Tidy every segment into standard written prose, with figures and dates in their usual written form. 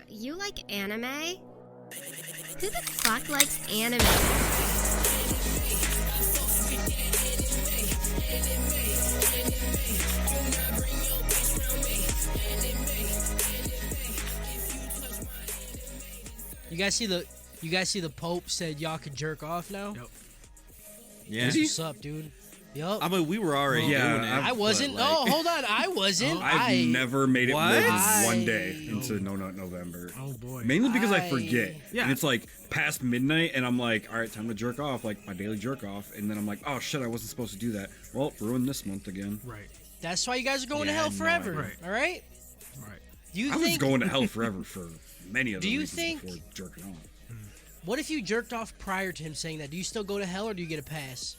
you like anime? Who the fuck likes anime? You guys see the Pope said y'all can jerk off now? Yep. Yeah. What's up, dude? Yup. I mean, we were already Yeah, doing it. I wasn't. but, like, Oh, hold on. I wasn't. I've never made it more What? than one day into No Nut November. Oh boy. Mainly because I forget. Yeah. And it's like past midnight and I'm like, all right, time to jerk off, like my daily jerk off. And then I'm like, oh shit, I wasn't supposed to do that. Well, ruined this month again. Right. That's why you guys are going to Yeah, hell no, forever. right. All right. Right. Do you I was think? going to hell forever for many of the Do you reasons think- before jerking off. What if you jerked off prior to him saying that? Do you still go to hell or do you get a pass?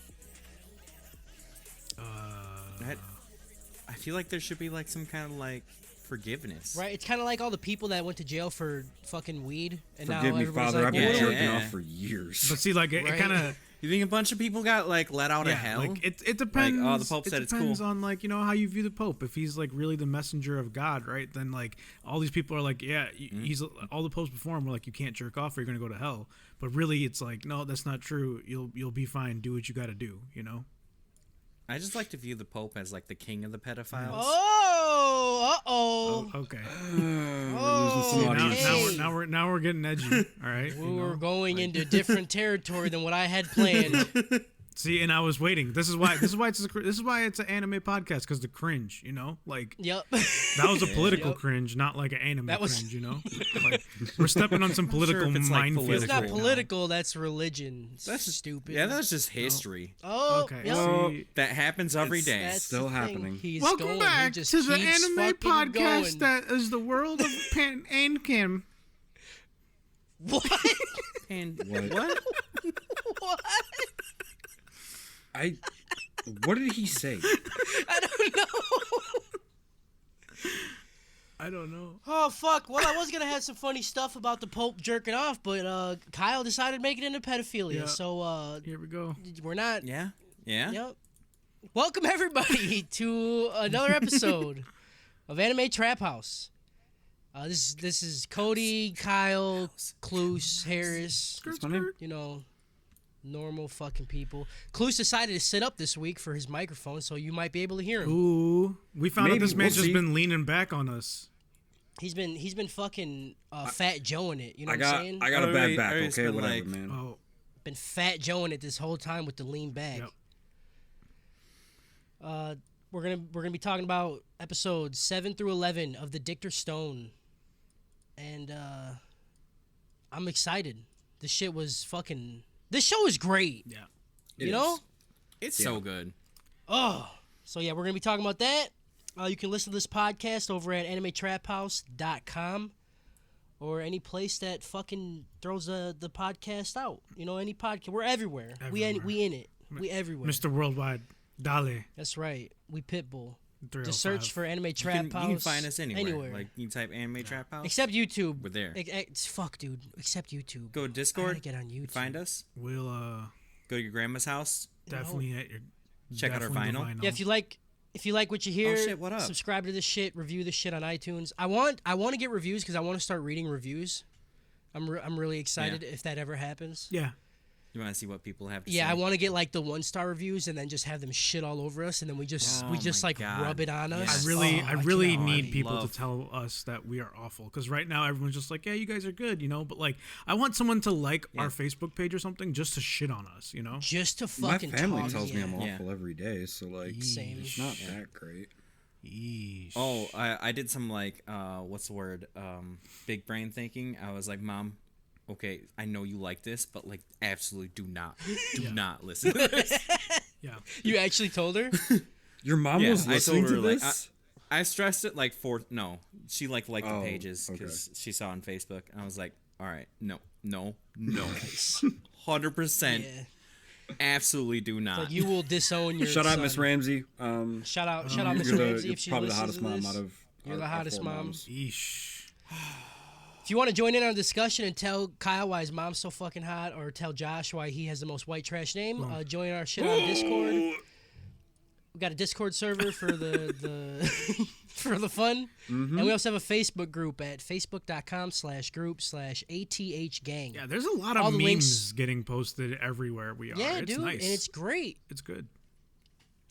I feel like there should be like some kind of like forgiveness. Right. It's kind of like all the people that went to jail for fucking weed, and Forgive now me, everybody's Father, like, I've been "Well, jerking yeah. off for years. But see, like it Right. kind of You think a bunch of people got like let out of hell? like it depends. oh, the Pope said it it's depends cool. on like how you view the Pope. If he's like really the messenger of God, right? Then like all these people are like, yeah, he's all the popes before him were like, you can't jerk off or you're gonna go to hell. But really, it's like, no, that's not true. You'll be fine. Do what you got to do. You know. I just like to view the Pope as like the king of the pedophiles. Oh, uh-oh. Okay. Oh, See, audience. now we're getting edgy. All right. we were going into different territory than what I had planned. See, and I was waiting. This is why it's an anime podcast, because the cringe, like Yep. that was a political Yep. cringe, not like an anime That was- cringe, Like, we're stepping on some political if it's, like, minefields. political. It's not right now. political. That's religion. That's just stupid. Yeah, that's just history. Oh, Okay. yep. See, That happens every day. That's Still the thing. happening. He's welcome going. back He just to the keeps anime fucking podcast going. that is the world of Pan and Kim. What? And What? what? What? What did he say? I don't know. I don't know. Oh fuck! Well, I was gonna have some funny stuff about the Pope jerking off, but Kyle decided to make it into pedophilia. Yeah. So Here we go. we're not. Yeah. Yeah. Yep. Welcome everybody to another episode of Anime Trap House. This is Cody, Kyle, Cluse, Harris. What's my name? You know, normal fucking people. Cluse decided to sit up this week for his microphone, so you might be able to hear him. Ooh, we found out Maybe, this man's we'll just see. been leaning back on us. He's been fucking fat joeing it. You know I what got I'm saying? I got a bad back, Alright, okay? been Whatever, like- man. Oh, Been fat joeing it this whole time with the lean back. Yep. We're gonna be talking about episodes 7 through 11 of the Dictor Stone, and I'm excited. This shit was fucking. This show is great. yeah. You know? It's so good. Oh, so yeah, we're gonna be talking about that. You can listen to this podcast over at animetraphouse.com or any place that fucking throws the podcast out. You know, any podcast. We're everywhere. We in it. We everywhere. Mr. Worldwide, Dale. That's right. We Pitbull. 305. Just search for Anime You Trap can, House. you can find us anywhere. Like you type anime trap house. Except YouTube. We're there. Fuck, dude. Except YouTube. Go to I Discord. gotta get on YouTube. Find us. We'll Go to your grandma's house. definitely at your Check out our definitely vinyl. the Yeah, if you like what you hear, shit, what up? subscribe to this shit, review this shit on iTunes. I want to get reviews because I want to start reading reviews. I'm really excited if that ever happens. Yeah. You want to see what people have to Yeah, say? I want to get like the 1-star reviews and then just have them shit all over us, and then we just Oh like my God. rub it on us. Yes. I really cannot need wait. people love- to tell us that we are awful, because right now everyone's just like, yeah, you guys are good, but like I want someone to like our Facebook page or something just to shit on us, just to My fucking family talk. tells me I'm Yeah. awful every day, so like Same. it's not that great. Yeesh. Oh, I did some like what's the word? Big brain thinking. I was like, Mom, okay, I know you like this, but like absolutely do not listen to this. Yeah. You actually told her? Your mom Yeah, was I listening told her, to like, this? I stressed it like she liked the Oh, pages okay. because she saw on Facebook, and I was like, all right, no, 100%, Yeah. absolutely do not. Like you will disown your Shut up, son. Miss Ramsey. Shout out, Miss You're Ramsey you're if she probably the listens hottest to mom this. out of You're our- the our hottest four mom. moms. Yeesh. If you want to join in on a discussion and tell Kyle why his mom's so fucking hot, or tell Josh why he has the most white trash name, join our shit on Discord. We got a Discord server for the for the fun. And we also have a Facebook group at facebook.com/group/ATHgang. Yeah, there's a lot All of the memes links- getting posted everywhere we are. Yeah, it's dude, nice. and it's great. It's good.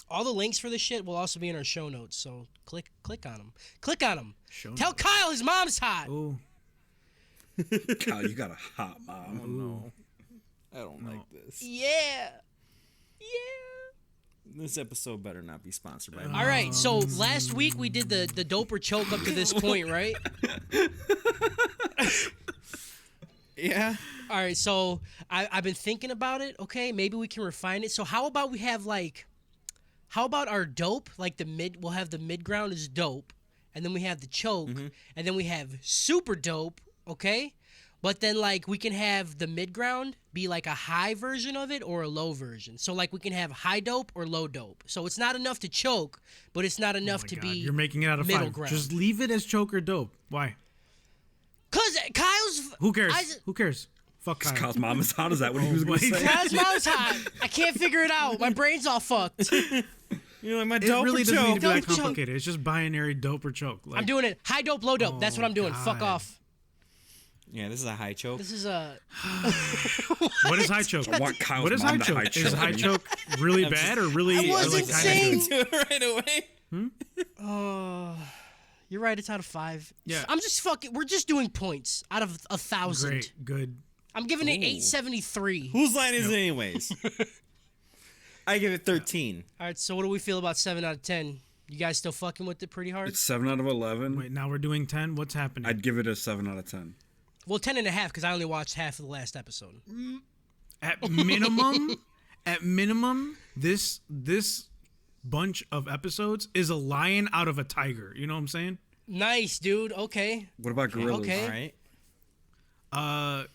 All the links for this shit will also be in our show notes, so click on them. Click on them. Show Tell notes. Kyle his mom's hot. Oh, Kyle, you got a hot mom. Oh, no. I don't like this. Yeah. Yeah. This episode better not be sponsored by All right, so last week we did the dope or choke up to this point, right? Yeah. All right, so I've been thinking about it. Okay, maybe we can refine it. So how about we have how about our dope? Like we'll have the mid ground is dope, and then we have the choke, and then we have super dope. Okay, but then we can have the mid ground be like a high version of it or a low version. So we can have high dope or low dope. So it's not enough to choke, but it's not enough my to God. be. You're making it out of middle 5. ground. Just leave it as choke or dope. Why? Cause Kyle's. Who cares? I- Who cares? Fuck Kyle. Kyle's mom is hot. Is that what he was going to wait. say? Kyle's mom's hot. I can't figure it out. My brain's all fucked. You're like my It dope really or doesn't need choke. to be that Dope, choke. complicated. It's just binary dope or choke. Like, I'm doing it. High dope, low dope. That's what I'm doing. Fuck God. off. Yeah, this is a high choke. This is a. What is high choke? I want Kyle's What is mom high to choke? high Is high choke. choke really bad or really? I wasn't kinda saying- good? right away. You're right. It's out of 5. Yeah. I'm just fucking. We're just doing points out of 1,000. Great, good. I'm giving it 873. Whose line is it anyways? I give it 13. All right. So what do we feel about 7 out of 10? You guys still fucking with it pretty hard? It's 7 out of 11. Wait, now we're doing 10. What's happening? I'd give it a 7 out of 10. Well, 10 and a half because I only watched half of the last episode. At minimum, this bunch of episodes is a lion out of a tiger. You know what I'm saying? Nice, dude. Okay. What about gorillas? Okay. All right.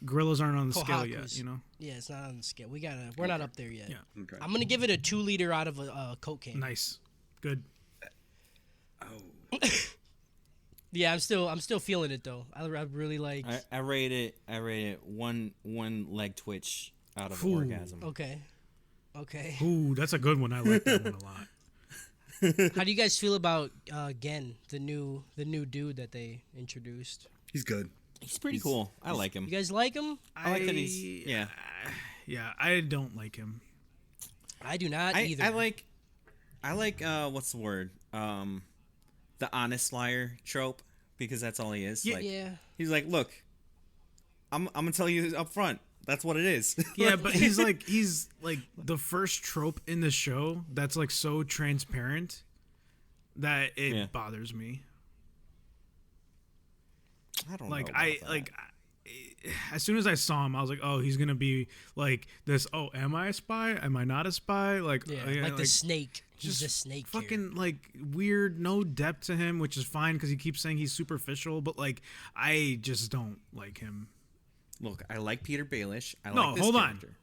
Gorillas aren't on the scale yet. Kohakus. You know. Yeah, it's not on the scale. We're not up there yet. Yeah. Okay. I'm gonna give it a 2 liter out of a Coke can. Nice. Good. Yeah, I'm still feeling it though. I really like. I rate it one leg twitch out of Ooh. orgasm. Okay. Ooh, that's a good one. I like that one a lot. How do you guys feel about Gen, the new dude that they introduced? He's good. He's pretty cool. I like him. You guys like him? I like that he's yeah. Yeah, I don't like him. I do not either. I like what's the word? The honest liar trope because that's all he is. Yeah. Like, Yeah. He's like, look, I'm gonna tell you up front. That's what it is. Yeah, but he's like the first trope in the show that's like so transparent that it bothers me. I don't Like know. as soon as I saw him, I was like, oh, he's gonna be like this. Oh, am I a spy? Am I not a spy? Like, Yeah, like the snake. He's just a snake. fucking like weird, no depth to him, which is fine because he keeps saying he's superficial. But like, I just don't like him. Look, I like Peter Baelish. I No, like this hold on. character.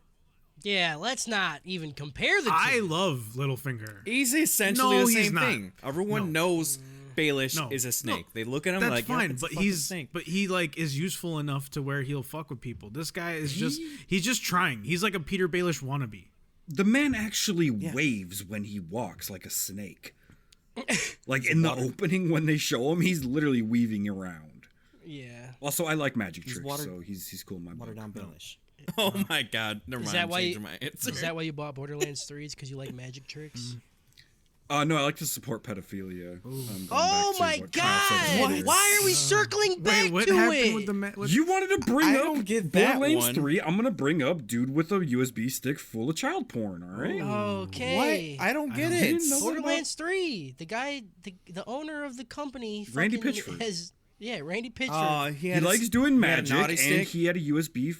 Yeah, let's not even compare the two. I love Littlefinger. He's essentially No, the he's same not. thing. Everyone knows Baelish No. is a snake. No. They look at him That's like, yeah, fine, it's but a fucking he's snake. but he like is useful enough to where he'll fuck with people. This guy is he's just trying. He's like a Peter Baelish wannabe. The man actually waves when he walks like a snake. Like in the opening when they show him, he's literally weaving around. Yeah. Also, I like magic tricks, watered- so he's cool in my Water book. down Baelish. Oh my god. Never Is mind. that I'm why changing my answer. Is that why you bought Borderlands 3? It's because you like magic tricks? No, I like to support pedophilia. Going Oh back to my what Kyle said god! earlier. Why are we circling back Wait, what to happened it? with the You wanted to bring I up don't get that Borderlands one. 3. I'm gonna bring up dude with a USB stick full of child porn. All right. Okay. What? I don't get You it. didn't know Borderlands 3. The guy, the owner of the company, Randy fucking Pitchford. has Randy Pitchford. He He likes doing he had a magic, naughty and stick. he had a USB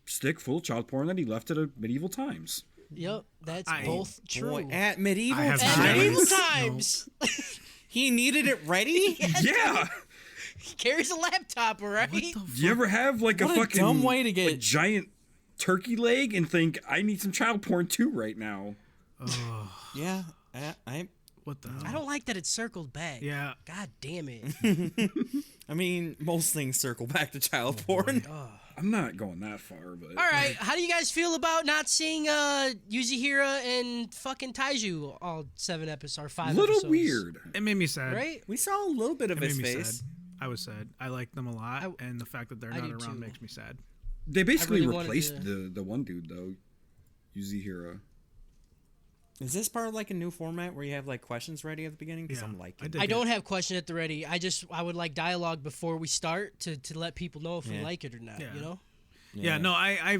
stick full of child porn that he left at a medieval times. Yep, that's I- both true. Boy, at medieval I have At Nice. medieval No. times, he needed it ready. Yeah. he carries a laptop, all right? Do you ever have like What a a fucking dumb way to get- a giant turkey leg and think I need some child porn too right now? Yeah, I What the hell? I don't like that it's circled back. Yeah. God damn it. I mean, most things circle back to child porn. I'm not going that far, but All right, how do you guys feel about not seeing Yuzihira and fucking Taiju all 7 episodes or 5 little episodes? weird. It made me sad. Right? We saw a little bit of It made his me face. sad. I was sad. I like them a lot, and the fact that they're I not do around too. makes me sad. They basically really wanted replaced the one dude though, Yuzihira. Is this part of like a new format where you have like questions ready at the beginning? Because Yeah, I'm liking I it. did. I don't have question at the ready. I would like dialogue before we start to let people know if we Yeah. like it or not. Yeah. You know? Yeah, no, I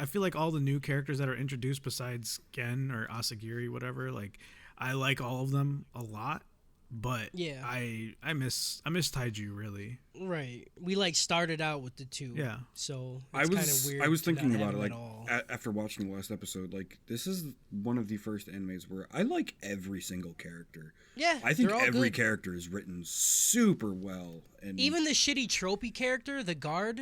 feel like all the new characters that are introduced besides Gen or Asagiri, whatever, like I like all of them a lot, but Yeah. I miss Taiju really. Right. We like started out with the 2. Yeah. So I it's kind was of weird. I was to not thinking have about it them like at all. after watching the last episode. Like this is one of the first animes where I like every single character. Yeah. I think they're all every good. character is written super well, and Even the shitty tropey character, the guard.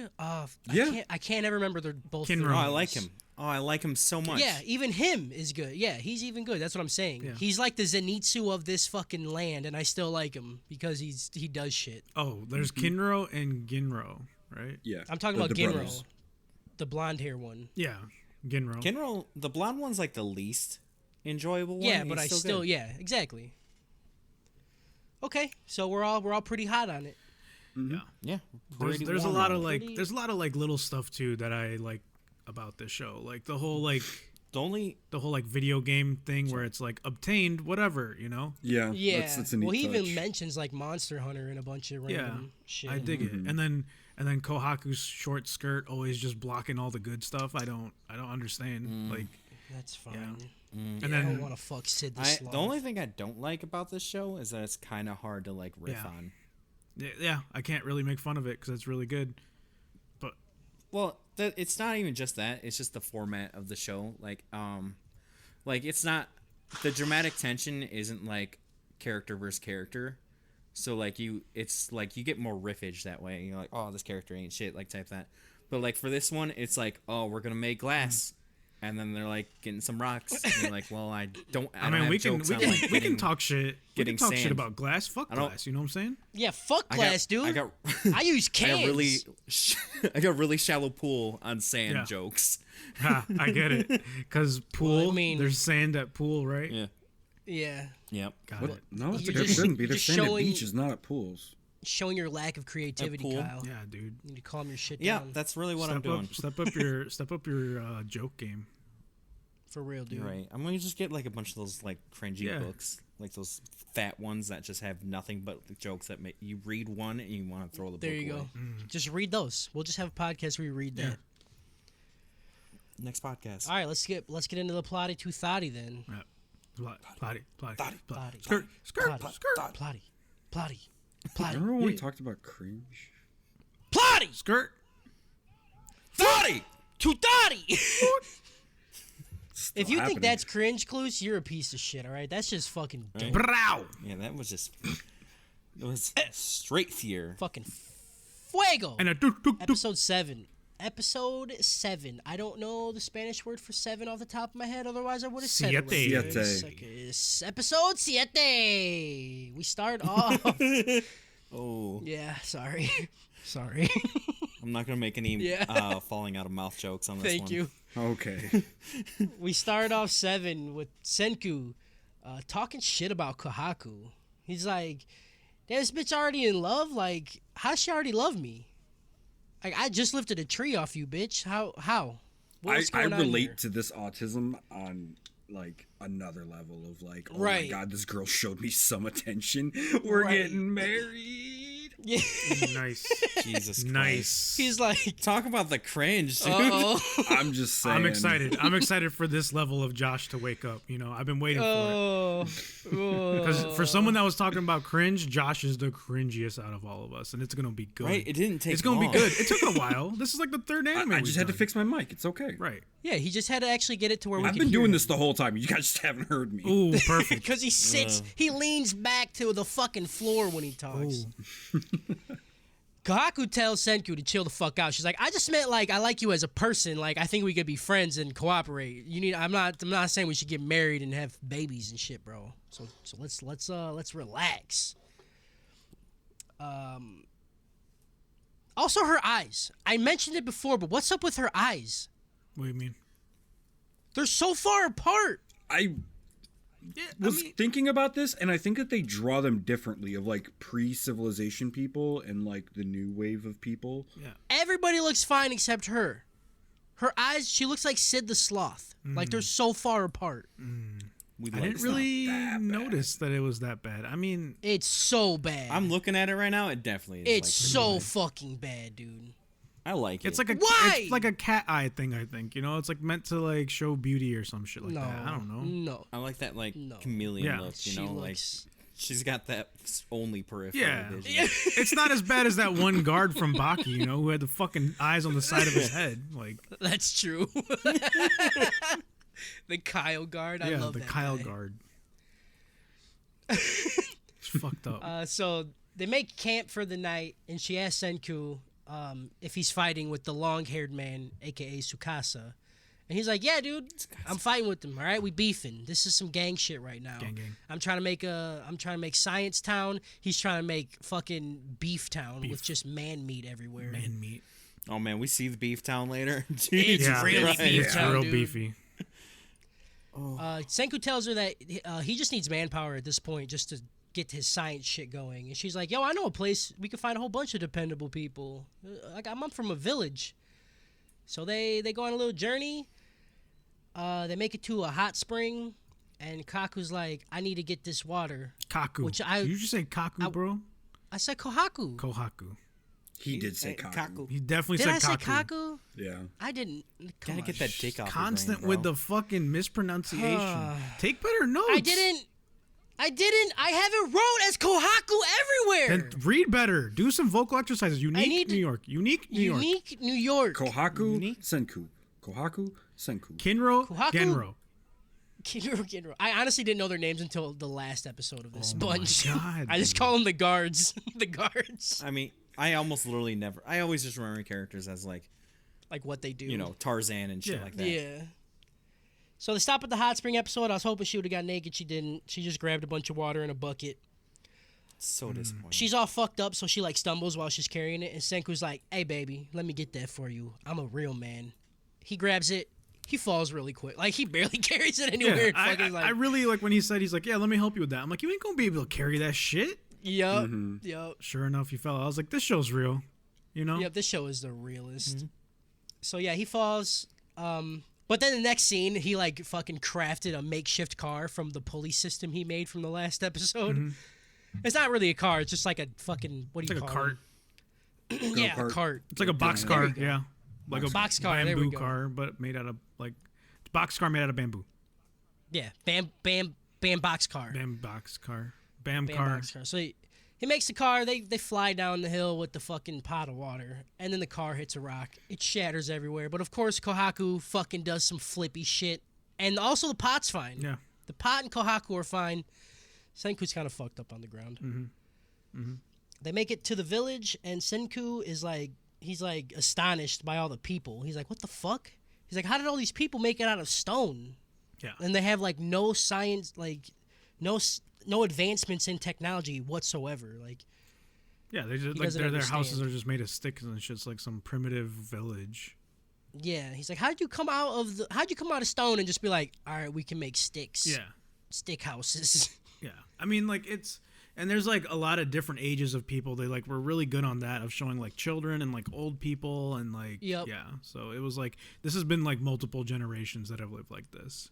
Yeah. I can't ever remember their both. Kinro. their Oh, I names. like him. Oh, I like him so much. Yeah, even him is good. Yeah, he's even good. That's what I'm saying. Yeah. He's like the Zenitsu of this fucking land, and I still like him because he does shit. Oh, there's Mm-hmm. Kinro and Ginro, right? yeah, I'm talking the- about the Ginro, brothers. the blonde hair one. Yeah, Ginro. Kinro, the blonde one's like the least enjoyable one. Yeah, and but I he's still good. yeah, exactly. Okay, so we're all pretty hot on it. Yeah. There's pretty a warm lot on of it. like Pretty- there's a lot of like little stuff too that I like about this show, like the whole like video game thing where it's like obtained whatever, you know. Yeah, Yeah. that's a neat Well, he even touch. mentions like Monster Hunter and a bunch of random shit. I dig it. And then Kohaku's short skirt always just blocking all the good stuff. I don't understand. Like, That's fine. and I don't then want to fuck Sid the Sloth. The only thing I don't like about this show is that it's kind of hard to like riff Yeah. on. yeah, I can't really make fun of it because it's really good. But Well, it's not even just that. It's just the format of the show. Like it's not the dramatic tension isn't like character versus character. So like it's like you get more riffage that way. You're like, oh, this character ain't shit, like type that. But like for this one, it's like, oh, we're gonna make glass, and then they're like getting some rocks. And you're like, well, I don't I mean, have we can jokes on, like, we getting- can talk shit. We can getting talk shit sand. about glass. Fuck I don't- glass. You know what I'm saying? Yeah, fuck I got- glass, dude. I got I use I cans. got really I got really shallow pool on sand Yeah. jokes. Ha, I get it. Because pool, Well, I mean- there's sand at pool, right? Yeah. Yeah, Yep. Got What? it. No, You're there just- shouldn't be. There's just sand at showing- beaches, not at pools. showing your lack of creativity, pool? Kyle. Yeah, dude. You need to calm your shit Yeah, down. that's really what I'm doing. Step up your joke game. For real, dude. You're right. I'm gonna just get like a bunch of those like cringy Yeah. books, like those fat ones that just have nothing but the jokes that make you read one and you want to throw the There book you away. go. Just read those. We'll just have a podcast where you read that. Yeah. Next podcast. All right, let's get into the plotty to thotty then. Yeah. Plotty. Plotty. Skirt. Plotty. Plotty. Plotty. Plotty. Remember when we talked about cringe? Plotty. Skirt. Thotty! To thotty. Still If you think happening. that's cringe, Clues, you're a piece of shit. All right, that's just fucking dope. Brow. Yeah, that was just it was straight fear. Fucking fuego. And a dook dook dook. Episode 7. Episode 7. I don't know the Spanish word for 7 off the top of my head. Otherwise, I would have said it. right Siete. there. Siete. It's episode 7. We start off. Oh, Yeah, sorry. Sorry. I'm not gonna make any Yeah. falling out of mouth jokes on this one. Thank you. Okay. We start off 7 with Senku talking shit about Kohaku. He's like, damn, this bitch already in love? Like, how she already love me? Like, I just lifted a tree off you, bitch. How? What's I going on relate here? to this autism on like another level of like, oh Right. my god, this girl showed me some attention. We're Right. getting married. Yeah. Nice. Jesus Christ. Nice. He's like, Talk about the cringe, dude. uh-oh. I'm just saying. I'm excited. I'm excited for this level of Josh to wake up. You know, I've been waiting for it. Because for someone that was talking about cringe, Josh is the cringiest out of all of us, and it's gonna be good. Right? It didn't take It's gonna long. be good. It took a while. This is like the third anime. I we've just had to done. fix my mic. It's okay. Right. Yeah, he just had to actually get it to where we I've could been doing hear this the whole time. You guys just haven't heard me. Ooh, perfect. because he sits, he leans back to the fucking floor when he talks. Kohaku tells Senku to chill the fuck out. She's like, I just meant like I like you as a person. Like I think we could be friends and cooperate. You need. I'm not saying we should get married and have babies and shit, bro. So let's relax. Also, her eyes. I mentioned it before, but what's up with her eyes? What do you mean? They're so far apart. I was thinking about this, and I think that they draw them differently of like pre-civilization people and like the new wave of people. Yeah. Everybody looks fine except her. Her eyes, she looks like Sid the Sloth. Like they're so far apart. We I like didn't really notice that it was that bad. I mean, It's so bad. I'm looking at it right now. It definitely is. It's so fucking bad, dude. I like it. it's like a Why? it's like a cat eye thing. I think it's like meant to like show beauty or some shit like No, that. I don't know. No, I like that like No. chameleon Yeah. look. You she know, like looks. she's got that only peripheral Yeah. vision. It's not as bad as that one guard from Baki, who had the fucking eyes on the side of his head. Like, That's true. The Kyle guard. I yeah, love the that Kyle guy. guard. It's fucked up. So they make camp for the night, and she asks Senku if he's fighting with the long-haired man, aka Tsukasa. And he's like, "Yeah, dude, I'm fighting with them. All right, we beefing. This is some gang shit right now. Gang. I'm trying to make Science Town. He's trying to make fucking Beef Town with just man meat everywhere. Man meat. Oh man, we see the Beef Town later. It's Yeah, really Christ. beef It's town, real dude. beefy. Senku tells her that he just needs manpower at this point just to get his science shit going. And she's like, "Yo, I know a place we can find a whole bunch of dependable people. I'm from a village." So they go on a little journey. They make it to a hot spring, and Kaku's like, "I need to get this water." Kaku. Which You just say Kaku, bro? I said Kohaku. Kohaku. He did say Kaku. He definitely Did said I say Kaku. Kaku? Yeah. I didn't. Come Gotta on. get that dick off your Constant brain, with bro. the fucking mispronunciation. Take better notes. I didn't. I have it wrote as Kohaku everywhere. Then read better. Do some vocal exercises. Unique need to- New York. Unique New York. Unique New York. Kohaku Senku. Kohaku Senku. Kinro. Kohaku? Genro. Kinro. I honestly didn't know their names until the last episode of this bunch. God, I just call them the guards. The guards. I mean, I almost literally never. I always just remember characters as like, Like what they do. you know, Tarzan and shit Yeah. like that. Yeah. So they stop at the hot spring episode. I was hoping she would have got naked. She didn't. She just grabbed a bunch of water in a bucket. So disappointing. She's all fucked up, so she like stumbles while she's carrying it. And Senku's like, "Hey, baby, let me get that for you. I'm a real man." He grabs it. He falls really quick. Like he barely carries it anywhere. Yeah, Fucking, I really like when he said, he's like, "Yeah, let me help you with that." I'm like, "You ain't gonna be able to carry that shit." Yup. Yup. Sure enough, he fell. I was like, "This show's real," Yep, this show is the realest. So yeah, he falls. But then the next scene, he like fucking crafted a makeshift car from the pulley system he made from the last episode. It's not really a car; it's just like a fucking what do It's you like a call cart. it? Yeah, a Go-kart. cart. It's like a box There car. we go. Yeah, like a Box car, there we bamboo go. car, but made out of like box car made out of bamboo. Yeah, bam box car. Bam box car. Bam Bam car. box car. So he makes the car. They fly down the hill with the fucking pot of water, and then the car hits a rock. It shatters everywhere. But of course, Kohaku fucking does some flippy shit, and also the pot's fine. Yeah. The pot and Kohaku are fine. Senku's kind of fucked up on the ground. They make it to the village, and Senku is like, he's like astonished by all the people. He's like, "What the fuck?" He's like, "How did all these people make it out of stone?" Yeah. And they have like no science, like no advancements in technology whatsoever. Like, Yeah, they just He like doesn't their houses understand. are just made of sticks and it's just like some primitive village. yeah, he's like, how'd you come out of stone and just be like, all right, we can make sticks, Yeah. stick houses. Yeah. I mean, like and there's like a lot of different ages of people. They like were really good on that of showing like children and like old people and like Yep. yeah. So it was like this has been like multiple generations that have lived like this.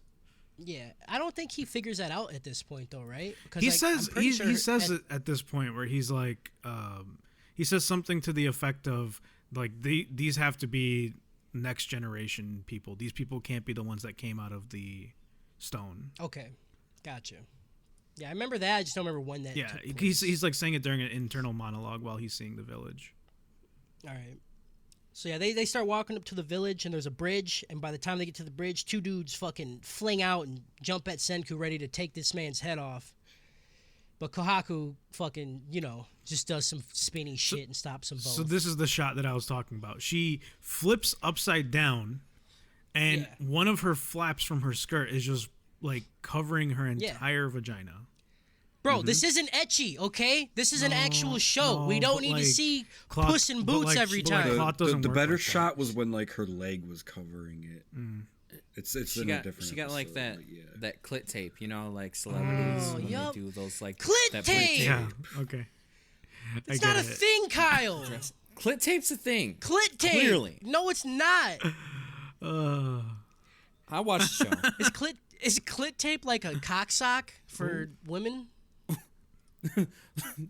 Yeah, I don't think he figures that out at this point though, right? 'Cause, He like, says I'm pretty he sure says it at this point where he's like he says something to the effect of like these have to be next generation people. These people can't be the ones that came out of the stone. Okay, gotcha. Yeah, I remember that. I just don't remember when that. Yeah, took place. he's like saying it during an internal monologue while he's seeing the village. All right. So yeah, they start walking up to the village, and there's a bridge. And by the time they get to the bridge, two dudes fucking fling out and jump at Senku, ready to take this man's head off. But Kohaku fucking, just does some spinny shit and stops them both. So this is the shot that I was talking about. She flips upside down, and Yeah. one of her flaps from her skirt is just like covering her Yeah. entire vagina. Bro, this isn't etchy, okay? This is an actual show. no, we don't but, need to like, see Cloth- puss in but, boots like, every but, like, time. Cloth doesn't The work better like that. shot was when like her leg was covering it. It's She in a got different. she got like episode, that but yeah. that clit tape, you know, like celebrities when yup. they do those like Clit that tape! Yeah. Okay. It's I not get a it. thing, Kyle. Clit tape's a thing. Clit tape. Clearly. No, it's not. I watched the show. Is clit tape like a cock sock for women?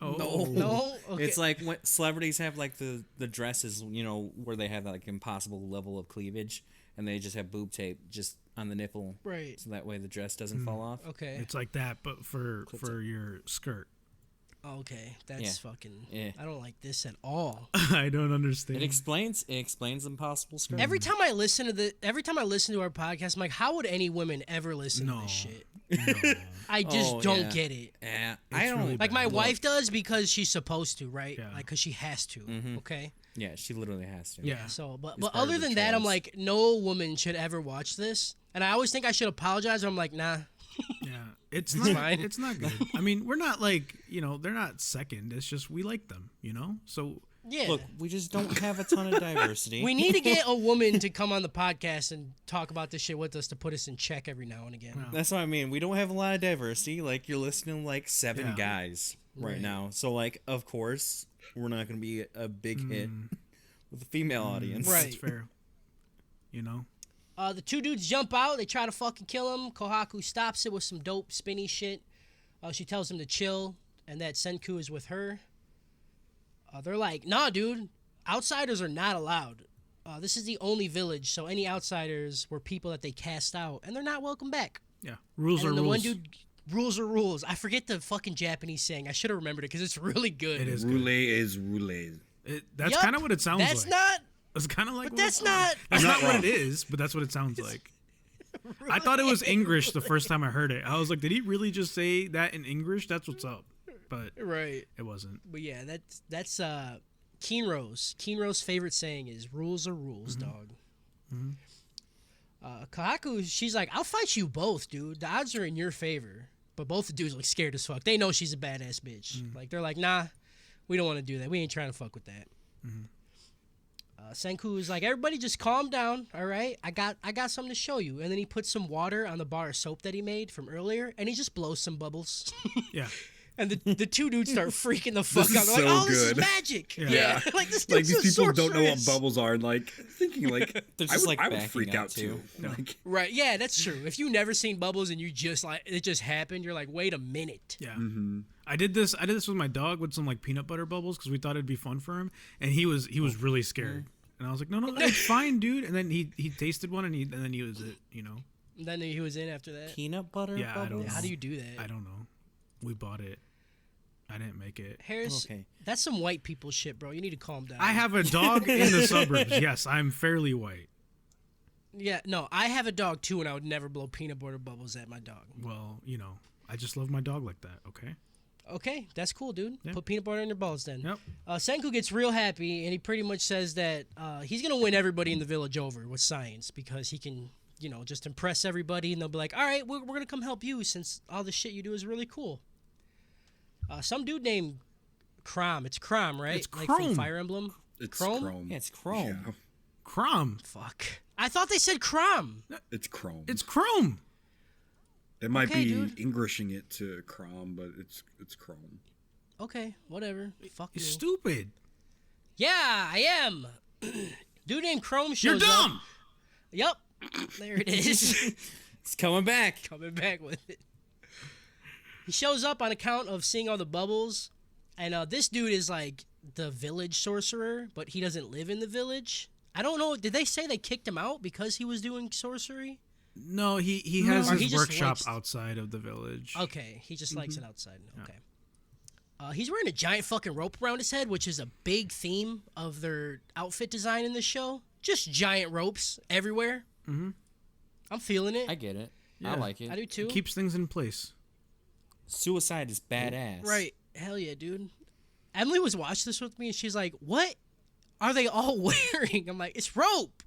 Oh. No. Okay. It's like when celebrities have like the dresses, you know, where they have like impossible level of cleavage, and they just have boob tape just on the nipple, Right. so that way the dress doesn't fall off. Okay. It's like that, but for your skirt. Okay. That's Yeah. fucking. Yeah. I don't like this at all. I don't understand. It explains impossible skirt. Every time I listen to our podcast, I'm like, how would any women ever listen to this shit? I just Oh, don't yeah. get it. Yeah, I don't really Like my Look. wife does because she's supposed to, right? Yeah. Like because she has to. Okay. Yeah, she literally has to. Yeah. So, but It's part other of the than that, I'm choice. like, no woman should ever watch this. And I always think I should apologize. But I'm like, nah. Yeah, it's not. fine. It's not good. I mean, we're not like they're not second. It's just we like them. So Yeah. Look, we just don't have a ton of diversity. we need to get a woman to come on the podcast and talk about this shit with us to put us in check every now and again. That's what I mean. We don't have a lot of diversity. Like you're listening to like 7 Yeah. guys right, Right. now. So like of course we're not going to be a big hit with a female audience. Right. it's fair. The two dudes jump out. They try to fucking kill him. Kohaku stops it with some dope spinny shit. She tells him to chill and that Senku is with her. They're like, nah, dude. Outsiders are not allowed. This is the only village, so any outsiders were people that they cast out, and they're not welcome back. Yeah, rules And are the rules. one dude, rules are rules. I forget the fucking Japanese saying. I should have remembered it because it's really good. It is good. Roulette is roulette. That's Yup. kind of what it sounds That's like. not. It's kind of like. But what that's it sounds- not. That's You're not not what wrong. it is, but that's what it sounds like. I thought it was English the first time I heard it. I was like, did he really just say that in English? That's what's up. But Right. it wasn't. But yeah, that's Keenro's. Keenro's favorite saying is "rules are rules, dog." Kahaku, she's like, "I'll fight you both, dude. The odds are in your favor." But both the dudes look scared as fuck. They know she's a badass bitch. Like they're like, "Nah, we don't want to do that. We ain't trying to fuck with that." Senku is like, "Everybody, just calm down, all right? I got something to show you." And then he puts some water on the bar of soap that he made from earlier, and he just blows some bubbles. Yeah. And the two dudes start freaking the fuck This out. is They're like, so "Oh, this is good." magic!" Yeah. Like this Like dude's these a people don't know what sorceress. bubbles are, and like thinking like They're I just, would, like, I would backing freak out, out too. Like, Right? Yeah, that's true. If you never seen bubbles and you just like it just happened, you're like, "Wait a minute." Yeah. I did this with my dog with some like peanut butter bubbles because we thought it'd be fun for him, and he was really scared. And I was like, no, it's fine, dude. And then he tasted one, and then he was it. And then he was in after that. Peanut butter Yeah, I don't bubbles? know. How do you do that? I don't know. We bought it. I didn't make it. Harris, Okay. that's some white people shit, bro. You need to calm down. I have a dog in the suburbs. Yes, I'm fairly white. Yeah, no, I have a dog too, and I would never blow peanut butter bubbles at my dog. Well, I just love my dog like that. Okay. Okay, that's cool, dude. Yeah. Put peanut butter in your balls then. Yep. Senku gets real happy, and he pretty much says that he's going to win everybody in the village over with science because he can, just impress everybody, and they'll be like, all right, we're going to come help you since all the shit you do is really cool. Some dude named Crom. It's Crom, right? It's Like Chrome. from Fire Emblem? it's Chrome? chrome. Yeah, it's chrome. Yeah, Crom. Fuck. I thought they said Crom. it's chrome. It's Chrome. It might Okay, be dude. Englishing it to chrome, but it's chrome. Okay, whatever. Fuck You're you. stupid. Yeah, I am. Dude named Chrome You're shows up. dumb. Yep. There it is. It's coming back. Coming back with it. He shows up on account of seeing all the bubbles, and this dude is like the village sorcerer, but he doesn't live in the village. I don't know. Did they say they kicked him out because he was doing sorcery? No, he has Or his he just workshop likes- outside of the village. Okay, he just likes it outside. Okay. He's wearing a giant fucking rope around his head, which is a big theme of their outfit design in this show. Just giant ropes everywhere. Mm-hmm. I'm feeling it. I get it. Yeah. I like it. I do too. Keeps things in place. Suicide is badass. Right. Hell yeah, dude. Emily was watching this with me, and she's like, what are they all wearing? I'm like, it's rope.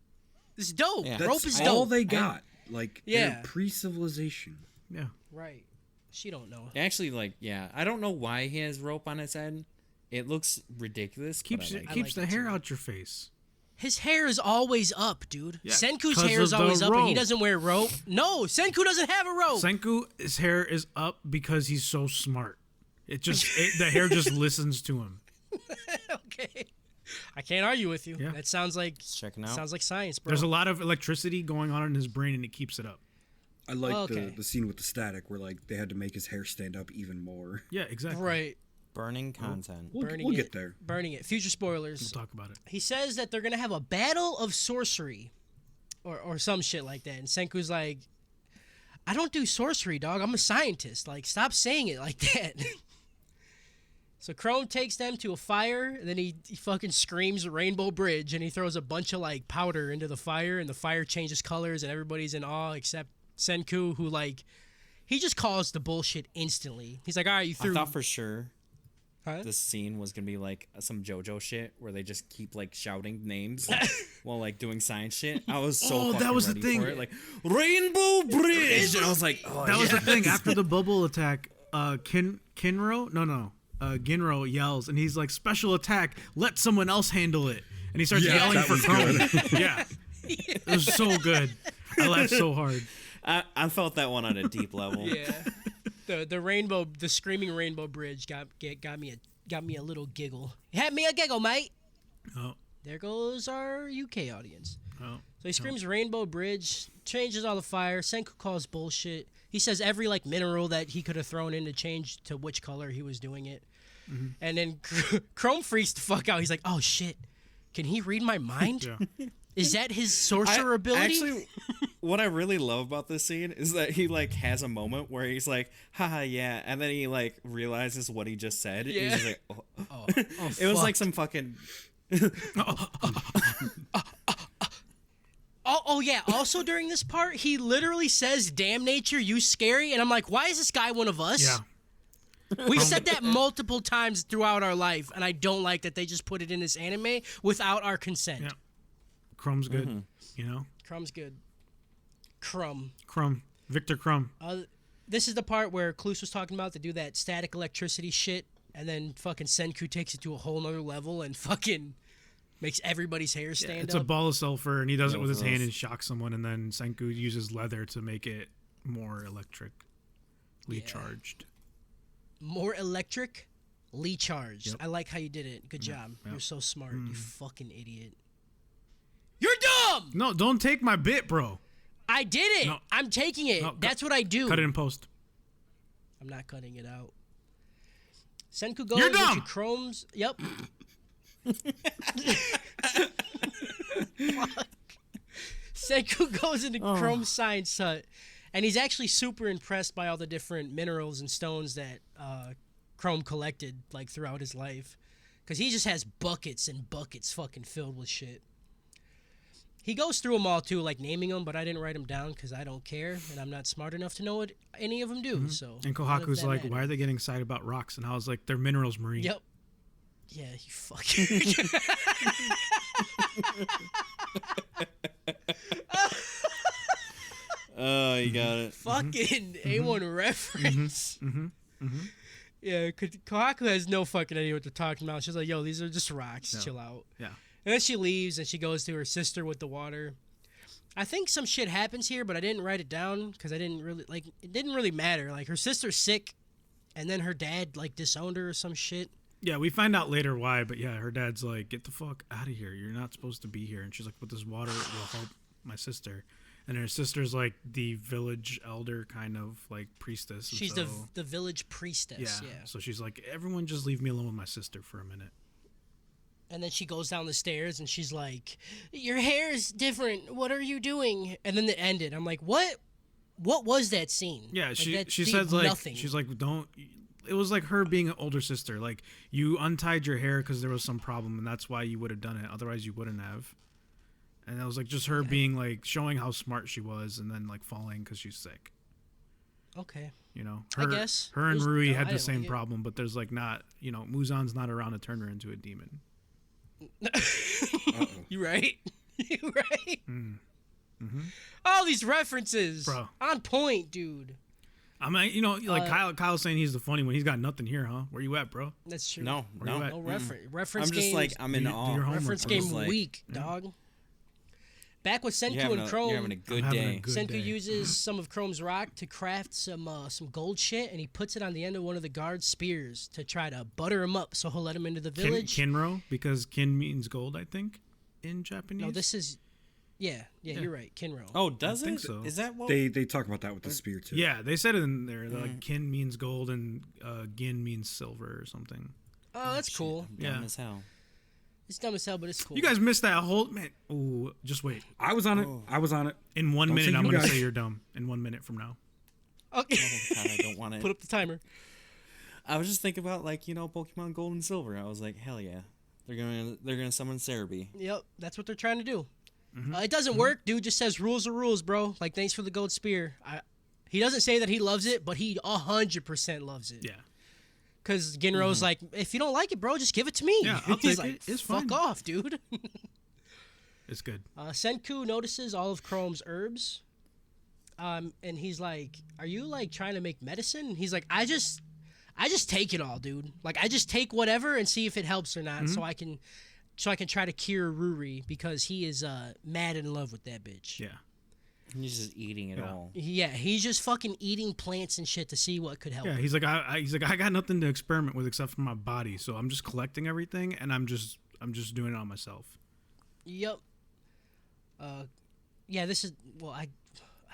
It's dope. Yeah. That's Rope is all dope. they got. Like Yeah. they're pre-civilization. Yeah. Right. She don't know. Actually, like, yeah, I don't know why he has rope on his head. It looks ridiculous. Keeps but I like keeps like the it hair too. out your face. His hair is always up, dude. Yeah, Senku's 'cause hair is of the always up, and he rope. doesn't wear rope. No, Senku doesn't have a rope. Senku's hair is up because he's so smart. The hair just listens to him. Okay, I can't argue with you. Yeah. That sounds like Checking out. sounds like science, bro. There's a lot of electricity going on in his brain, and it keeps it up. I like Okay. the scene with the static where like they had to make his hair stand up even more. Yeah, exactly. right. Burning content. Burning We'll it, get there. Burning it. Future spoilers. We'll talk about it. He says that they're gonna have a battle of sorcery, or some shit like that. And Senku's like, I don't do sorcery, dog. I'm a scientist. Like, stop saying it like that. So Chrome takes them to a fire, and then he fucking screams Rainbow Bridge, and he throws a bunch of like powder into the fire, and the fire changes colors, and everybody's in awe except Senku, who like he just calls the bullshit instantly. He's like, all right, you I threw. thought for sure Huh? this scene was gonna be like some JoJo shit where they just keep like shouting names while like doing science shit. I was so Oh, that fucking was the ready thing. for it. Like Rainbow Bridge, and I was like, oh, That was the yes. thing. After the bubble attack, Ginro yells, and he's like, "Special attack! Let someone else handle it." And he starts Yeah, yelling that for was Chrome. Yeah, it was so good. I laughed so hard. I felt that one on a deep level. Yeah, the screaming rainbow bridge got me a little giggle. Had me a giggle, mate. Oh, There goes our UK audience. oh. So he screams rainbow bridge, changes all the fire. Senku calls bullshit. He says every like mineral that he could have thrown in to change to which color he was doing it. And then Chrome freaks the fuck out. He's like, "Oh shit, can he read my mind? Yeah. Is that his sorcerer ability?" Actually, what I really love about this scene is that he like has a moment where he's like, haha, yeah, and then he like realizes what he just said. Yeah. He's just like, oh. Oh, It was fuck. like some fucking Oh yeah. Also during this part, he literally says, "Damn nature, you scary," and I'm like, "Why is this guy one of us?" Yeah. We've said that multiple times throughout our life, and I don't like that they just put it in this anime without our consent. Yeah. Chrome's good. You know, Crumb's good. Crumb. Crumb, Victor Crumb. This is the part where Cluse was talking about to do that static electricity shit, and then fucking Senku takes it to a whole nother level and fucking makes everybody's hair stand It's up. a ball of sulfur, and he does it with his hand Gross. and shocks someone, and then Senku uses leather to make it more electrically charged. More electrically charged. Yep. I like how you did it. Good job. yep. You're so smart, you fucking idiot. You're dumb! No, don't take my bit, bro. I did it! No. I'm taking it. No, That's what I do. Cut it in post. I'm not cutting it out. Senku goes You're into dumb! Chrome's. Yep. Fuck. Senku goes into Chrome's science hut, and he's actually super impressed by all the different minerals and stones that Chrome collected like throughout his life, because he just has buckets and buckets fucking filled with shit. He goes through them all too, like naming them, but I didn't write them down because I don't care, and I'm not smart enough to know what any of them do. So And none of Kohaku's that like, matter. why are they getting excited about rocks? And I was like, they're minerals, Marie. Yep. Yeah, you fucking. oh, you got it. fucking A1 reference. Yeah, Kohaku has no fucking idea what they're talking about. She's like, yo, these are just rocks. Chill out. Yeah. And then she leaves and she goes to her sister with the water. I think some shit happens here, but I didn't write it down because I didn't really, like, it didn't really matter. Like, her sister's sick and then her dad, like, disowned her or some shit. Yeah, we find out later why, but yeah, her dad's like, get the fuck out of here. You're not supposed to be here. And she's like, but this water will help my sister. And her sister's like the village elder kind of like priestess. and She's so, the village priestess, yeah. So she's like, everyone just leave me alone with my sister for a minute. And then she goes down the stairs and she's like, your hair is different. What are you doing? And then it ended. I'm like, what? What was that scene? Yeah, Like, she that she did says like, nothing. she's like, don't. It was like her being an older sister. Like, you untied your hair because there was some problem, and that's why you would have done it. Otherwise, you wouldn't have. And it was like just her being like showing how smart she was, and then like falling because she's sick. Okay. You know, I guess. her and There's- Rui no, had I the didn't same like it. problem, but there's like not, you know, Muzan's not around to turn her into a demon. You right? You right? All these references. Bro. On point, dude. I mean, like Kyle's saying he's the funny one. He's got nothing here, huh? Where you at, bro? That's true. No, Where you at? No reference. I'm just games, like I'm in Do your awe. homework, reference bro. game Just like- weak, dog. Back with Senku You're having, and a, Chrome, you're having a good having a day. good Senku day. uses some of Chrome's rock to craft some gold shit, and he puts it on the end of one of the guard's spears to try to butter him up, so he'll let him into the village. Kinro, because kin means gold, I think, in Japanese. No, this is, yeah, you're right, Kinro. Oh, does I think it? so. Is that what? They talk about that with the spear too. Yeah, they said it in there. Like kin means gold and gin means silver or something. Oh, that's cool. I'm dumb Yeah. as hell. It's dumb as hell, but it's cool. You guys missed that whole man. Ooh, just wait. I was on it. I was on it. In 1 Don't minute, say I'm you gonna guys. say you're dumb. In 1 minute from now. Okay. Oh, God, I don't want Put to. up the timer. I was just thinking about like Pokemon Gold and Silver. I was like, hell yeah, they're gonna summon Cerebi. Yep, that's what they're trying to do. It doesn't work. Dude just says rules are rules, bro. Like, thanks for the gold spear. He doesn't say that he loves it, but he 100% loves it. Yeah. Because Ginro's like, if you don't like it, bro, just give it to me. Yeah, I'll He's take like, it. It's fuck fine." off, dude. It's good. Senku notices all of Chrome's herbs. And he's like, are you like trying to make medicine? And he's like, I just take it all, dude. Like, I just take whatever and see if it helps or not, so I can try to cure Ruri, because he is mad in love with that bitch. Yeah. He's just eating it all. Yeah, he's just fucking eating plants and shit to see what could help. Yeah, him. he's like, I got nothing to experiment with except for my body, so I'm just collecting everything, and I'm just doing it on myself. Yep. Yeah, this is I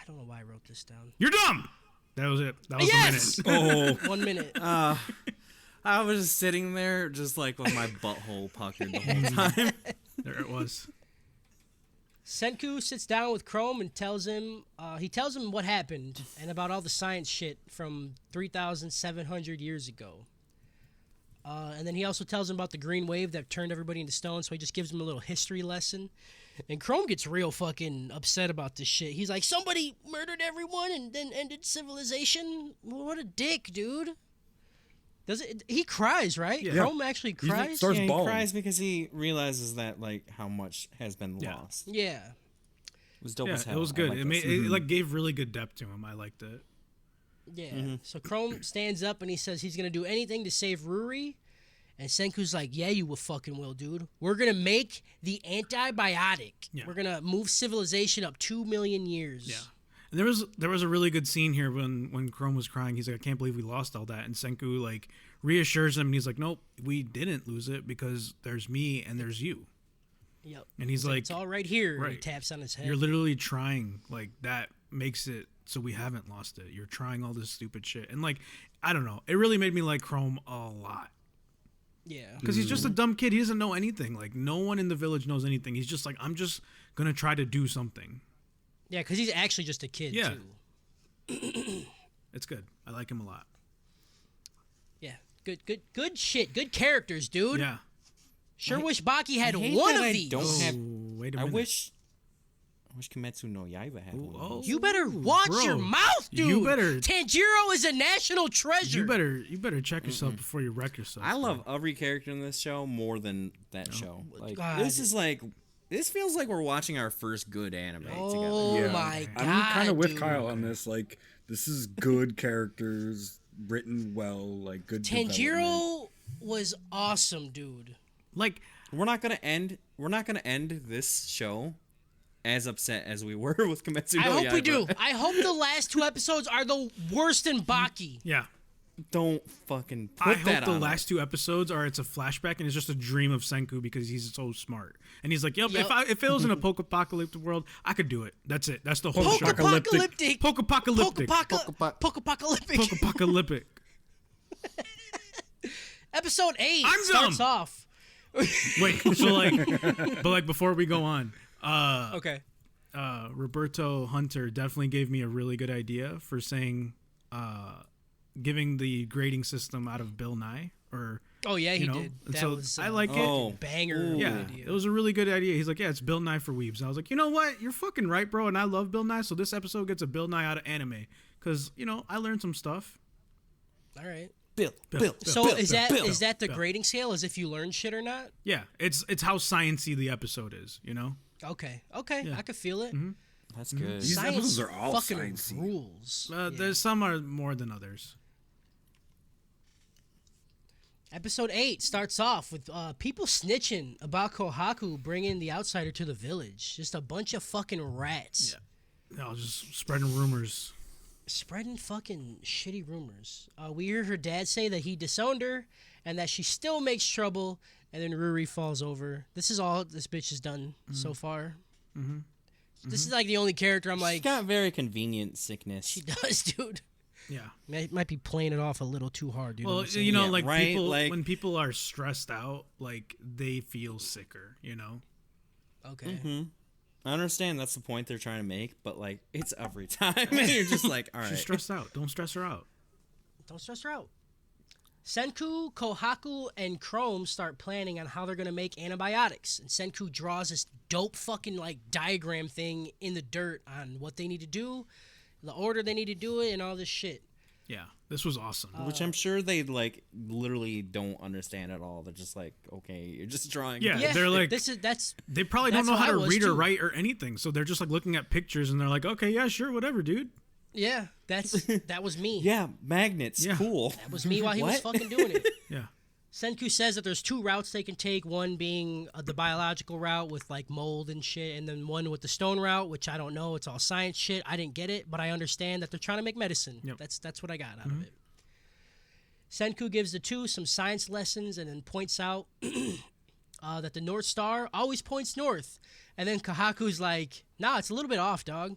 don't know why I wrote this down. You're dumb. That was it. That was Yes! the minute. Oh, 1 minute. I was just sitting there, just like with my butthole puckered the whole time. There it was. Senku sits down with Chrome and tells him what happened and about all the science shit from 3,700 years ago. And then he also tells him about the green wave that turned everybody into stone, so he just gives him a little history lesson. And Chrome gets real fucking upset about this shit. He's like, somebody murdered everyone and then ended civilization? What a dick, dude. He cries, right? Yeah. Chrome actually He's like, cries? starts Yeah, he bawling. cries because he realizes that like how much has been Yeah. lost. Yeah. It was dope Yeah, as hell. it was I good. liked It that made scene. it like gave really good depth to him. I liked it. Yeah. So Chrome stands up and he says he's gonna do anything to save Ruri. And Senku's like, yeah, you will fucking will, dude. We're gonna make the antibiotic. Yeah. We're gonna move civilization up 2 million years. Yeah. And there was a really good scene here when Chrome was crying. He's like, I can't believe we lost all that. And Senku like reassures him, and he's like, nope, we didn't lose it because there's me and there's you. Yep. And he's like, it's all right here. And he right. taps on his head. you're literally trying. Like that makes it so we haven't lost it. You're trying all this stupid shit. And like, I don't know. It really made me like Chrome a lot. Yeah. Because he's just a dumb kid. He doesn't know anything. Like no one in the village knows anything. He's just like, I'm just gonna try to do something. Yeah, because he's actually just a kid Yeah. too. It's good. I like him a lot. Yeah. Good shit. Good characters, dude. Yeah. Sure wish Baki had I hate one that of I these. don't have- Wait a I minute. wish Kimetsu no Yaiba had one. of those. You better watch bro. your mouth, dude. You better- Tanjiro is a national treasure. You better check yourself before you wreck yourself. I bro. love every character in this show more than that show. Like God. this feels like we're watching our first good anime Oh together. Yeah. my god. I'm kind of with dude. Kyle on this. Like, this is good characters, written well, like good. development. Tanjiro was awesome, dude. like We're not gonna end this show as upset as we were with Kimetsu no I hope we Yaiba. do. I hope the last 2 episodes are the worst in Baki. yeah. Don't fucking put I that hope the on last 2 episodes are it's a flashback and it's just a dream of Senku because he's so smart. And he's like, yep. Yep. If it was in a post-apocalyptic world, I could do it. That's it. That's the whole show. Poke-apocalyptic. Poke-apocalyptic. Poke-apocalyptic. Poke-apocalyptic. Episode 8 I'm starts dumb. off. Wait, so like before we go on, Okay. Roberto Hunter definitely gave me a really good idea for saying, giving the grading system out of Bill Nye, or Oh yeah, he you know. did. And That so was I like Oh. it. banger. Ooh. Yeah, idea. it was a really good idea. He's like, yeah, it's Bill Nye for weebs. And I was like, you know what? You're fucking right, bro. And I love Bill Nye, so this episode gets a Bill Nye out of anime because I learned some stuff. All right. Bill. So is that the Bill. grading scale? As if you learn shit or not? Yeah, it's how sciencey the episode is. Okay. Okay. Yeah. I could feel it. That's good. These Science episodes are all fucking sciencey. rules. There's some are more than others. Episode 8 starts off with people snitching about Kohaku bringing the outsider to the village. Just a bunch of fucking rats. No, just spreading rumors. Spreading fucking shitty rumors. We hear her dad say that he disowned her and that she still makes trouble, and then Ruri falls over. This is all this bitch has done so far. This is like the only character I'm She's like, got very convenient sickness. she does, dude. Yeah. Might be playing it off a little too hard, dude. Well, I'm saying. you know, Yeah, like right? people Like- when people are stressed out, like they feel sicker. You know. Okay. I understand that's the point they're trying to make, but like it's every time, and you're just like, all She's right. stressed out. Don't stress her out. Don't stress her out. Senku, Kohaku, and Chrome start planning on how they're gonna make antibiotics, and Senku draws this dope fucking like diagram thing in the dirt on what they need to do, the order they need to do it, and all this shit. Yeah, this was awesome. Which I'm sure they like literally don't understand at all. They're just like, okay, you're just drawing. Yeah. Yeah, they're like- that's They probably don't That's know how how I to was, read or too. write or anything, so they're just like looking at pictures and they're like, okay, yeah, sure, whatever, dude. yeah, that was me. Yeah, magnets, Yeah. cool. That was me while he was What? fucking doing it. Yeah. Senku says that there's 2 routes they can take, one being the biological route with like mold and shit, and then one with the stone route, which I don't know, it's all science shit. I didn't get it, but I understand that they're trying to make medicine. Yep. That's what I got out of it. Senku gives the 2 some science lessons and then points out that the North Star always points north. And then Kahaku's like, nah, it's a little bit off, dog.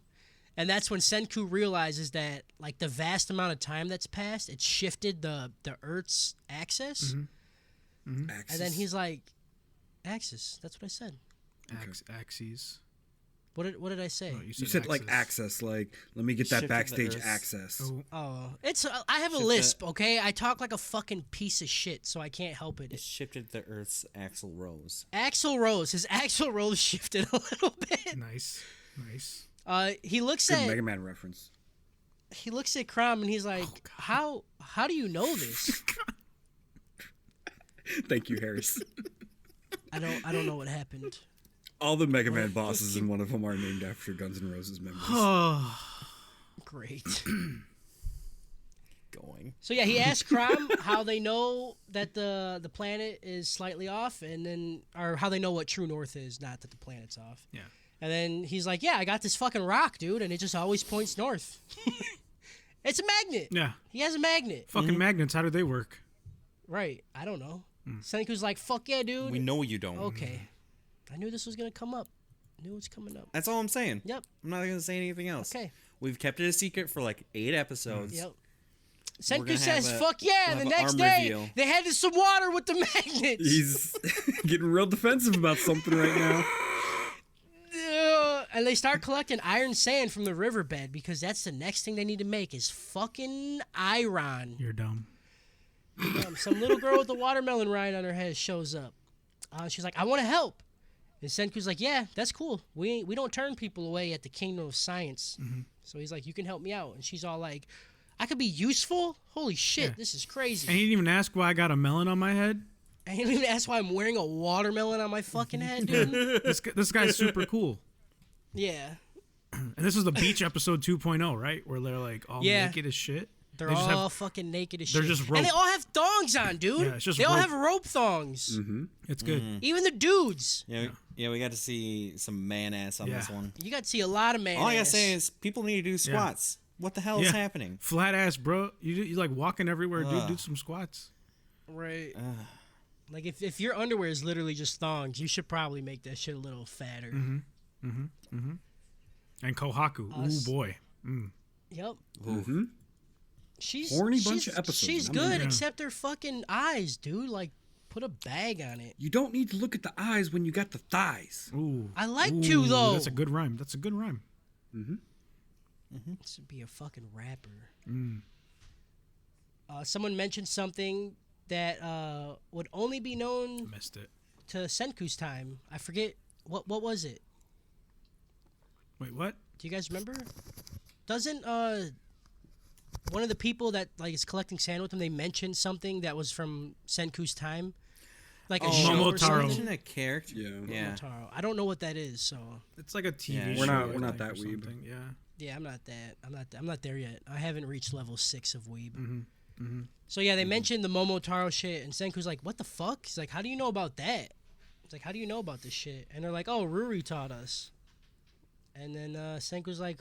And that's when Senku realizes that like the vast amount of time that's passed, it's shifted the Earth's axis. And then he's like, axis. That's what I said. Axes. What did I say? Oh, You said like access, like let me get that Shifted the backstage Earth's- access. Oh, Oh, it's I have a Shift lisp, okay? I talk like a fucking piece of shit, so I can't help It it. shifted the Earth's axle rose. Axel Rose, his Axel Rose shifted a little bit. nice. He looks Good at Mega Man reference. Crom and he's like, how do you know this? Thank you, Harris. I don't know what happened. All the Mega Man bosses in one of them are named after Guns N' Roses members. Oh, Great. Going. So yeah, he asked Crom how they know that the planet is slightly off, and then or how they know what true north is, not that the planet's off. yeah. And then he's like, "Yeah, I got this fucking rock, dude, and it just always points north. It's a magnet. Yeah. He has a magnet, Fucking magnets, how do they work? right? I don't know." Senku's like, "Fuck yeah, dude." We know you don't. Okay, I knew this was gonna come up. Knew it's coming up. That's all I'm saying. Yep. I'm not gonna say anything else. Okay. We've kept it a secret for like 8 episodes. Yep. We're Senku gonna says, have a- "Fuck yeah!" we'll The have a next arm day, reveal. they had some water with the magnets. He's getting real defensive about something right now. And they start collecting iron sand from the riverbed because that's the next thing they need to make is fucking iron. You're dumb. Some little girl with a watermelon rind on her head shows up. She's like, "I want to help." And Senku's like, "Yeah, that's cool. We don't turn people away at the Kingdom of Science." So he's like, "You can help me out." And she's all like, "I could be useful? Holy shit, Yeah. this is crazy." And he didn't even ask why I got a melon on my head. And he didn't even ask why I'm wearing a watermelon on my fucking head, dude. This guy's super cool. Yeah. And this is the beach episode 2.0, right? Where they're like all Yeah. naked as shit. They're They just all have- fucking naked as they're shit. just And they rope. all have thongs on, dude. Yeah, it's just they all rope. have rope thongs. It's good. Even the dudes. Yeah, we got to see some man ass on this Yeah. one. You got to see a lot of man. All I gotta ass. say is people need to do squats. What the hell is Yeah. happening? Flat ass, bro. You like walking everywhere, dude. Do some squats. Right. Like if your underwear is literally just thongs, you should probably make that shit a little fatter. And Kohaku. Us. Ooh boy. Yep. She's Horny she's- bunch of episodes. She's I'm good, in. except her fucking eyes, dude. Like, put a bag on it. You don't need to look at the eyes when you got the thighs. Ooh. I like Ooh, to though. That's a good rhyme. That's a good rhyme. This would be a fucking rapper. Someone mentioned something that would only be known Missed it. to Senku's time. I forget what was it. Wait, what? Do you guys remember? Doesn't one of the people that like is collecting sand with him, they mentioned something that was from Senku's time? Like a Oh, show or Momotaro. something? a character. Yeah. Yeah. Momotaro. I don't know what that is, so It's like a TV Yeah, show. we're not- I we're not think, that or weeb. something. Yeah. yeah, I'm not there yet. I haven't reached level 6 of Weeb. Mm-hmm. So yeah, they mentioned the Momotaro shit, and Senku's like, "What the fuck?" He's like, "How do you know about that?" It's like, "How do you know about this shit?" And they're like, "Oh, Ruri taught us." And then Senku's like,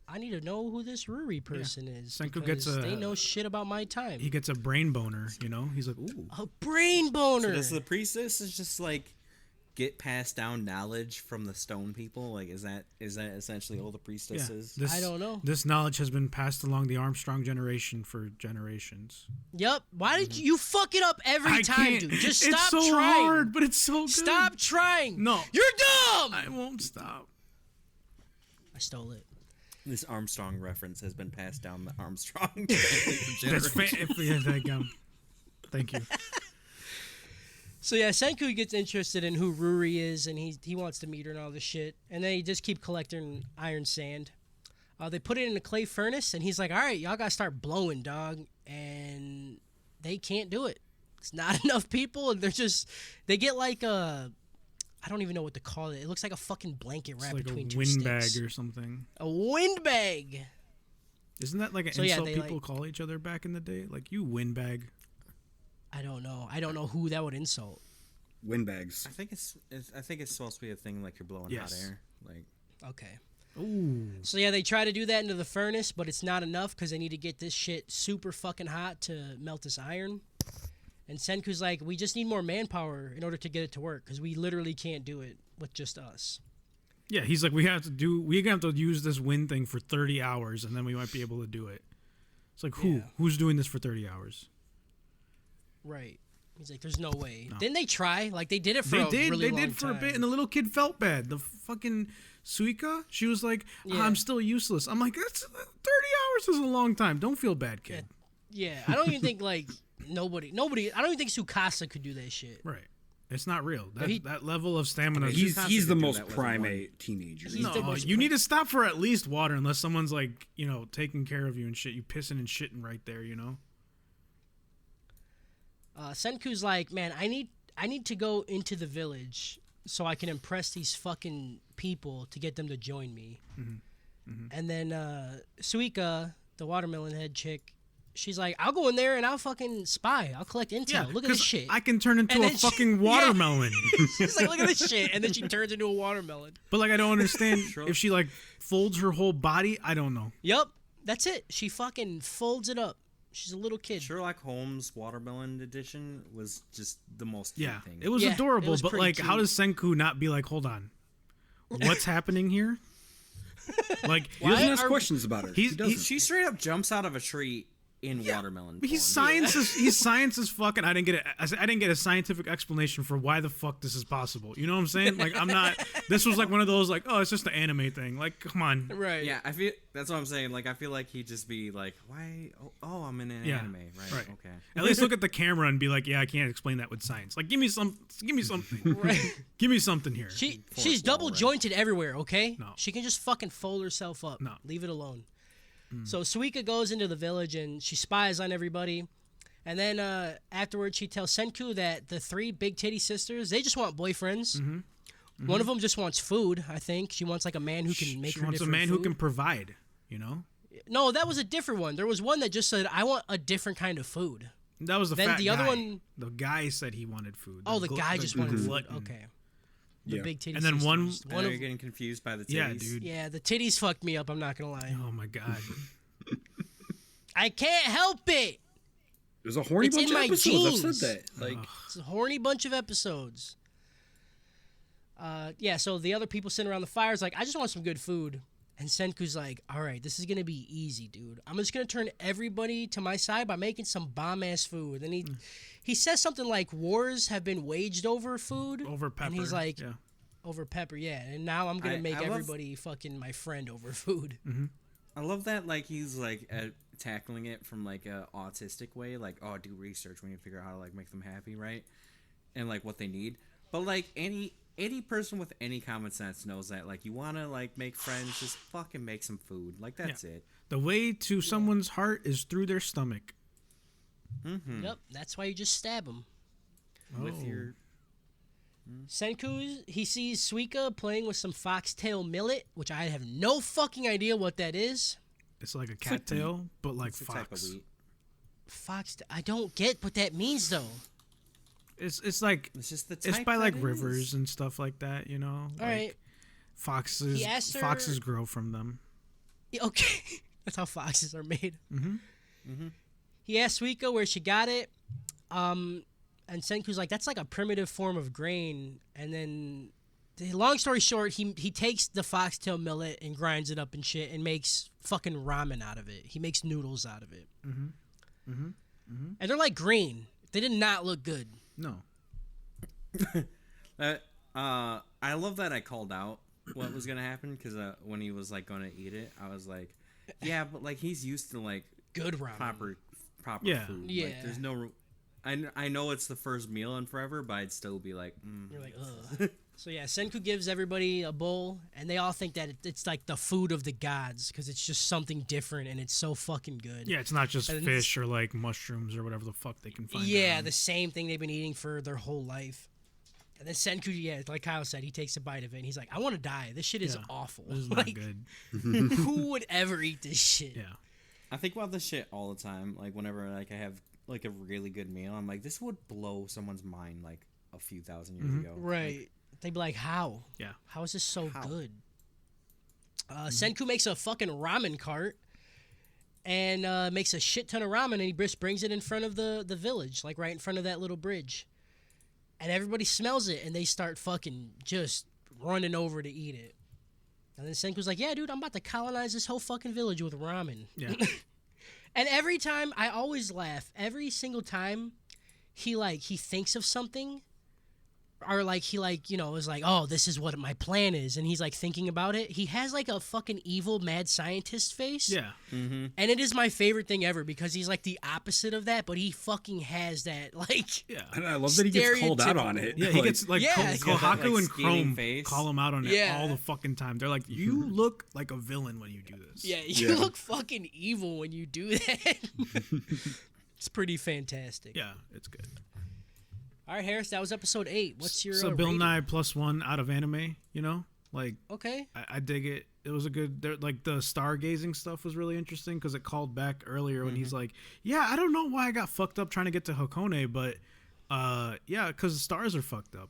"I need to know who this Ruri person is." Senku gets because a- they know shit about my time. He gets a brain boner, you know? He's like, ooh. A brain boner. So does the priestess is just like get passed down knowledge from the stone people? Like, is that essentially all the priestess is? This, I don't know. This knowledge has been passed along the Armstrong generation for generations. Yep. Why did you fuck it up every I time, can't. dude? Just It's stop so trying. hard, but it's so good. Stop trying. No. You're dumb. I won't stop. I stole it. This Armstrong reference has been passed down the Armstrong family for That's generations. Thank you. So yeah, Senku gets interested in who Ruri is, and he wants to meet her and all this shit. And they just keep collecting iron sand. They put it in a clay furnace, and he's like, "All right, y'all gotta start blowing, dog." And they can't do it. It's not enough people, and they get like a, I don't even know what to call it. It looks like a fucking blanket It's wrapped like a between two windbag sticks. or something. A windbag. Isn't that like an So, yeah, insult they, people like- call each other back in the day? Like, you windbag. I don't know. I don't know who that would insult. Windbags. I think it's supposed to be a thing like you're blowing Yes. hot air. Like, Okay. Ooh. So yeah, they try to do that into the furnace, but it's not enough because they need to get this shit super fucking hot to melt this iron. And Senku's like, "We just need more manpower in order to get it to work because we literally can't do it with just us." Yeah, he's like, we're gonna have to use this wind thing for 30 hours, and then we might be able to do it. It's like, who? Yeah. Who's doing this for 30 hours? Right. He's like, "There's no way." No. Didn't they try? Like they did it for They a did. really They long did for a bit, time. and the little kid felt bad. The fucking Suika, she was like, Yeah. I'm still useless. I'm like, that's 30 hours is a long time. Don't feel bad, kid. Yeah, I don't even think like nobody. I don't even think Tsukasa could do that shit. Right. It's not real. That, he- that level of stamina. Okay, He's Tsukasa the could do most that with primate teenager. He's no, the most you need to stop for at least water unless someone's like, taking care of you and shit. You pissing and shitting right there, Senku's like, "Man, I need to go into the village so I can impress these fucking people to get them to join me." And then Suika, the watermelon head chick, she's like, "I'll go in there and I'll fucking spy. I'll collect intel. Yeah, Look at this 'cause shit." I can turn into And a then she- fucking yeah. watermelon. She's like, "Look at this shit," and then she turns into a watermelon. But like, I don't understand Sure. if she like folds her whole body. I don't know. Yup, that's it. She fucking folds it up. She's a little kid. Sherlock Holmes Watermelon Edition was just the most cute Yeah, thing. it was Yeah, adorable. it was but pretty like, how cute. does Senku not be like, hold on, what's happening here? Like, He doesn't Why ask are- questions about her. He He's- doesn't. She straight up jumps out of a tree in watermelon. he's form. science. He's science as fucking. I didn't get a scientific explanation for why the fuck this is possible. You know what I'm saying? Like, I'm not. This was like one of those like, oh, it's just an anime thing. Like, come on. Right. Yeah, I feel that's what I'm saying. Like, I feel like he'd just be like, "Why? Oh, I'm in an Yeah, anime, right? right. Okay." At least look at the camera and be like, yeah, I can't explain that with science. Like, give me something. Right. Give me something here. She's wall, double right? jointed everywhere, okay? No. She can just fucking fold herself up. No. Leave it alone. So Suika goes into the village and she spies on everybody. And then afterwards she tells Senku that the 3 big titty sisters, they just want boyfriends. One of them just wants food, I think. She wants like a man who can make she her wants a different man who food. can provide. You know, No, that was a different one. There was one that just said, "I want a different kind of food." that was the Then fat the other guy. one- The guy said he wanted food. Oh, the guy just wanted food. glutton. Okay. The Yeah. big titty And then sisters. one- I One know of, you're getting confused by the titties. Yeah, dude. yeah, the titties fucked me up, I'm not going to lie. Oh my god. I can't help it. There's a horny It's bunch in of my episodes. genes. I've said that. Like, It's a horny bunch of episodes. Yeah, so the other people sitting around the fire is like, "I just want some good food." And Senku's like, "All right, this is going to be easy, dude. I'm just going to turn everybody to my side by making some bomb-ass food." And he says something like, "Wars have been waged over food." Over pepper. And he's like, yeah. "Over pepper, yeah. And now I'm going I to make love- everybody fucking my friend over food." I love that. Like, he's like tackling it from like a autistic way. Like, oh, do research when you figure out how to like make them happy, right? And like what they need. But like any person with any common sense knows that like you want to like make friends, just fucking make some food. Like that's it. The way to someone's heart is through their stomach. Yep, that's why you just stab them. with Oh. your. Senku, he sees Suika playing with some foxtail millet, which I have no fucking idea what that is. It's like a cattail, but like It's a type of fox. wheat. I don't get what that means though. It's like It's just the type. it's by that like is. rivers and stuff like that. You know. All right. Foxes. He asked her- Foxes grow from them. Yeah, okay, that's how foxes are made. Mm-hmm. He asked Suika where she got it, and Senku's like, "That's like a primitive form of grain." And then, long story short, he takes the foxtail millet and grinds it up and shit, and makes fucking ramen out of it. He makes noodles out of it. And they're like green. They did not look good. No. I love that I called out what was gonna happen because when he was like gonna eat it, I was like, yeah, but like he's used to like Good ramen. proper Yeah. food. Yeah. Like, there's no. I know it's the first meal in forever, but I'd still be like, You're like, ugh. So yeah, Senku gives everybody a bowl, and they all think that it's like the food of the gods because it's just something different and it's so fucking good. Yeah, it's not just And fish or like mushrooms or whatever the fuck they can find. Yeah, around. the same thing they've been eating for their whole life. And then Senku, yeah, like Kyle said, he takes a bite of it and he's like, I want to die. This shit is Yeah, awful. This is not Like, good. who would ever eat this shit? Yeah. I think about this shit all the time. Like whenever like I have like a really good meal, I'm like, this would blow someone's mind like a few thousand years ago. Right. They'd be like, how? Yeah. How is this so How? good? Senku makes a fucking ramen cart and makes a shit ton of ramen, and he just brings it in front of the village, like right in front of that little bridge. And everybody smells it, and they start fucking just running over to eat it. And then Senku's like, yeah, dude, I'm about to colonize this whole fucking village with ramen. Yeah. And every time, I always laugh. Every single time he thinks of something, or like he is like, oh, this is what my plan is, and he's like thinking about it. He has like a fucking evil mad scientist face. Yeah. And it is my favorite thing ever because he's like the opposite of that, but he fucking has that like. Yeah. And I love that he gets called out on it. Yeah, he gets like Yeah, Ko- he's got that, Kohaku like, and scheming Chrome face. call him out on it Yeah. all the fucking time. They're like, you look like a villain when you do this. Yeah, you Yeah. look fucking evil when you do that. It's pretty fantastic. Yeah, it's good. All right, Harris, that was episode 8. What's your So Bill rating? Nye +1 out of anime, you know? Like Okay. I dig it. It was a good like the stargazing stuff was really interesting because it called back earlier when he's like, yeah, I don't know why I got fucked up trying to get to Hakone, but yeah, because the stars are fucked up.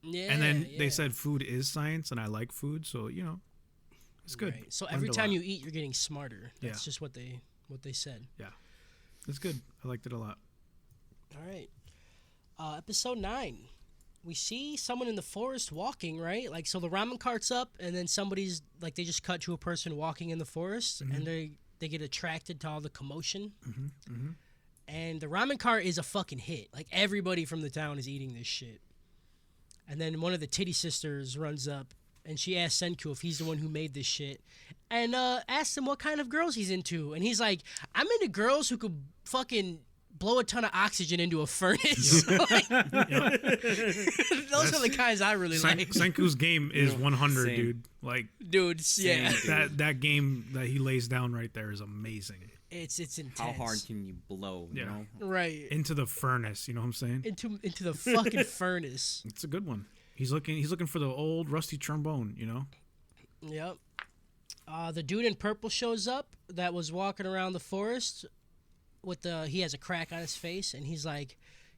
Yeah. And then yeah. they said food is science, and I like food, so you know, it's good. Right. So Learned every a time lot. you eat, you're getting smarter. That's Yeah. just what they said. Yeah, it's good. I liked it a lot. All right. Episode 9. We see someone in the forest walking, right? Like, so the ramen cart's up, and then somebody's, like, they just cut to a person walking in the forest, and they get attracted to all the commotion. And the ramen cart is a fucking hit. Like, everybody from the town is eating this shit. And then one of the titty sisters runs up, and she asks Senku if he's the one who made this shit, and asks him what kind of girls he's into. And he's like, I'm into girls who could fucking blow a ton of oxygen into a furnace. Like, those are the kinds I really like. Senku's game is 100, Same. dude. Like Dude, yeah. that game that he lays down right there is amazing. It's intense. How hard can you blow? You Yeah. know. Right. Into the furnace, you know what I'm saying? Into the fucking furnace. It's a good one. He's looking for the old rusty trombone, you know? Yep. The dude in purple shows up that was walking around the forest with he has a crack on his face, and he's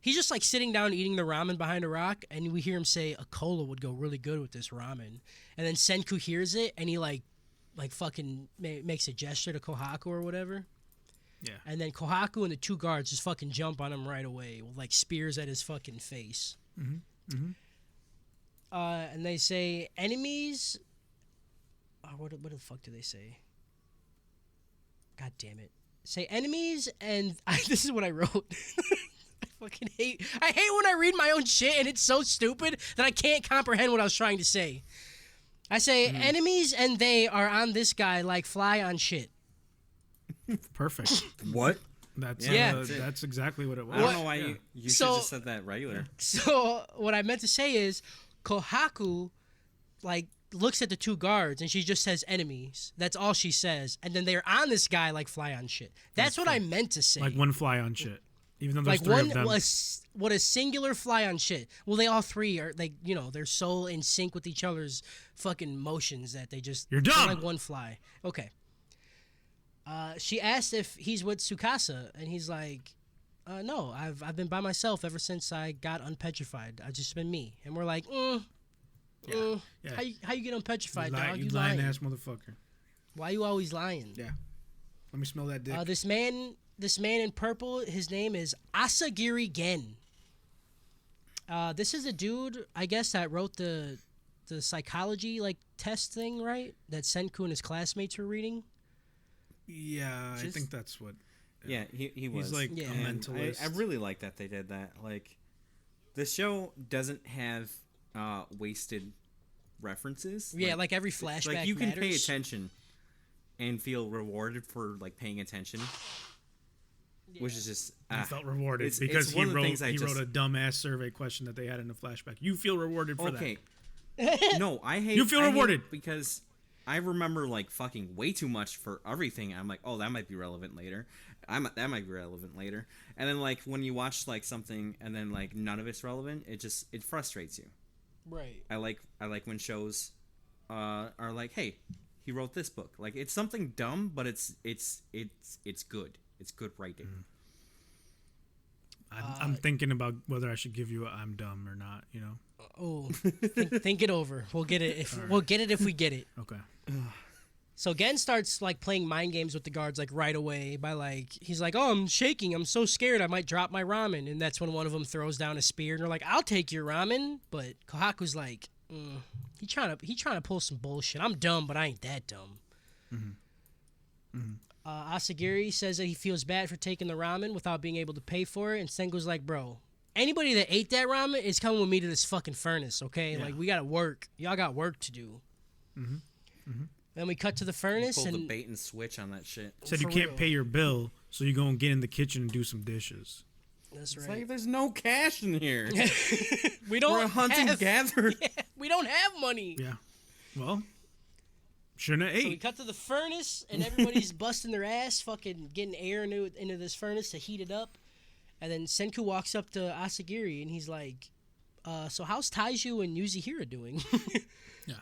just like sitting down eating the ramen behind a rock, and we hear him say a cola would go really good with this ramen. And then Senku hears it, and he like fucking makes a gesture to Kohaku or whatever. Yeah. And then Kohaku and the 2 guards just fucking jump on him right away with like spears at his fucking face. And they say enemies. What the fuck do they say? God damn it! Say enemies, and this is what I wrote. I hate when I read my own shit and it's so stupid that I can't comprehend what I was trying to say. I say enemies and they are on this guy like fly on shit. Perfect. What? That's Yeah. That's it. that's exactly what it was. I don't know why you should So- just said that regular. So what I meant to say is Kohaku like looks at the 2 guards and she just says enemies. That's all she says. And then they're on this guy like fly on shit. That's what I meant to say. Like one fly on shit. Even though there's Like three one of them. was what a singular fly on shit. Well, they all three are like they're so in sync with each other's fucking motions that they just You're they're dumb. like one fly. Okay. She asked if he's with Tsukasa, and he's like, "No, I've been by myself ever since I got unpetrified. I've just been me." And we're like, Yeah. How you get unpetrified, dog? You You lying lying? ass motherfucker. Why you always lying? Yeah. Let me smell that dick. This man in purple, his name is Asagiri Gen. This is a dude, I guess, that wrote the psychology like test thing, right? That Senku and his classmates were reading. Yeah, I Just- think that's what. Yeah, he was. He's like Yeah. a And mentalist. I really like that they did that. Like, the show doesn't have wasted references. Yeah, like every flashback like you can pay matters. attention and feel rewarded for like paying attention, which is just He felt rewarded it's because one he of the wrote things I he just- wrote a dumbass survey question that they had in the flashback. You feel rewarded for okay. that. No, I hate. You feel I hate rewarded. it because I remember like fucking way too much for everything. I'm like, oh, that might be relevant later. That might be relevant later. And then like when you watch like something and then like none of it's relevant, it frustrates you. Right. I like when shows are like, hey, he wrote this book. Like it's something dumb, but it's good. It's good writing. I'm thinking about whether I should give you a I'm dumb or not. You know. Oh, think it over. We'll get it if we get it. Okay. So Gen starts like playing mind games with the guards like right away by like he's like, "Oh, I'm shaking. I'm so scared I might drop my ramen." And that's when one of them throws down a spear and they're like, "I'll take your ramen." But Kohaku's like, he trying to pull some bullshit. I'm dumb, but I ain't that dumb. Asagiri says that he feels bad for taking the ramen without being able to pay for it, and Sengo's like, "Bro, anybody that ate that ramen is coming with me to this fucking furnace, okay? Like we gotta work. Y'all got work to do." Then we cut to the furnace Pull the and bait and switch on that shit. Said you For can't real. pay your bill, so you go and get in the kitchen and do some dishes. that's It's right. like there's no cash in here. We don't We're a hunt and have, gather. we don't have money. Yeah. Well, shouldn't have So we ate. cut to the furnace and everybody's busting their ass, fucking getting air into this furnace to heat it up. And then Senku walks up to Asagiri and he's like, "So how's Taiju and Yuzihira doing?" Yeah.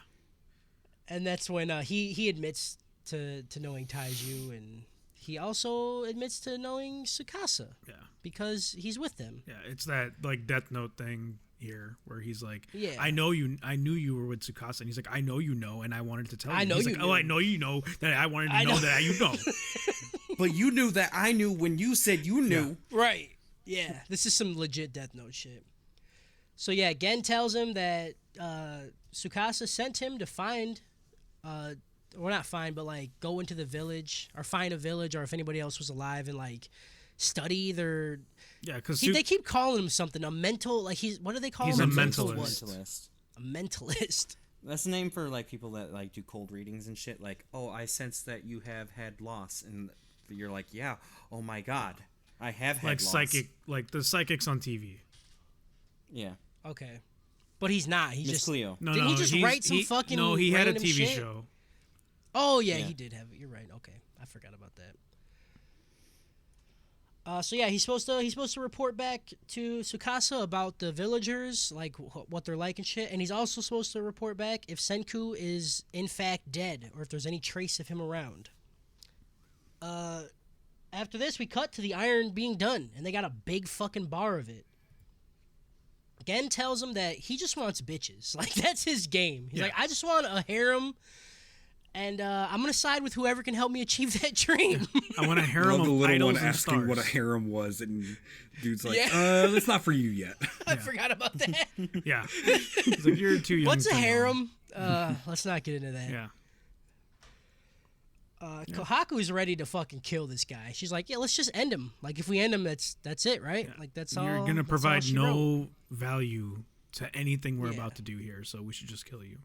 And that's when he admits to knowing Taiju, and he also admits to knowing Tsukasa Yeah. because he's with them. Yeah. It's that like Death Note thing here where he's like, Yeah. I knew you were with Tsukasa, and he's like, I know you know, and I wanted to tell you. I know He's you like, knew. oh, I know you know that I wanted to know know. that you know. But you knew that I knew when you said you knew. Right. Yeah. This is some legit Death Note shit. So yeah, Gen tells him that Tsukasa sent him to find, or not find, but like go into the village or find a village, or if anybody else was alive, and like study their. Yeah, because They keep calling him something. A mental, like what do they call He's him? a mentalist. what? Mentalist. A mentalist. That's the name for like people that like do cold readings and shit. Like, oh, I sense that you have had loss, and you're like, yeah. Oh my god, I have had like loss. psychic, like the psychics on TV. Yeah, Okay, but he's not. He Miss just. Cleo. No, Didn't no, he just he's- write some fucking No, he had a random TV shit? show. Oh yeah, Yeah. he did have it. You're right. Okay, I forgot about that. So yeah, he's supposed to report back to Tsukasa about the villagers, like what they're like and shit, and he's also supposed to report back if Senku is in fact dead or if there's any trace of him around. After this, we cut to the iron being done, and they got a big fucking bar of it. Gen tells him that he just wants bitches. Like, that's his game. He's Yeah. like, I just want a harem, and I'm going to side with whoever can help me achieve that dream. I want a I harem love of the little idols one and asking stars. what a harem was, and dude's like, Yeah. that's not for you yet. I forgot about that. Yeah, he's like, you're too young. What's a to know." harem? Let's not get into that. Yeah, Kohaku's ready to fucking kill this guy. She's like, yeah, let's just end him. Like, if we end him, that's it, right? Like, that's all. you're gonna that's all provide she wrote. no value to anything we're Yeah. about to do here, so we should just kill you.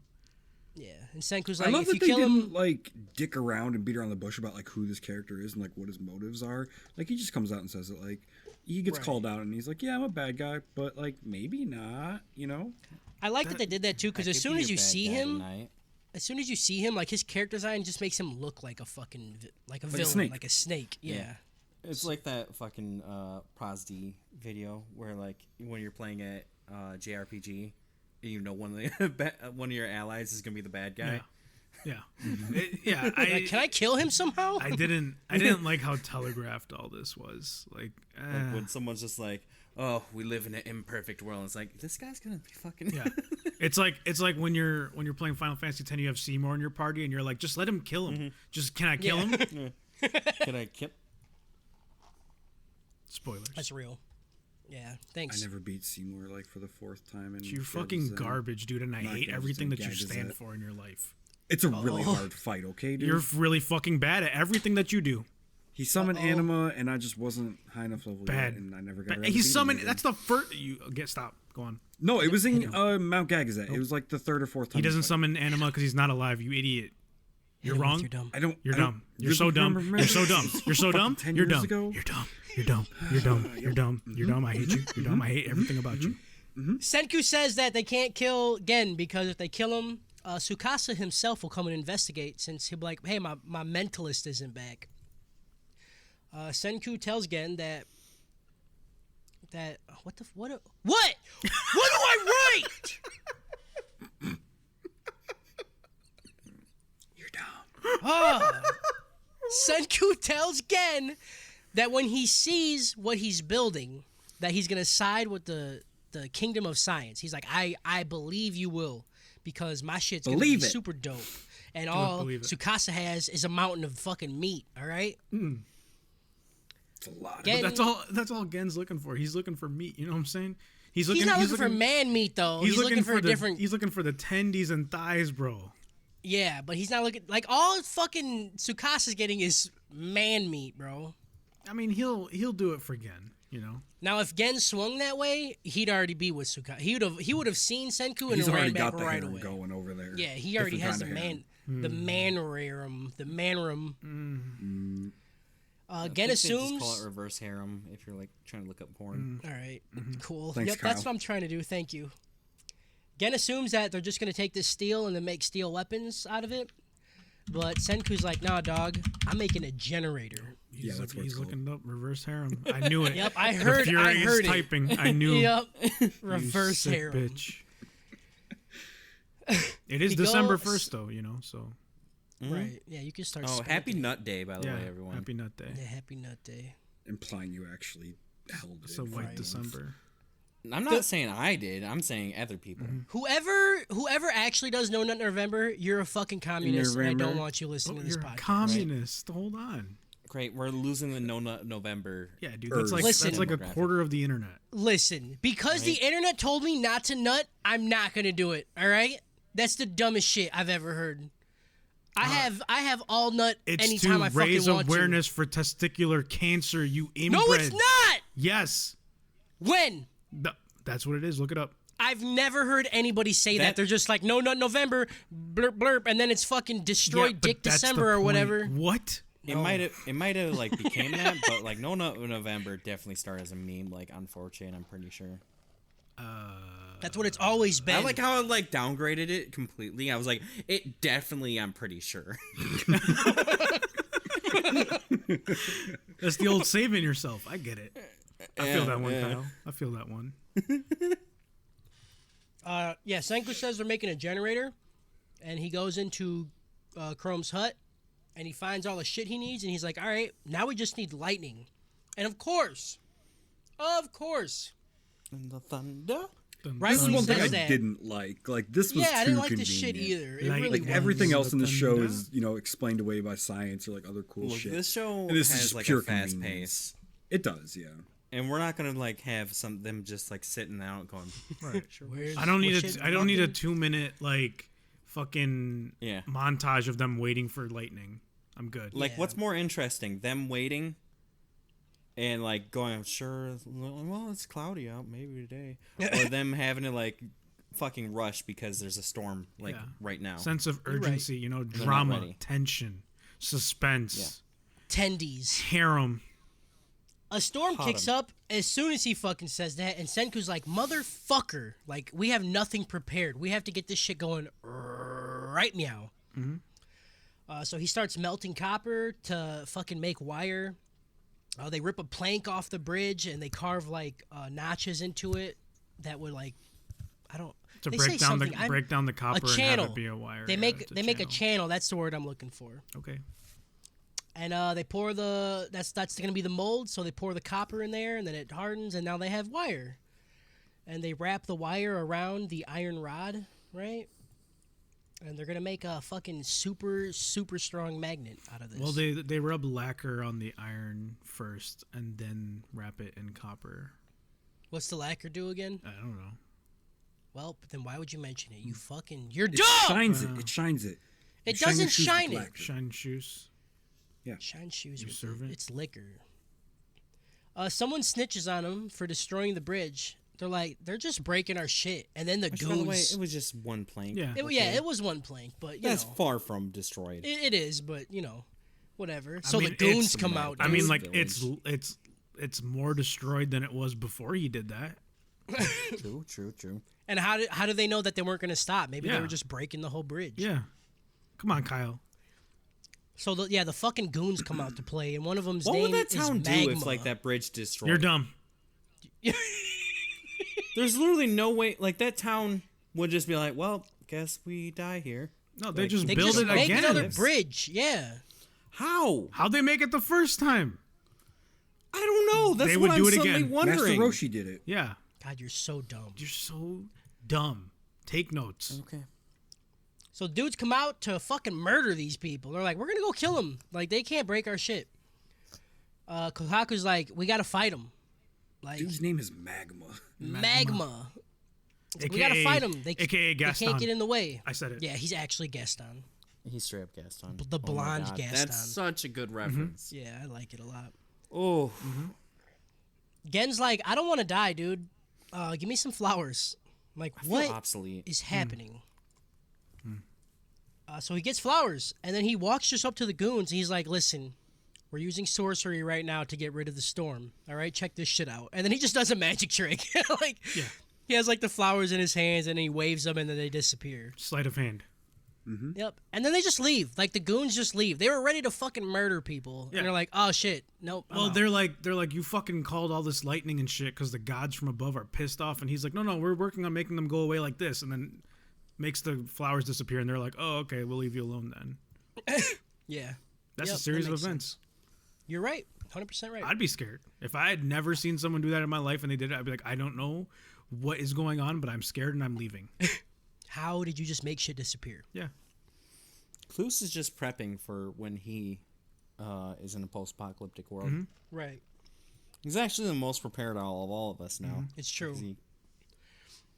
Yeah, and Senku's I like, love if you that they kill didn't him, like dick around and beat around the bush about like who this character is and like what his motives are. Like he just comes out and says it. Like he gets Right. called out and he's like, "Yeah, I'm a bad guy, but like maybe not." You know? I like that they did that too, because I as could soon be as a you bad see guy him, tonight. like his character design just makes him look like a fucking like a a villain, snake. like a snake. Yeah. It's like that fucking POSD video where like when you're playing at JRPG, you know one of the one of your allies is gonna be the bad guy. Yeah. Yeah. Like, can I kill him somehow? I didn't like how telegraphed all this was. Like When someone's just like, "Oh, we live in an imperfect world," it's like this guy's gonna be fucking. yeah. It's like when you're playing Final Fantasy X, you have Seymour in your party, and you're like, just let him kill him. Just can I kill him? Can I kill? Spoilers. That's real. Yeah, I thanks. never beat Seymour like for the 4th time. And You're fucking garbage, dude, and I hate everything that you stand for in your life. It's a really hard fight, okay, dude? You're really fucking bad at everything that you do. He summoned Anima, and I just wasn't high enough level Bad. yet, and I never got around to He beating summoned. him That's the first. You stop. Go on. No, it was in Mount Gagazet. It was like the 3rd or 4th time. He doesn't fight. summon Anima because he's not alive. You idiot. You're Hit him with wrong. your dumb. I don't. You're I don't dumb. You're so dumb. remember You're so dumb. You're so dumb. 10 You're years dumb. ago? You're dumb. You're dumb. You're dumb. You're dumb. You're dumb. I hate you. You're dumb. I hate everything about you. Senku says that they can't kill Gen because if they kill him, Tsukasa himself will come and investigate since he'll be like, hey, my mentalist isn't back. Senku tells Gen that what do I write? You're dumb. Senku tells Gen that when he sees what he's building, that he's gonna side with the Kingdom of Science. He's like, I believe you will, because my shit's gonna be Believe it. super dope. And all believe it. Tsukasa has is a mountain of fucking meat, alright? It's a lot. Gen- That's all Gen's looking for. He's looking for meat. You know what I'm saying? He's not looking for man meat though. He's looking for a different. He's looking for the tendies and thighs, bro. Yeah, but he's not looking like all fucking Tsukasa's getting is man meat, bro. I mean, he'll do it for Gen. You know. Now, if Gen swung that way, he'd already be with Tsukasa. He would have seen Senku and He's ran already back got the right harem away. going over there. Yeah, he already Different has the kind of man, harem. the manrerum, the manrum. I Gen think they just assumes. call it reverse harem if you're like trying to look up porn. All right, cool. Thanks, Yep, that's Kyle. what I'm trying to do. Thank you. Gen assumes that they're just gonna take this steel and then make steel weapons out of it. But Senku's like, nah, dog. I'm making a generator. Yeah, that's what He's it's called. looking up reverse harem. I knew it. Yep, I The heard. I furious heard it. typing. I knew. Yep. You Reverse sick harem. bitch. It is He December goes- 1st, though. You know, so Right. Yeah, you can start. Oh, spanking. happy Nut Day, by the yeah. way, everyone. Happy Nut Day. Yeah, happy nut day. Implying you actually held it. It's a white Right. December. I'm not saying I did. I'm saying other people. Whoever actually does No Nut November, you're a fucking communist, and I don't November? want you listening to this You're a podcast. communist. Hold on. Great, we're losing the No Nut November. Yeah, dude. That's like Listen. that's like a quarter of the internet. Listen, because the internet told me not to nut, I'm not gonna do it. All right, that's the dumbest shit I've ever heard. I have all nut It's anytime to I fucking raise want awareness for testicular cancer. You inbred. to. No, it's not. Yes. When? That's what it is. Look it up. I've never heard anybody say that. That- They're just like, no nut November, blurp blurp, and then it's fucking destroyed but Dick that's the December or point. whatever. What? It might have like became that, but like No Nut November definitely started as a meme, like on 4chan. I'm pretty sure. That's what it's always been. I like how I like downgraded it completely. I was like, it definitely. I'm pretty sure. That's the old saving yourself. I get it. I feel that one, yeah. Kyle. I feel that one. Yeah, Senku says they're making a generator, and he goes into Chrome's hut, and he finds all the shit he needs, and he's like, all right, now we just need lightning. And of course, And the thunder. right This when is he one thing I says that, didn't like. Like this was yeah, I too didn't like convenient. this shit either. It Like- really Like was. everything else in the show Thunder? is, explained away by science or like other cool Look, shit. this show And this is has just like pure a fast convenience. pace, It does, yeah. and we're not gonna like have them just like sitting out going. Right. Where's- I don't need what a. shit I don't need a fucking- 2-minute like fucking Yeah. montage of them waiting for lightning. I'm good. Like, Yeah. what's more interesting, them waiting and like going, sure, well, it's cloudy out, maybe today, or them having to like fucking rush because there's a storm like Yeah. right now. Sense of right. urgency. not Drama, ready. tension, suspense, tendies. harem. A storm Hot kicks 'em. up as soon as he fucking says that, and Senku's like, motherfucker, like, we have nothing prepared. We have to get this shit going right meow. So he starts melting copper to fucking make wire. They rip a plank off the bridge and they carve like notches into it that would like I don't. To they break say down something. the copper a channel. and have it be a wire. They yeah, make it's they make a channel. That's the word I'm looking for. Okay. And they pour that's gonna be the mold. So they pour the copper in there, and then it hardens, and now they have wire. And they wrap the wire around the iron rod, right? And they're gonna make a fucking super strong magnet out of this. Well, they rub lacquer on the iron first and then wrap it in copper. What's the lacquer do again? I don't know. Well, but then why would you mention it? You're It dumb. shines it. It shines it. It Shine your doesn't shoes with shine it. lacquer. Shine shoes. Shine shoes You with servant? it. It's liquor. Someone snitches on them for destroying the bridge. They're like, they're just breaking our shit. And then the Which, by the way, goons. it was just one plank. Yeah. It was one plank, but you That's know, far from destroyed. it is. But you know, whatever. I So mean, the goons it's- come out. I mean, dude. like Village. it's more destroyed than it was before he did that. True. And how did they know that they weren't going to stop? Maybe they Yeah. were just breaking the whole bridge. Yeah. Come on, Kyle. So the fucking goons come out to play, and one of them's What name would that town is do Magma. if like that bridge destroyed? You're dumb. There's literally no way. Like that town would just be like, well, guess we die here. No, they Like, just They build just it make again. another bridge. Yeah. How? How'd they make it the first time? I don't know. That's They what would I'm do it suddenly again. Master wondering. Roshi did it. Yeah. God, you're so dumb. You're so dumb. Take notes. Okay. So dudes come out to fucking murder these people. They're like, we're gonna go kill them. Like they can't break our shit. Kohaku's like, we gotta fight them. Like Dude's name is Magma. magma. We gotta fight them. They AKA Gaston. can't get in the way. I said it. Yeah, he's actually Gaston. He's straight up Gaston. The Oh my blonde God, Gaston. That's such a good reference. Yeah, I like it a lot. Oh, Gen's like, I don't want to die, dude. Give me some flowers. I'm like, I feel what obsolete. is happening? So he gets flowers, and then he walks just up to the goons, and he's like, listen, we're using sorcery right now to get rid of the storm. All right, check this shit out. And then he just does a magic trick. Like, Yeah. he has, like, the flowers in his hands, and he waves them, and then they disappear. Sleight of hand. Yep. And then they just leave. Like, the goons just leave. They were ready to fucking murder people. Yeah. And they're like, oh, shit. Nope. I'm Well, out." they're like, you fucking called all this lightning and shit because the gods from above are pissed off. And he's like, no, we're working on making them go away like this. And then makes the flowers disappear. And they're like, oh, okay, we'll leave you alone then. Yeah. That's Yep, a series that of makes events. You're right. 100% right. I'd be scared. If I had never seen someone do that in my life and they did it, I'd be like, I don't know what is going on, but I'm scared and I'm leaving. How did you just make shit disappear? Yeah. Cluse is just prepping for when he is in a post-apocalyptic world. Mm-hmm. Right. He's actually the most prepared of all of us now. It's true. 'Cause he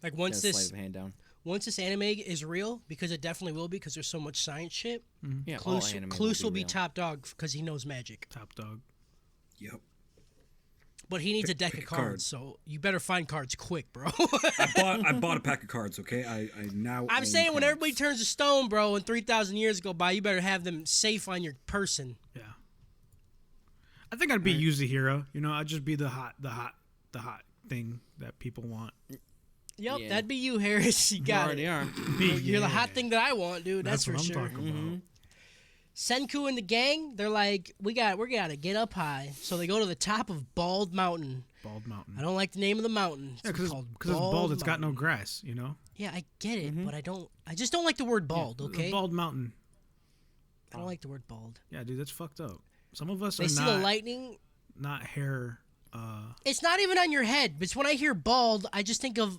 Like, got once a sleight this of hand down. once this anime is real, because it definitely will be, because there's so much science shit, Yeah, all Cluse, anime Cluse will be real. top dog because he knows magic. Top dog. Yep. But he needs a deck pick of a cards, card. so you better find cards quick, bro. I bought a pack of cards. Okay, I now. I'm own saying when cards. everybody turns to stone, bro, and 3,000 years go by, you better have them safe on your person. Yeah. I think I'd be Yuzahiro. You know, I'd just be the hot thing that people want. Yep, Yeah. that'd be you, Harris. You You got already it. are. You're the hot thing that I want, dude. That's, what for I'm sure. talking about. Senku and the gang, they're like, we gotta get up high. So they go to the top of Bald Mountain. Bald mountain. I don't like the name of the mountain. Yeah, because called it's bald. It's got no Mountain. grass. You know. Yeah, I get it, but I just don't like the word bald, okay? Bald mountain. I don't like the word bald. Yeah, dude, that's fucked up. Some of us They are see not the lightning. not hair. It's not even on your head. It's when I hear bald, I just think of,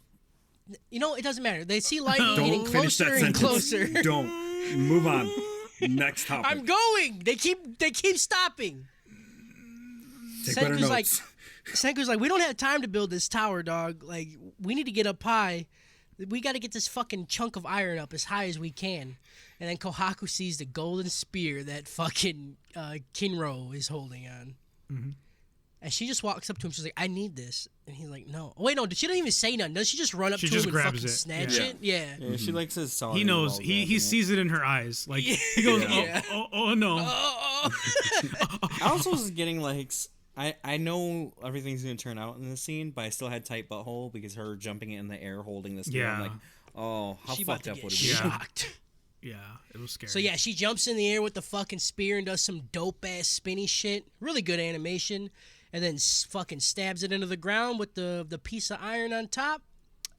you know, it doesn't matter. They see lightning getting Don't finish that closer and sentence. closer. Don't move on. Next topic. I'm going. They keep stopping. Take better Senku's like, notes. Senku's like, we don't have time to build this tower, dog. Like, we need to get up high. We got to get this fucking chunk of iron up as high as we can. And then Kohaku sees the golden spear that fucking Kinro is holding on. And she just walks up to him. She's like, I need this. And he's like, no. Oh, wait, no. She doesn't even say nothing. Does she just run up She to just him and grabs fucking it. snatch Yeah. it? Yeah. Yeah, she likes his song. He knows. while He grabbing it. sees it in her eyes. Like he goes, Yeah. oh no. Oh, I also was getting like I know everything's gonna turn out in this scene, but I still had tight butthole because her jumping in the air holding the spear. I'm Yeah. like, oh, how she about fucked to up get would it be? Yeah. shocked. Yeah, it was scary. So yeah, she jumps in the air with the fucking spear and does some dope ass spinny shit. Really good animation, and then fucking stabs it into the ground with the piece of iron on top.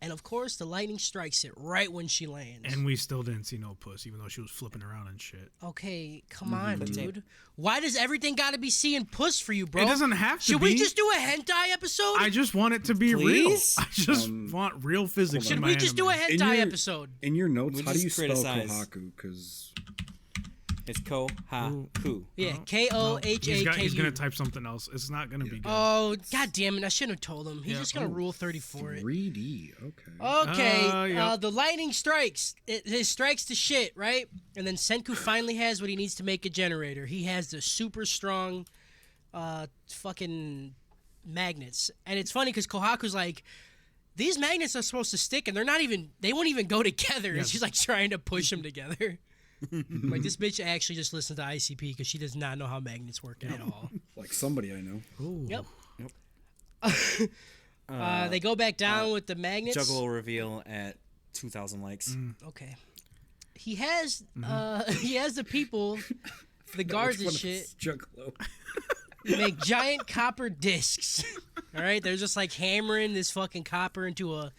And of course, the lightning strikes it right when she lands. And we still didn't see no puss, even though she was flipping around and shit. Okay, come on, dude. Why does everything got to be seeing puss for you, bro? It doesn't have to Should be. we just do a hentai episode? I just want it to be Please? real. I just want real physics. Should in we my just do a anime. hentai episode? In your notes, We how do you just spell criticize. Kohaku? Because It's Kohaku. Yeah, He's Kohaku. gonna type something else. It's not gonna be good. Oh, god damn it! I shouldn't have told him. He's Yeah. just gonna rule 30 for it. 3D. Okay. Okay, Yep. the lightning strikes. It strikes the shit, right? And then Senku finally has what he needs to make a generator. He has the super strong, fucking magnets. And it's funny because Kohaku's like, these magnets are supposed to stick, and they won't even go together. And she's like trying to push them together. Like, this bitch actually just listens to ICP because she does not know how magnets work at all. Like somebody I know. Ooh. Yep. They go back down with the magnets. Juggalo reveal at 2,000 likes. Okay. He has the people, the guards and shit, Juggalo. make giant copper discs. All right, they're just like hammering this fucking copper into a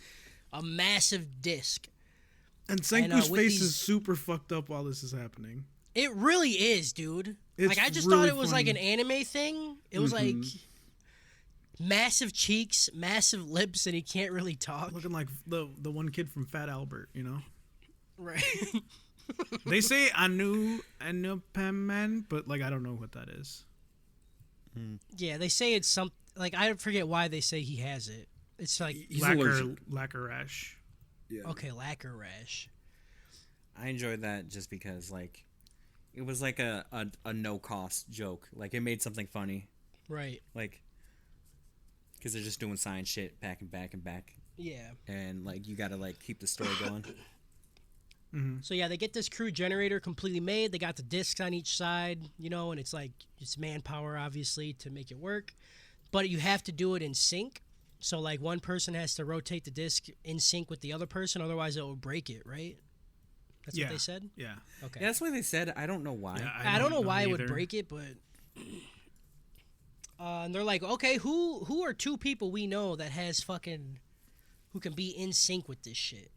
massive disc. And Senku's with face these- is super fucked up while this is happening. It really is, dude. It's Like, I just really thought it was like an funny. anime thing. It was like massive cheeks, massive lips, and he can't really talk. Looking like the one kid from Fat Albert, you know? Right. They say Anu Anupaman, but like I don't know what that is. Yeah, they say it's some like I forget why they say he has it. It's like He's Lacquer allergic. rash. Yeah. okay, lacquer rash. I enjoyed that just because, like, it was like a no-cost joke. Like, it made something funny. Right. Like, because they're just doing science shit back and back and back. Yeah. And, like, you gotta, like, keep the story going. So yeah, they get this crew generator completely made. They got the discs on each side, you know, and it's like it's manpower obviously to make it work. But you have to do it in sync. So like one person has to rotate the disc in sync with the other person, otherwise it will break it, right? That's Yeah. what they said? Yeah. Okay. Yeah, that's what they said. I don't know why. Yeah, I don't know why it would either. break it, but and they're like, okay, who are two people we know that has fucking who can be in sync with this shit?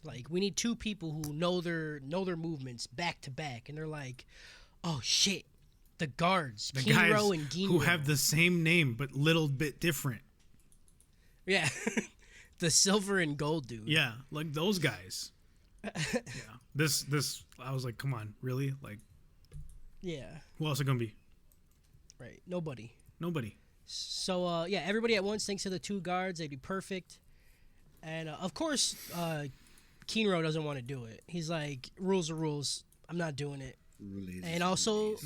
Like, we need two people who know their movements back to back, and they're like, oh shit, the guards, The Kinro guys and Ginro, who have the same name but little bit different. yeah, the silver and gold dude. Yeah, like those guys. Yeah. This I was like, come on, really? Like, Yeah, who else are gonna be? right. Nobody. Nobody. So yeah, everybody at once thinks of the two guards. They'd be perfect, and of course, Kinro doesn't want to do it. He's like, rules are rules. I'm not doing it. Release. And also,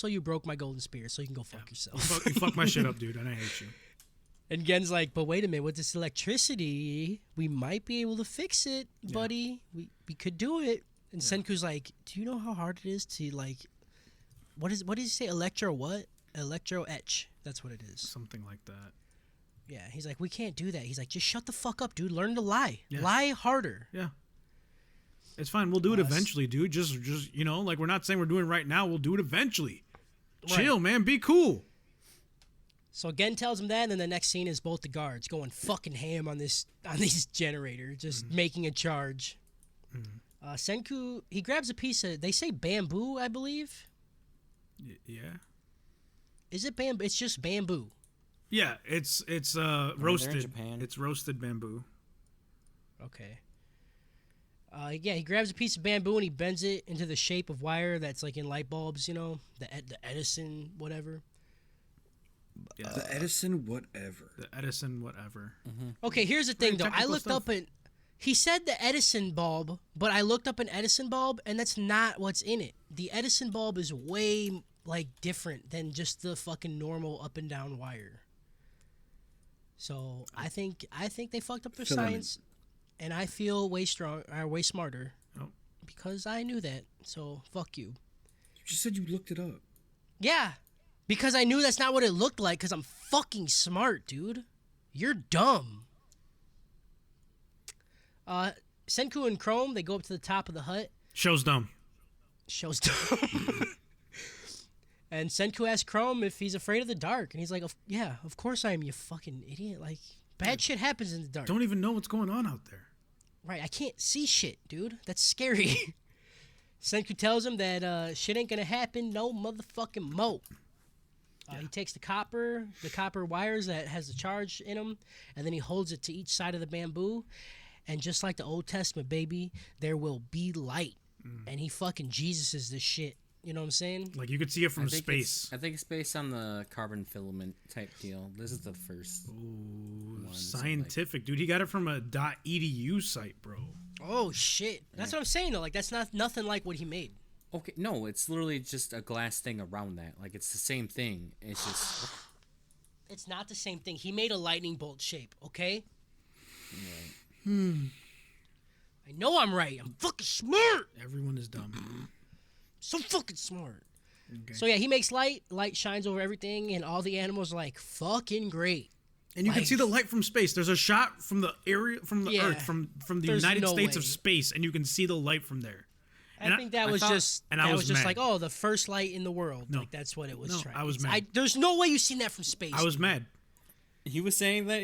you broke my golden spear, so you can go fuck yourself. You fuck my shit up, dude, and I hate you. And Gen's like, but wait a minute, with this electricity, we might be able to fix it, buddy. We could do it. And Senku's like, do you know how hard it is to like, what did he say? Electro etch. That's what it is. Something like that. Yeah. He's like, we can't do that. He's like, just shut the fuck up, dude. Learn to lie. Yeah. Lie harder. Yeah. It's fine. We'll do it eventually, dude. Just you know, like we're not saying we're doing it right now. We'll do it eventually. Chill, man. Be cool. So Gen tells him that, and then the next scene is both the guards going fucking ham on this generator, just making a charge. Senku, he grabs a piece of, they say bamboo, I believe. Yeah. Is it bamboo? It's just bamboo. Yeah, it's they're in roasted. Japan. It's roasted bamboo. Okay. Yeah, he grabs a piece of bamboo and he bends it into the shape of wire that's like in light bulbs, you know, the Edison whatever. Yeah. The Edison whatever. The Edison whatever. Okay, here's the thing though. I technical looked stuff. up at, he said the Edison bulb, but I looked up an Edison bulb and that's not what's in it. The Edison bulb is way like different than just the fucking normal up and down wire. So I think they fucked up their Filament. science, and I feel way smarter Oh. because I knew that. So fuck you. You just said you looked it up. Yeah, because I knew that's not what it looked like. Because I'm fucking smart, dude. You're dumb. Senku and Chrome, they go up to the top of the hut. Show's dumb. Show's dumb. And Senku asks Chrome if he's afraid of the dark, and he's like, "Yeah, of course I am. You fucking idiot! Like bad shit happens in the dark. Don't even know what's going on out there. Right? I can't see shit, dude. That's scary." Senku tells him that shit ain't gonna happen, no motherfucking mo. He takes the copper wires that has the charge in them, and then he holds it to each side of the bamboo. And just like the Old Testament, baby, there will be light. And he fucking Jesus-is this shit. You know what I'm saying? Like you could see it from space. I think it's based on the carbon filament type deal. This is the first. Ooh, one, scientific, dude. He got it from a .edu site, bro. Oh shit! That's what I'm saying though. Like that's not nothing like what he made. Okay, no, it's literally just a glass thing around that. Like it's the same thing. It's just. It's not the same thing. He made a lightning bolt shape. Okay. Right. I know I'm right. I'm fucking smart. Everyone is dumb. So fucking smart. Okay. So yeah, he makes light. Light shines over everything, and all the animals are like fucking great. And you can Like- see the light from space. There's a shot from the area, from the Yeah. Earth, from the There's United no States of way. space, and you can see the light from there. I think that was just and I that was was just mad. like, oh, the first light in the world. No. Like that's what it was. No, trying. I was it's- mad. there's no way you've seen that from space. I was mad. He was saying that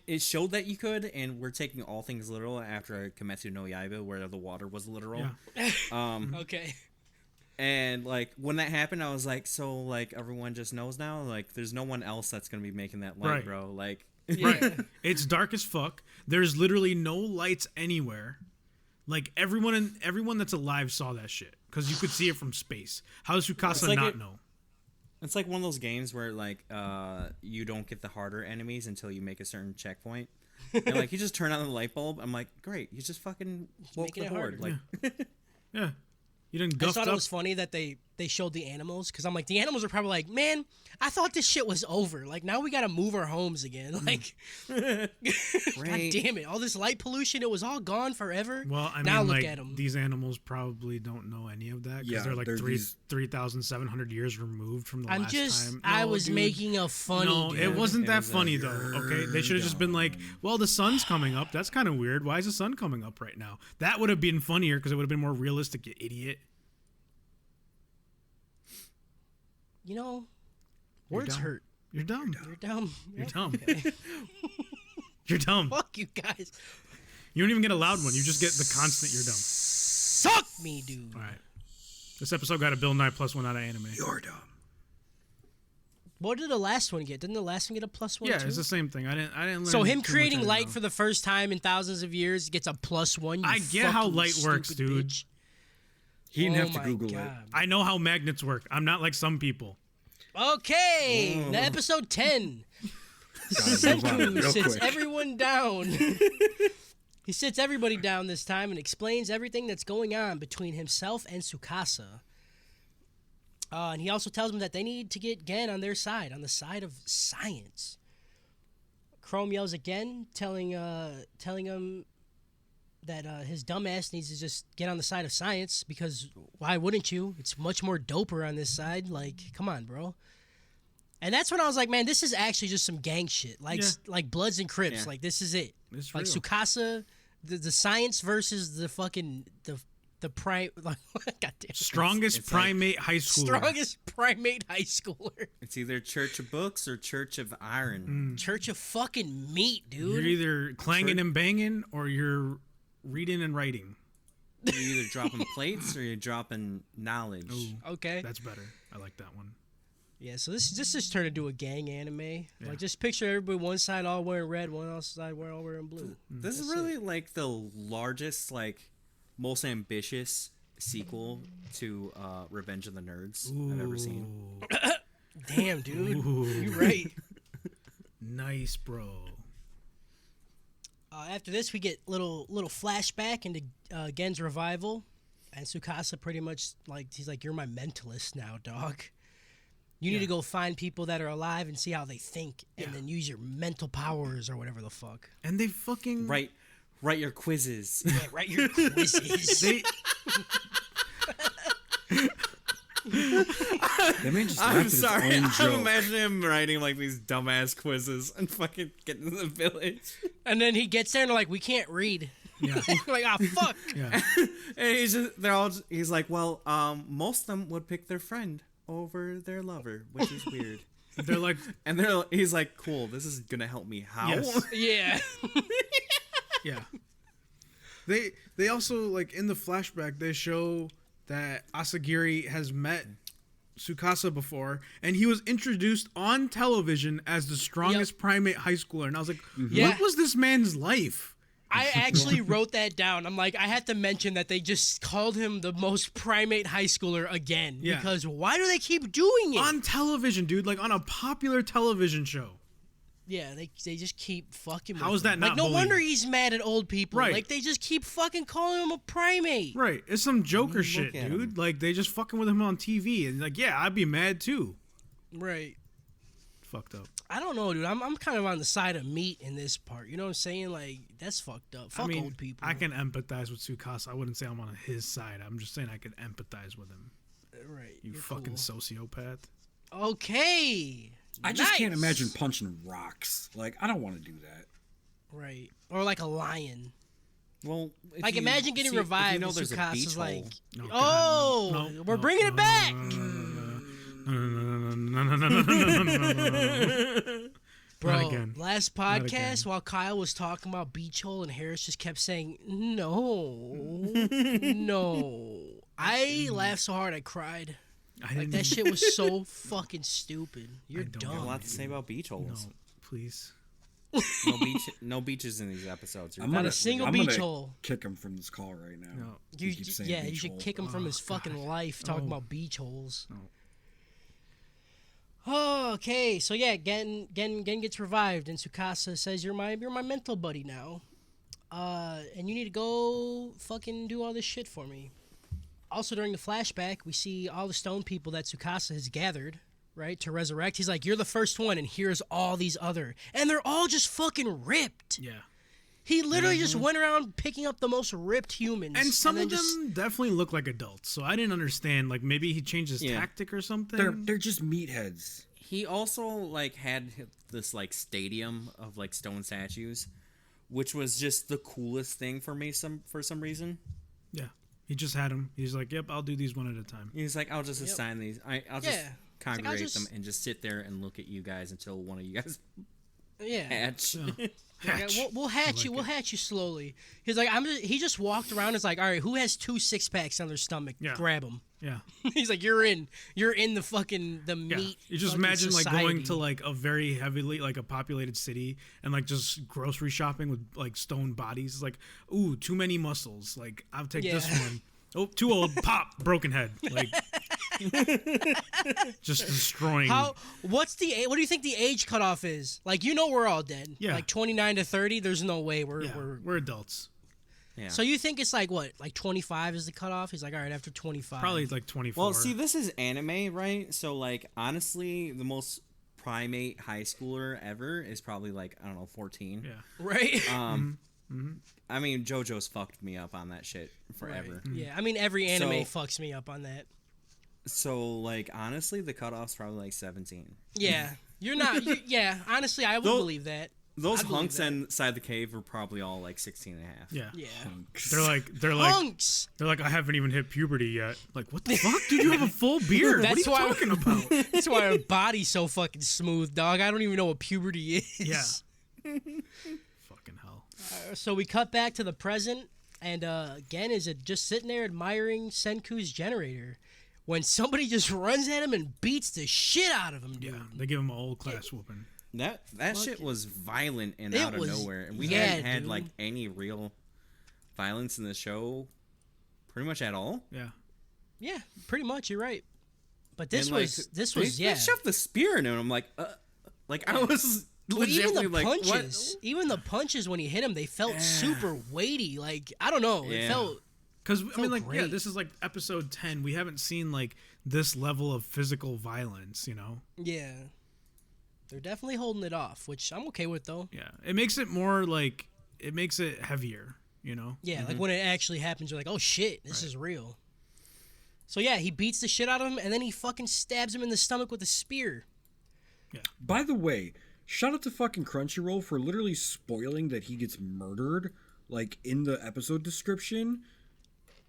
it showed that you could, and we're taking all things literal after Kimetsu no Yaiba, where the water was literal. Yeah. Okay. And like when that happened, I was like, so like everyone just knows now. Like there's no one else that's gonna be making that light, Right. bro. Like Yeah. It's dark as fuck. There's literally no lights anywhere. Like everyone that's alive saw that shit because you could see it from space. How does Tsukasa like not it- know? it's like one of those games where like you don't get the harder enemies until you make a certain checkpoint. And like you just turn on the light bulb. I'm like, great, you just fucking woke making the it horde. harder. Like Yeah, you didn't I guff thought up. it was funny that they showed the animals because I'm like the animals are probably like, man, I thought this shit was over. Like now we gotta move our homes again. Like, God Right. damn it! All this light pollution, it was all gone forever. Well, I mean, now look like at them. these animals probably don't know any of that because Yeah, they're like they're these- 3,700 years removed from the I'm last just, time. I No, was dude. making a funny. No, dude. it wasn't It that was a funny though. Okay, they should have just been like, "Well, the sun's coming up. That's kind of weird. Why is the sun coming up right now?" That would have been funnier because it would have been more realistic. You idiot. You know, words dumb. hurt. You're dumb. You're dumb. You're Yep. dumb. You're dumb. Fuck you guys. You don't even get a loud one. You just get the constant. You're dumb. Suck me, dude. All right. This episode got a Bill Nye +1 out of anime. You're dumb. What did the last one get? Didn't the last one get a +1 Yeah, too? it's the same thing. I didn't learn. So him too much creating I didn't light know. for the first time in thousands of years gets a +1. You I get how fucking light works, stupid dude. bitch. He didn't Oh have to my Google it. God. I know how magnets work. I'm not like some people. Okay, now episode 10. Gotta move on Senku real sits quick. everyone down. He sits everybody down this time and explains everything that's going on between himself and Tsukasa. And he also tells them that they need to get Gen on their side, on the side of science. Chrome yells again, telling him that his dumbass needs to just get on the side of science because why wouldn't you? It's much more doper on this side. Like, come on, bro. And that's when I was like, man, this is actually just some gang shit, like Yeah. like Bloods and Crips. Yeah. Like this is it. It's Like real. Tsukasa, the science versus the fucking the prime. Like, God damn. Strongest It's like- primate high schooler. Strongest primate high schooler. it's either Church of Books or Church of Iron. Church of fucking meat, You're dude. either clanging and banging or you're reading and writing. You're either dropping plates or you're dropping knowledge. Okay. That's better. I like that one. Yeah, so this just turned into a gang anime. Like, just picture everybody one side all wearing red, one other side all wearing blue. This is really like the largest, like most ambitious sequel to Revenge of the Nerds I've ever seen. Damn, dude. Ooh. You're right. Nice, bro. After this, we get little flashback into Gen's revival, and Tsukasa pretty much he's like, "You're my mentalist now, dog. You need to go find people that are alive and see how they think, and then use your mental powers or whatever the fuck. And they fucking Write your quizzes. Yeah, write your quizzes." They, That man just laughed I'm at his sorry. own I'm joke. imagining him writing like these dumbass quizzes and fucking getting to the village. And then he gets there and they're like, "We can't read." Yeah. Like, ah, fuck. Yeah. And he's like, well, most of them would pick their friend over their lover, which is weird. They're like, And he's like, cool, this is gonna help me. How? yes. Yeah. Yeah. They also, like, in the flashback, they show that Asagiri has met Tsukasa before, and he was introduced on television as the strongest primate high schooler. And I was like, Yeah. what was this man's life? I actually wrote that down. I'm like, I had to mention that they just called him the most primate high schooler again. Yeah. Because why do they keep doing it? On television, dude, like on a popular television show. Yeah, they just keep fucking with How is him. that not Like, no bullying? wonder he's mad at old people. Right. Like, they just keep fucking calling him a primate. Right. It's some Joker shit, at dude. him. Like, they just fucking with him on TV. And, like, yeah, I'd be mad, too. Right. Fucked up. I don't know, dude. I'm kind of on the side of meat in this part. You know what I'm saying? Like, that's fucked up. Fuck old people. I can empathize with Tsukasa. I wouldn't say I'm on his side. I'm just saying I could empathize with him. Right. You you're fucking cool. sociopath. Okay. I just can't Nice. imagine punching rocks. Like, I don't want to do that. Right. Or like a lion. Well, if Like, you- imagine getting see, if revived You know, and there's a Tsukasa's beach like, hole. No, oh, God, no, we're no, bringing no, it back. Not Bro, again. last Not podcast, again. while Kyle was talking about Beach Hole and Harris just kept saying, no, no. I laughed so hard I cried. I Like, didn't. that shit was so fucking stupid. You're don't A dumb. lot to say about beach No, holes. please. No beaches in these episodes. I'm Not gonna, a single I'm beach gonna hole. kick him from this call right now. No. He You, keeps saying yeah, you beach should hole. kick him from his fucking life talking Oh. about beach holes. No. Oh, okay. So yeah, Gen gets revived, and Tsukasa says, "You're my mental buddy now, and you need to go fucking do all this shit for me." Also, during the flashback, we see all the stone people that Tsukasa has gathered, right, to resurrect. He's like, "You're the first one, and here's all these other," and they're all just fucking ripped. Yeah. He literally just went around picking up the most ripped humans, And some then of them just- definitely look like adults. So I didn't understand. Like, maybe he changed his Yeah. tactic or something. They're just meatheads. He also like had this like stadium of like stone statues, which was just the coolest thing for me. For some reason, Yeah. He just had them. He's like, yep, I'll do these one at a time. he's like, I'll just assign these. I'll just Yeah. congregate just- them and just sit there and look at you guys until one of you guys yeah. hatch. Like, Hatch. we'll hatch you. We'll hatch you slowly. He's like, he just walked around. It's like, all right, who has 2 6-packs on their stomach? Yeah. Grab them. Yeah. He's like, you're in the fucking the Yeah. meat. You just fucking imagine like going to society. like a very heavily like a populated city and like just grocery shopping with like stone bodies. It's like, ooh, too many muscles. Like, I'll take this Yeah. one. Oh, too old. Pop. Broken head. Like, just destroying. What do you think the age cutoff is? Like, we're all dead. Yeah. Like 29 to 30. There's no way we're. Yeah, we're adults. Yeah. So you think it's like what? Like 25 is the cutoff? He's like, all right, after 25. Probably like 24. Well, see, this is anime, right? So, like, honestly, the most primate high schooler ever is probably like, I don't know, 14. Yeah. right. I mean, JoJo's fucked me up on that shit forever. Yeah. I mean, every anime So- fucks me up on that. So, like, honestly, the cutoff's probably like 17. Yeah. You're not. Yeah. Honestly, I would Though- believe that. Those I believe hunks that. inside the cave are probably all like 16 and a half. Yeah. Yeah. They're like Hunks. I haven't even hit puberty yet. Like, what the fuck, dude? You have a full beard. What are That's you why- talking about? That's why our body's so fucking smooth, dog. I don't even know what puberty is. Yeah. Fucking hell. So we cut back to the present, and Gen is just sitting there admiring Senku's generator when somebody just runs at him and beats the shit out of him, dude. Yeah. They give him a whole class whooping. That shit was violent and It out of was- nowhere. And we yeah, hadn't had dude. like any real violence in the show pretty much at all. Yeah. Yeah, pretty much. You're right. But this And, like, was they yeah. shoved the spear in him. I'm like, I was But even the legitimately like, punches, even the punches when he hit him, they felt super weighty. Like, I don't know, it Yeah. felt. Because I mean, like, yeah, great. this is like episode 10. We haven't seen like this level of physical violence. You know. Yeah, they're definitely holding it off, which I'm okay with though. Yeah. It makes it more like it makes it heavier. You know. Yeah, like when it actually happens, you're like, oh shit, this is real. So yeah, he beats the shit out of him, and then he fucking stabs him in the stomach with a spear. By the way, shout out to fucking Crunchyroll for literally spoiling that he gets murdered like in the episode description,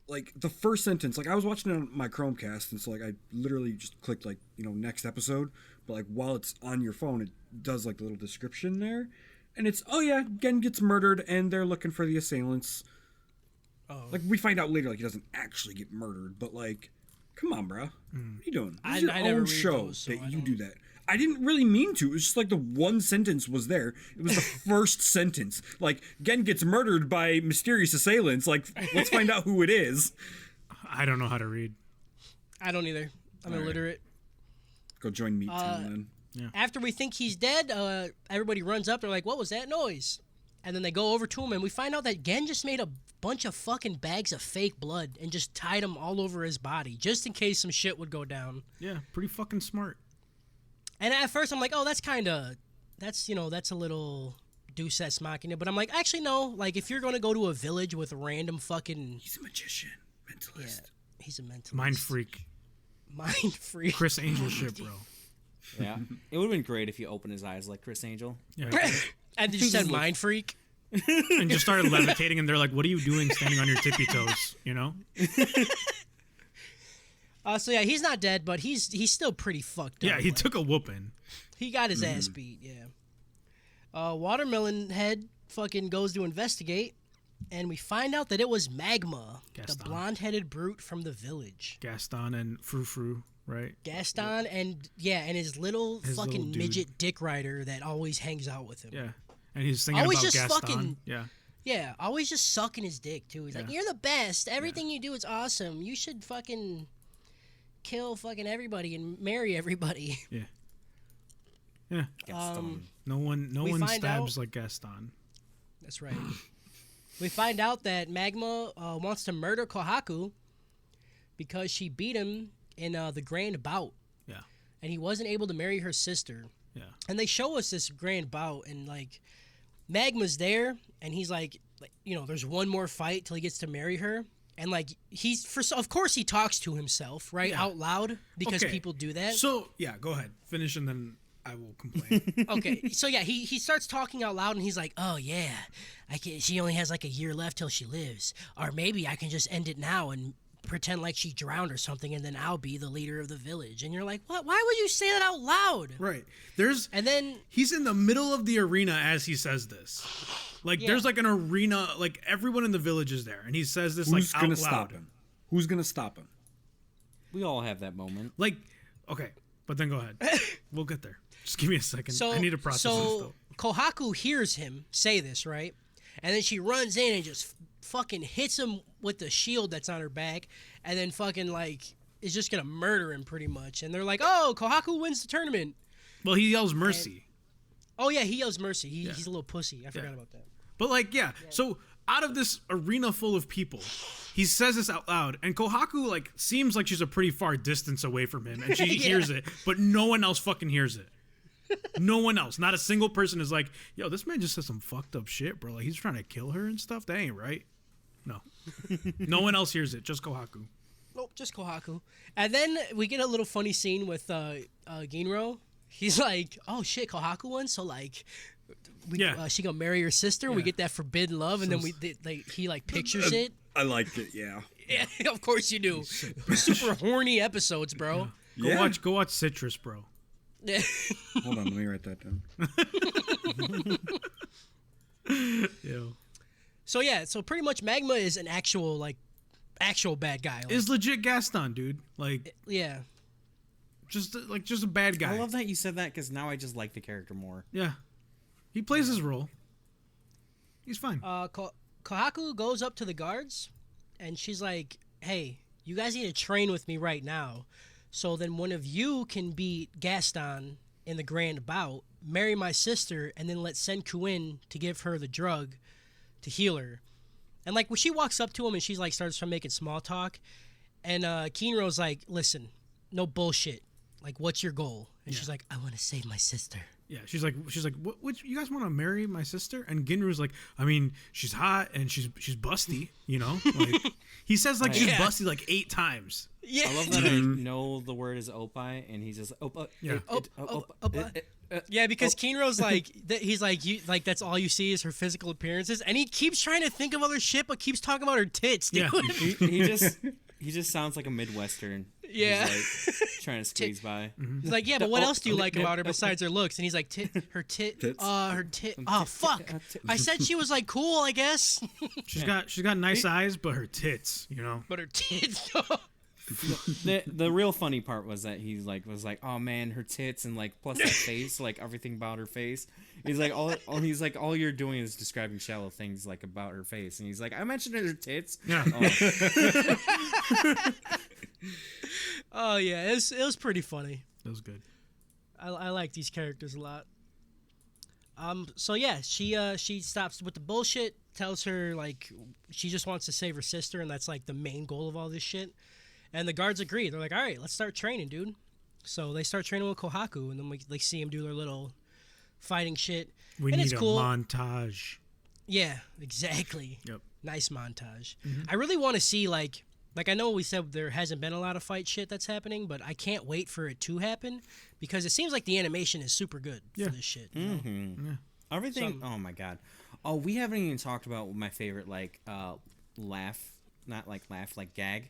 like the first sentence, like I was watching it on my Chromecast, and so like I literally just clicked like, you know, next episode, but like while it's on your phone, it does like the little description there, and it's, oh yeah, Gen gets murdered and they're looking for the assailants. Oh. Like we find out later, like he doesn't actually get murdered, but like, come on, bro, what are you doing? This I is your never own read show those, so that I you don't- do that. I didn't really mean to. It was just like the one sentence was there. It was the first sentence. Like, Gen gets murdered by mysterious assailants. Like, let's find out who it is. I don't know how to read. I don't either. I'm All right. illiterate. Go join Meat Town then. After we think he's dead, everybody runs up. They're like, "What was that noise?" And then they go over to him, and we find out that Gen just made a bunch of fucking bags of fake blood and just tied them all over his body, just in case some shit would go down. Yeah, pretty fucking smart. And at first, I'm like, "Oh, that's a little Deus Ex Machina." But I'm like, actually, no. Like, if you're gonna go to a village with random fucking, He's a magician, yeah, mentalist. he's a mentalist. Mind freak. Mind freak. Chris Angel shit, bro. Yeah, it would have been great if you opened his eyes like Chris Angel. Yeah. And you said mind freak. And just started levitating, and they're like, "What are you doing standing on your tippy toes?" You know? So yeah, he's not dead, but he's still pretty fucked up. Yeah, he like, took a whooping. He got his ass beat. Yeah. Watermelon Head fucking goes to investigate, and we find out that it was Magma, the Gaston. blonde-headed brute from the village. Gaston and Frou Frou, right? Gaston and his little His fucking little dude. midget dick rider that always hangs out with him. Yeah. And he's singing Always about just Gaston. fucking- Yeah. Yeah, always just sucking his dick too. He's like, Yeah. "You're the best. Everything you do is awesome. You should fucking kill fucking everybody and marry everybody." Yeah. Yeah. Gaston. No one We find stabs out- like Gaston. That's right. We find out that Magma wants to murder Kohaku because she beat him in the grand bout, Yeah. and he wasn't able to marry her sister. Yeah. And they show us this grand bout, and like Magma's there, and he's like, you know, there's one more fight till he gets to marry her, and like of course he talks to himself, right, Yeah. out loud because Okay. people do that. So, yeah, go ahead. Finish and then I will complain. Okay, so yeah, he starts talking out loud, and he's like, "Oh yeah, she only has like a year left till she lives, or maybe I can just end it now and pretend like she drowned or something, and then I'll be the leader of the village." And you're like, "What? Why would you say that out loud?" Right. And then He's in the middle of the arena as he says this. Like, Yeah. there's like an arena, like everyone in the village is there, and he says this Who's like gonna out loud. stop him? Who's gonna stop him? We all have that moment. Like, okay, but then go ahead. We'll get there. Just give me a second. so I need to process this though. Kohaku hears him say this, right? And then she runs in and just fucking hits him with the shield that's on her back, and then fucking like is just gonna murder him pretty much. And they're like, "Oh, Kohaku wins the tournament." Well, he yells mercy. Oh yeah, he yells mercy. He's a little pussy. I forgot Yeah. about that. But like, yeah. So out of this arena full of people, he says this out loud, and Kohaku like seems like she's a pretty far distance away from him, and she Yeah. hears it, but no one else fucking hears it. No one else. Not a single person is like, "Yo, this man just said some fucked up shit, bro. Like he's trying to kill her and stuff. That ain't right." No. No one else hears it. Just Kohaku. Nope, just Kohaku. And then we get a little funny scene with Ginro. He's like, "Oh shit, Kohaku won." So like, Yeah. she gonna marry her sister. We Yeah. get that forbidden love, and then he like pictures it. I liked it. Yeah. Yeah, of course you do. Super horny episodes, bro. Go watch Citrus, bro. Yeah. Hold on, let me write that down. Yo. So yeah, so pretty much Magma is an actual bad guy. Like, Is legit Gaston, dude. Like yeah. just a bad guy. I love that you said that because now I just like the character more. Yeah. He plays his role. He's fine. Kohaku goes up to the guards, and she's like, "Hey, you guys need to train with me right now, so then one of you can beat Gaston in the grand bout, marry my sister, and then let Senku in to give her the drug to heal her." And like when she walks up to him and she's like starts making small talk, and Kinro's like, "Listen, no bullshit. Like, what's your goal?" And she's like, "I want to save my sister." Yeah, she's like, what you guys want to marry my sister? And Ginru's like, I mean, she's hot and she's busty, you know. Like he says like she's Yeah. busty like 8 times. Yeah. I love that I know the word is opai, and he's just opa. Yeah. Yeah, because Kinro's like, he's like, you like that's all you see is her physical appearances, and he keeps trying to think of other shit, but keeps talking about her tits, dude. Yeah. He just sounds like a Midwestern. Yeah. He's like trying to squeeze by. He's like, yeah, but what else do you like about her besides her looks? And he's like, her tit. Oh fuck! I said she was like cool, I guess. She's got nice eyes, but her tits, you know. But her tits. The real funny part was that he was like, oh man, her tits and like plus that face, like everything about her face. He's like all you're doing is describing shallow things like about her face, and he's like, I mentioned her tits. Yeah. Oh yeah, it was pretty funny. That was good. I like these characters a lot. So yeah, she stops with the bullshit, tells her like she just wants to save her sister, and that's like the main goal of all this shit. And the guards agree. They're like, all right, let's start training, dude. So they start training with Kohaku, and then we see him do their little fighting shit. We and need it's a cool. montage. Yeah, exactly. Yep. Nice montage. I really want to see like I know we said there hasn't been a lot of fight shit that's happening, but I can't wait for it to happen because it seems like the animation is super good for this shit. You know? Everything. Oh my god. Oh, we haven't even talked about my favorite like laugh, not like laugh, like gag.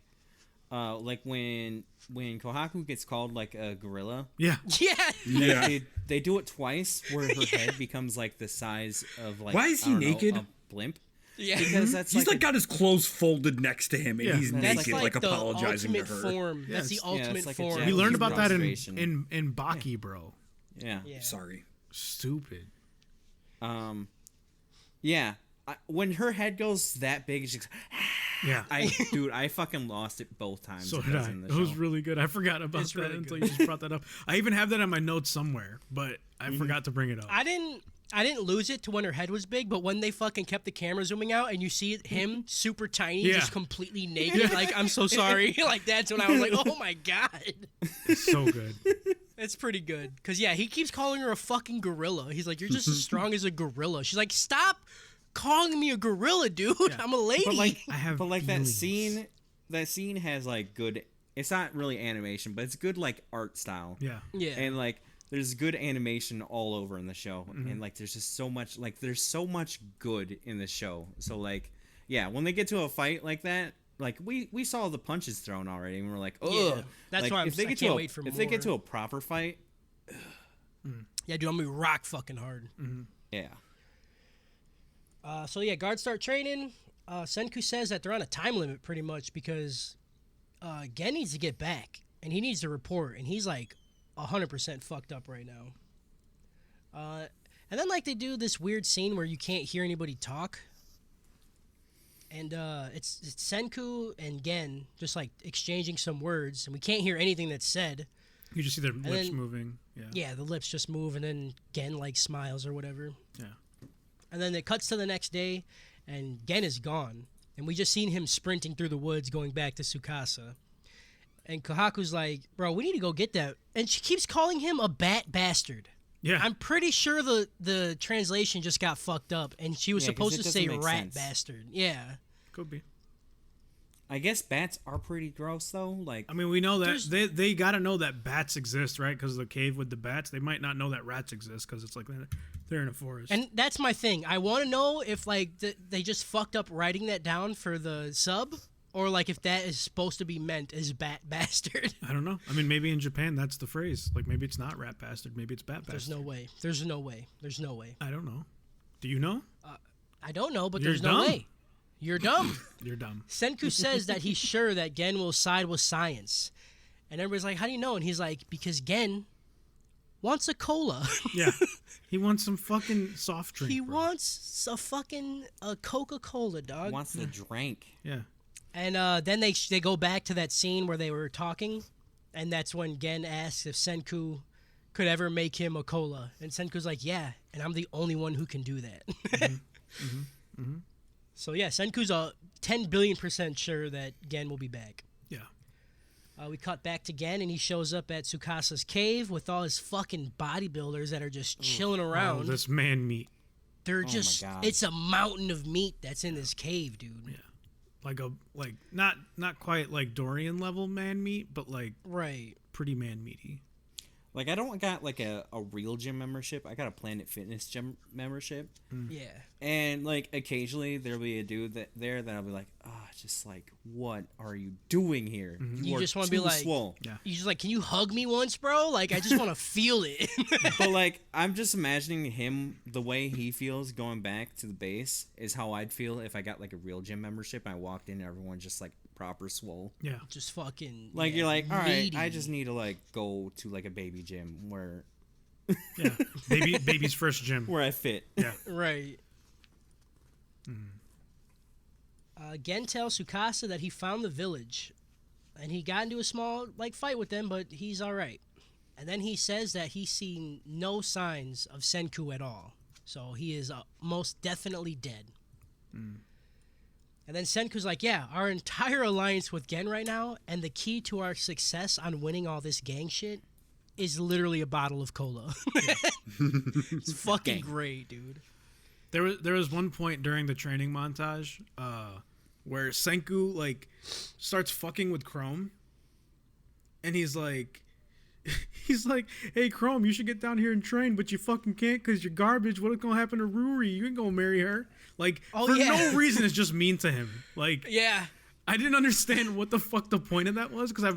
Like when Kohaku gets called like a gorilla. Yeah. Yeah. Yeah. They do it twice where her head becomes like the size of like Why is he naked? a blimp. Yeah. Because that's He's like a- got his clothes folded next to him, and Yeah. he's That's naked, like, like the apologizing to ultimate her. form. Yeah, That's the it's- ultimate it's like a form. jet. We learned about that Prostration. in Baki, bro. yeah. Yeah. Sorry. Stupid. Yeah. When her head goes that big, she's Yeah. I fucking lost it both times. So it did was I. in the It was show. really good. I forgot about It's that really until good. you just brought that up. I even have that on my notes somewhere, but I forgot to bring it up. I didn't lose it to when her head was big, but when they fucking kept the camera zooming out and you see him super tiny, Yeah. just completely naked, like I'm so sorry, like that's when I was like, oh my god, It's so good. it's pretty good. Cause yeah, he keeps calling her a fucking gorilla. He's like, you're just as strong as a gorilla. She's like, stop calling me a gorilla, dude. I'm a lady. But like, I have but like feelings. that scene has like good. It's not really animation, but it's good like art style. Yeah. yeah, And like, there's good animation all over in the show, and like, there's just so much. Like, there's so much good in the show. So like, yeah, when they get to a fight like that, like we saw the punches thrown already, and we're like, oh, Yeah. That's like, why if they I get can't to a, wait for if they get to more. a proper fight, yeah, dude, I'm gonna be rock fucking hard. yeah. So yeah, guards start training. Senku says that they're on a time limit pretty much because Gen needs to get back and he needs to report, and he's like 100% fucked up right now. And then like they do this weird scene where you can't hear anybody talk, and it's Senku and Gen just like exchanging some words, and we can't hear anything that's said. You just see their lips then- moving. Yeah. Yeah, the lips just move, and then Gen like smiles or whatever. Yeah. And then it cuts to the next day, and Gen is gone. And we just seen him sprinting through the woods going back to Tsukasa. And Kohaku's like, bro, we need to go get that. And she keeps calling him a bat bastard. Yeah. I'm pretty sure the translation just got fucked up, and she was Yeah, 'cause supposed it to say doesn't make rat sense. bastard. Yeah. Could be. I guess bats are pretty gross though. Like, I mean, we know that There's- they got to know that bats exist, right? Because of the cave with the bats. They might not know that rats exist because it's like they're in a forest. And that's my thing. I want to know if like they just fucked up writing that down for the sub, or like if that is supposed to be meant as bat bastard. I don't know. I mean, maybe in Japan that's the phrase. Like maybe it's not rat bastard. Maybe it's bat bastard. There's no way. There's no way. There's no way. I don't know. Do you know? I don't know, but You're there's no dumb. way. You're dumb. You're dumb. Senku says that he's sure that Gen will side with science. And everybody's like, how do you know? And he's like, because Gen wants a cola. Yeah. He wants some fucking soft drink. He bro. wants a fucking Coca-Cola, dog. wants the drink. Yeah. And then they go back to that scene where they were talking. And that's when Gen asks if Senku could ever make him a cola. And Senku's like, yeah, and I'm the only one who can do that. So yeah, Senku's a 10 billion% sure that Gen will be back. Yeah. We cut back to Gen, and he shows up at Tsukasa's cave with all his fucking bodybuilders that are just chilling Oh, around. this man meat. They're my just, God. it's a mountain of meat that's in this cave, dude. Yeah. like not quite like Dorian level man meat, but like Right. pretty man meaty. Like, I don't got like a real gym membership. I got a Planet Fitness gym membership. Yeah. And like occasionally there'll be a dude that I'll be like, just like, what are you doing here? You are just wanna be too like- swole. Yeah. You just like, can you hug me once, bro? Like, I just want to feel it. But like, I'm just imagining him, the way he feels going back to the base is how I'd feel if I got like a real gym membership and I walked in and everyone's just like proper swole. Yeah. Just fucking. Like, yeah, you're like, all right, meaty. I just need to like go to like a baby gym where Yeah. Baby's first gym. I fit. Yeah. Right. Gen tells Sukasa that he found the village, and he got into a small like fight with them, but he's all right. And then he says that he's seen no signs of Senku at all, so he is most definitely dead. And then Senku's like, "Yeah, our entire alliance with Gen right now, and the key to our success on winning all this gang shit, is literally a bottle of cola." It's fucking great, dude. There was one point during the training montage where Senku like starts fucking with Chrome, and he's like, "Hey Chrome, you should get down here and train, but you fucking can't because you're garbage. What's gonna happen to Ruri? You ain't gonna marry her." Like for no reason, it's just mean to him. Like Yeah. I didn't understand what the fuck the point of that was because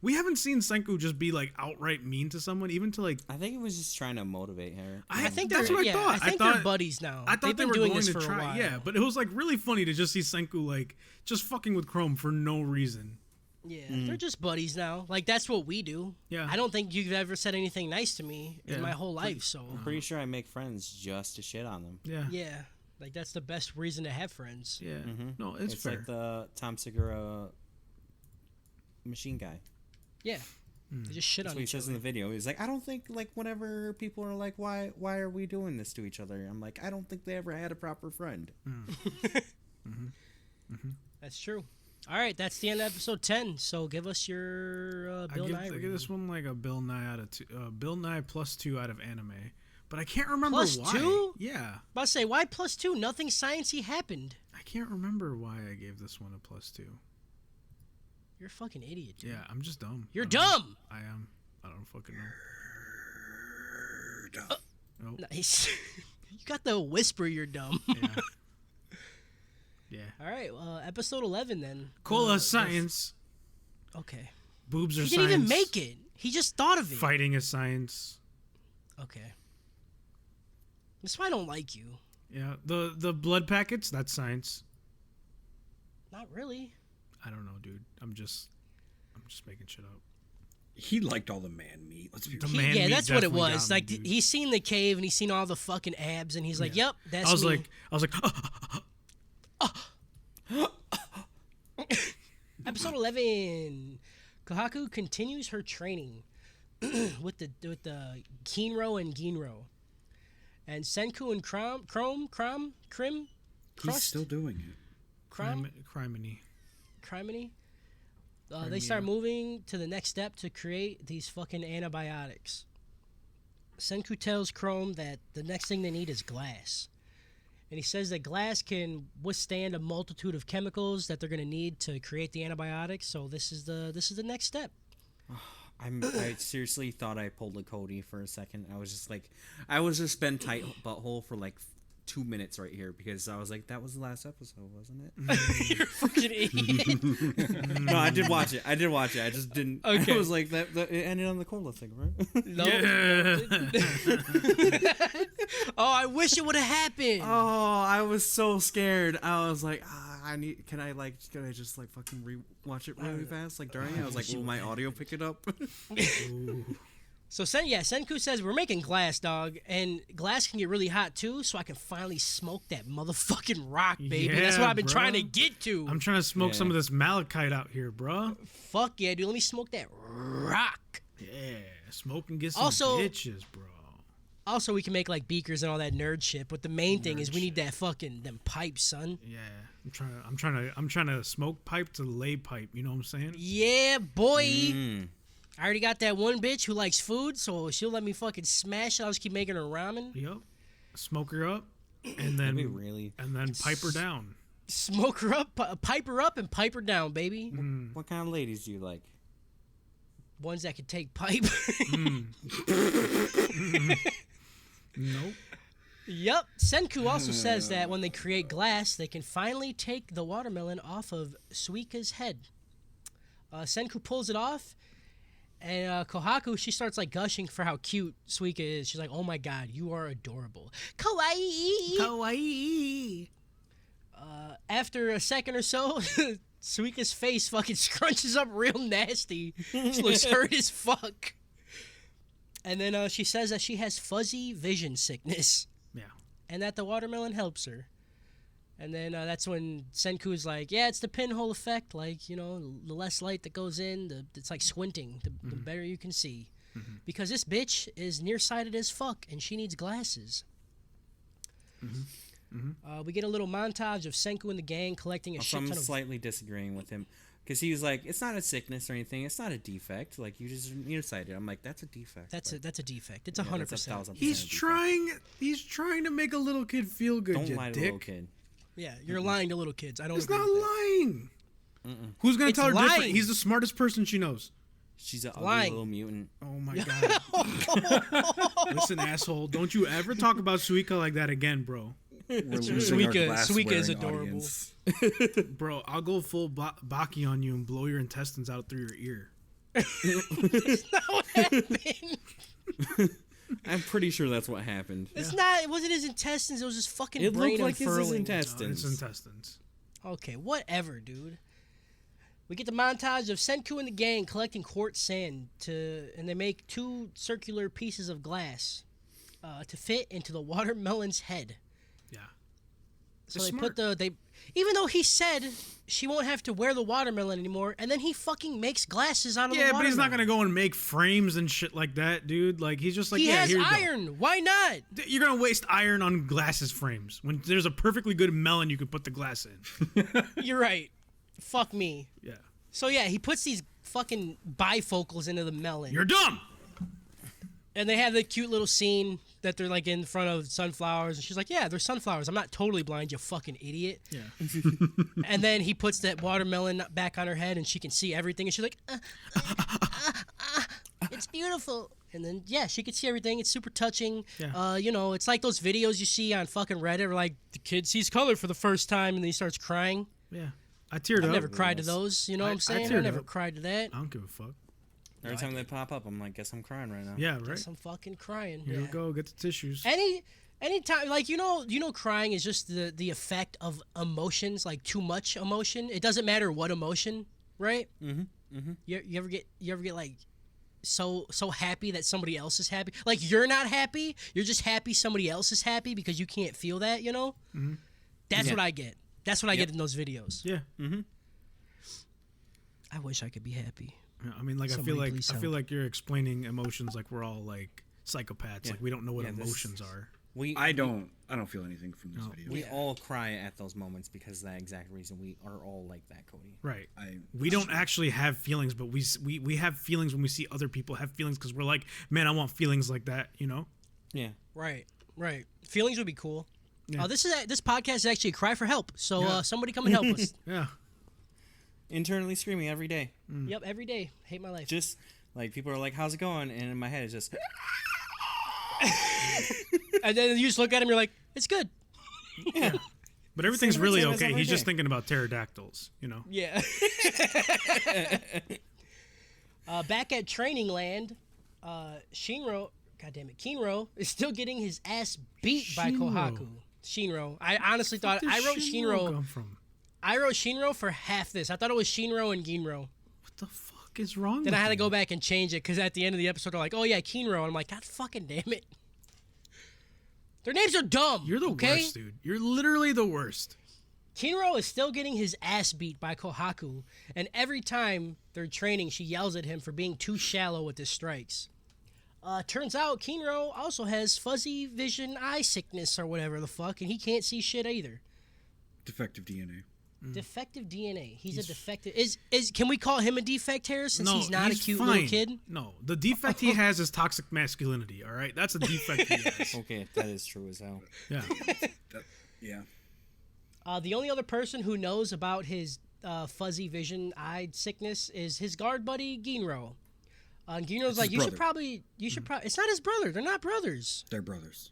we haven't seen Senku just be like outright mean to someone, even to like. I think it was just trying to motivate her. I think that's they're, what I yeah, thought. I think they're buddies now. I thought They've they been were doing going this to for try, a while. yeah, but it was like really funny to just see Senku like just fucking with Chrome for no reason. Yeah, they're just buddies now. Like that's what we do. Yeah. I don't think you've ever said anything nice to me in Yeah. my whole life. So Pretty sure I make friends just to shit on them. Yeah, yeah, like that's the best reason to have friends. yeah. No, it's It's fair. like the Tom Segura machine guy. Yeah, they just shit That's on what he each says other. in the video. He's like, I don't think like whenever people are like, why are we doing this to each other? I'm like, I don't think they ever had a proper friend. That's true. All right, that's the end of episode 10. So give us your Bill Nye I give rating. this one like a Bill Nye out of Bill Nye +2 out of anime, but I can't remember Plus why. 2? Yeah, About to say, why +2? Nothing sciencey happened. I can't remember why I gave this one a +2. You're a fucking idiot, dude. Yeah, I'm just dumb. You're I don't know. dumb. I am. I don't fucking know. Nice. You got the whisper. You're dumb. Yeah. Yeah. All right, episode 11 then. Cola science. Okay. Boobs are He science. didn't even make it. He just thought of it. Fighting is science. Okay. That's why I don't like you. Yeah. The blood packets, that's science. Not really. I don't know, dude. I'm just making shit up. He liked all the man meat. Let's be The real. man Yeah, meat that's what it definitely was. got me, Like dude. he's seen the cave and he's seen all the fucking abs and he's like, "Yep, that's I was me." like, Episode 11. Kohaku continues her training with the Kinro and Ginro. And Senku and Crim, He's still doing it. criminy. Criminy. They start moving to the next step to create these fucking antibiotics. Senku tells Chrome that the next thing they need is glass. And he says that glass can withstand a multitude of chemicals that they're going to need to create the antibiotics. So this is the next step. I seriously thought I pulled a Cody for a second. I was just been tight butthole for like 2 minutes right here because I was like, that was the last episode, wasn't it? You're a fucking idiot. No, I did watch it. I just didn't. Okay. I was like, that it ended on the cola thing, right? No. Oh, I wish it would have happened. Oh, I was so scared. I was like, can I just like fucking watch it really fast? Like during it, I was like, will my audio pick it up? So Senku says we're making glass, dog, and glass can get really hot too. So I can finally smoke that motherfucking rock, baby. That's Yeah, what I've been bro. trying to get to. I'm trying to smoke Yeah. some of this malachite out here, bro. Fuck yeah, dude. Let me smoke that rock. Yeah, smoke and get some Also- bitches, bro. Also, we can make like beakers and all that nerd shit. But the main thing is we need that fucking them pipes, son. Yeah, I'm trying to smoke pipe to lay pipe. You know what I'm saying? Yeah, boy. I already got that one bitch who likes food, so she'll let me fucking smash it. I'll just keep making her ramen. Yep. Smoke her up, and then That'd be really. and then pipe her down. Smoke her up, pipe her up, and pipe her down, baby. What kind of ladies do you like? Ones that can take pipe. Nope. Yep. Senku also says that when they create glass, they can finally take the watermelon off of Suika's head. Senku pulls it off, and Kohaku, she starts like gushing for how cute Suika is. She's like, "Oh my god, you are adorable, kawaii." Kawaii. After a second or so, Suika's face fucking scrunches up real nasty. She looks hurt as fuck. And then she says that she has fuzzy vision sickness. Yeah. And that the watermelon helps her. And then that's when Senku's like, yeah, it's the pinhole effect. Like, you know, the less light that goes in, it's like squinting. The better you can see. Because this bitch is nearsighted as fuck, and she needs glasses. We get a little montage of Senku and the gang collecting a Also, shit I'm ton of... slightly disagreeing with him because he was like, "It's not a sickness or anything. It's not a defect. Like you just nearsighted." I'm like, "That's a defect." That's a defect. It's Yeah, 100%. that's 1,000% He's a defect. trying to make a little kid feel good. Don't you lie to dick. a little kid. Yeah, you're lying to little kids. I don't He's agree not with that. lying. Who's gonna It's tell her different? lying. He's the smartest person she knows. She's an ugly Lying. little mutant. Oh my god. Listen, asshole. Don't you ever talk about Suika like that again, bro. We're losing our Suika is glass-wearing adorable. audience. Bro, I'll go full Baki on you and blow your intestines out through your ear. What happened? I'm pretty sure that's what happened. It's not. It wasn't his intestines. It was his fucking It brain looked like his unfurling. intestines. It's intestines. Okay, whatever, dude. We get the montage of Senku and the gang collecting quartz sand and they make 2 circular pieces of glass to fit into the watermelon's head. Yeah. So They're they smart. put even though he said she won't have to wear the watermelon anymore, and then he fucking makes glasses out of the Yeah, watermelon. but he's not gonna go and make frames and shit like that, dude. Like he's just like, He yeah, has here you go. iron. Why not? You're gonna waste iron on glasses frames when there's a perfectly good melon you could put the glass in. You're right. Fuck me. Yeah. So yeah, he puts these fucking bifocals into the melon. You're dumb. And they have the cute little scene that they're like in front of sunflowers, and she's like, "Yeah, they're sunflowers. I'm not totally blind, you fucking idiot." Yeah. And then he puts that watermelon back on her head, and she can see everything, and she's like, "It's beautiful." And then yeah, she can see everything. It's super touching. Yeah. You know, it's like those videos you see on fucking Reddit, where like the kid sees color for the first time, and then he starts crying. Yeah. I teared I've up. never cried to those. You know what I'm saying? I teared never up. cried to that. I don't give a fuck. Every time they pop up, I'm like, guess I'm crying right now. Yeah, right. Guess I'm fucking crying. Here Yeah. we go. Get the tissues. Anytime, like, you know crying is just the effect of emotions, like too much emotion. It doesn't matter what emotion, right? You ever get like so happy that somebody else is happy? Like, you're not happy, you're just happy somebody else is happy because you can't feel that, you know? That's Yeah. what I get. That's what I get in those videos. Yeah. I wish I could be happy. Yeah, I mean, like Somebody I please feel help. like you're explaining emotions like we're all like psychopaths. Yeah. Like we don't know what Yeah, this- emotions are. I don't feel anything from this video. We all cry at those moments because of that exact reason. We are all like that, Cody. Right. I We don't actually have feelings, but we have feelings when we see other people have feelings because we're like, man, I want feelings like that. You know? Yeah. Right. Feelings would be cool. Yeah. This podcast is actually a cry for help. So Yeah. somebody come and help us. Yeah. Internally screaming every day. Yep, every day. Hate my life. Just like people are like, "How's it going?" And in my head, it's just And then you just look at him, you're like, it's good. But everything's Same really as okay. every He's just day. thinking about pterodactyls. You know? Yeah. Back at Training Land, Kinro is still getting his ass beat by Shinro. Kohaku. Shinro. I honestly thought Where I did wrote Shinro. come from? I wrote Shinro for half this. I thought it was Shinro and Ginro. What the fuck is wrong? Then with I had to you? go back and change it because at the end of the episode they're like, "Oh yeah, Kinro," and I'm like, "God fucking damn it." Their names are dumb. You're the okay? worst, dude. You're literally the worst. Kinro is still getting his ass beat by Kohaku, and every time they're training, she yells at him for being too shallow with his strikes. Turns out Kinro also has fuzzy vision eye sickness or whatever the fuck, and he can't see shit either. defective DNA. Defective DNA. He's a defective. Can we call him a defect here since he's not a cute fine. little kid? No, the defect he has is toxic masculinity. All right, that's a defect he has. okay. That is true as hell. Yeah. Yeah. The only other person who knows about his fuzzy vision eye sickness is his guard buddy Ginro. And Ginro's It's like, his you should brother. probably. It's not his brother. They're not brothers. They're brothers.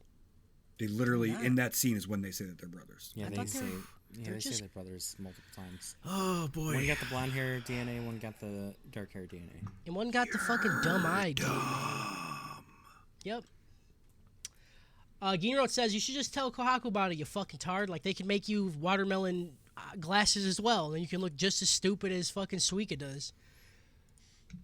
They literally in that scene is when they say that they're brothers. Yeah, I they thought say. Yeah, they're they say just- they're brothers multiple times. Oh boy. One got the blonde hair DNA, one got the dark hair DNA. And one got the fucking dumb eye, dude. Yep. Ginro says you should just tell Kohaku about it, you fucking tard. Like, they can make you watermelon glasses as well, and you can look just as stupid as fucking Suika does.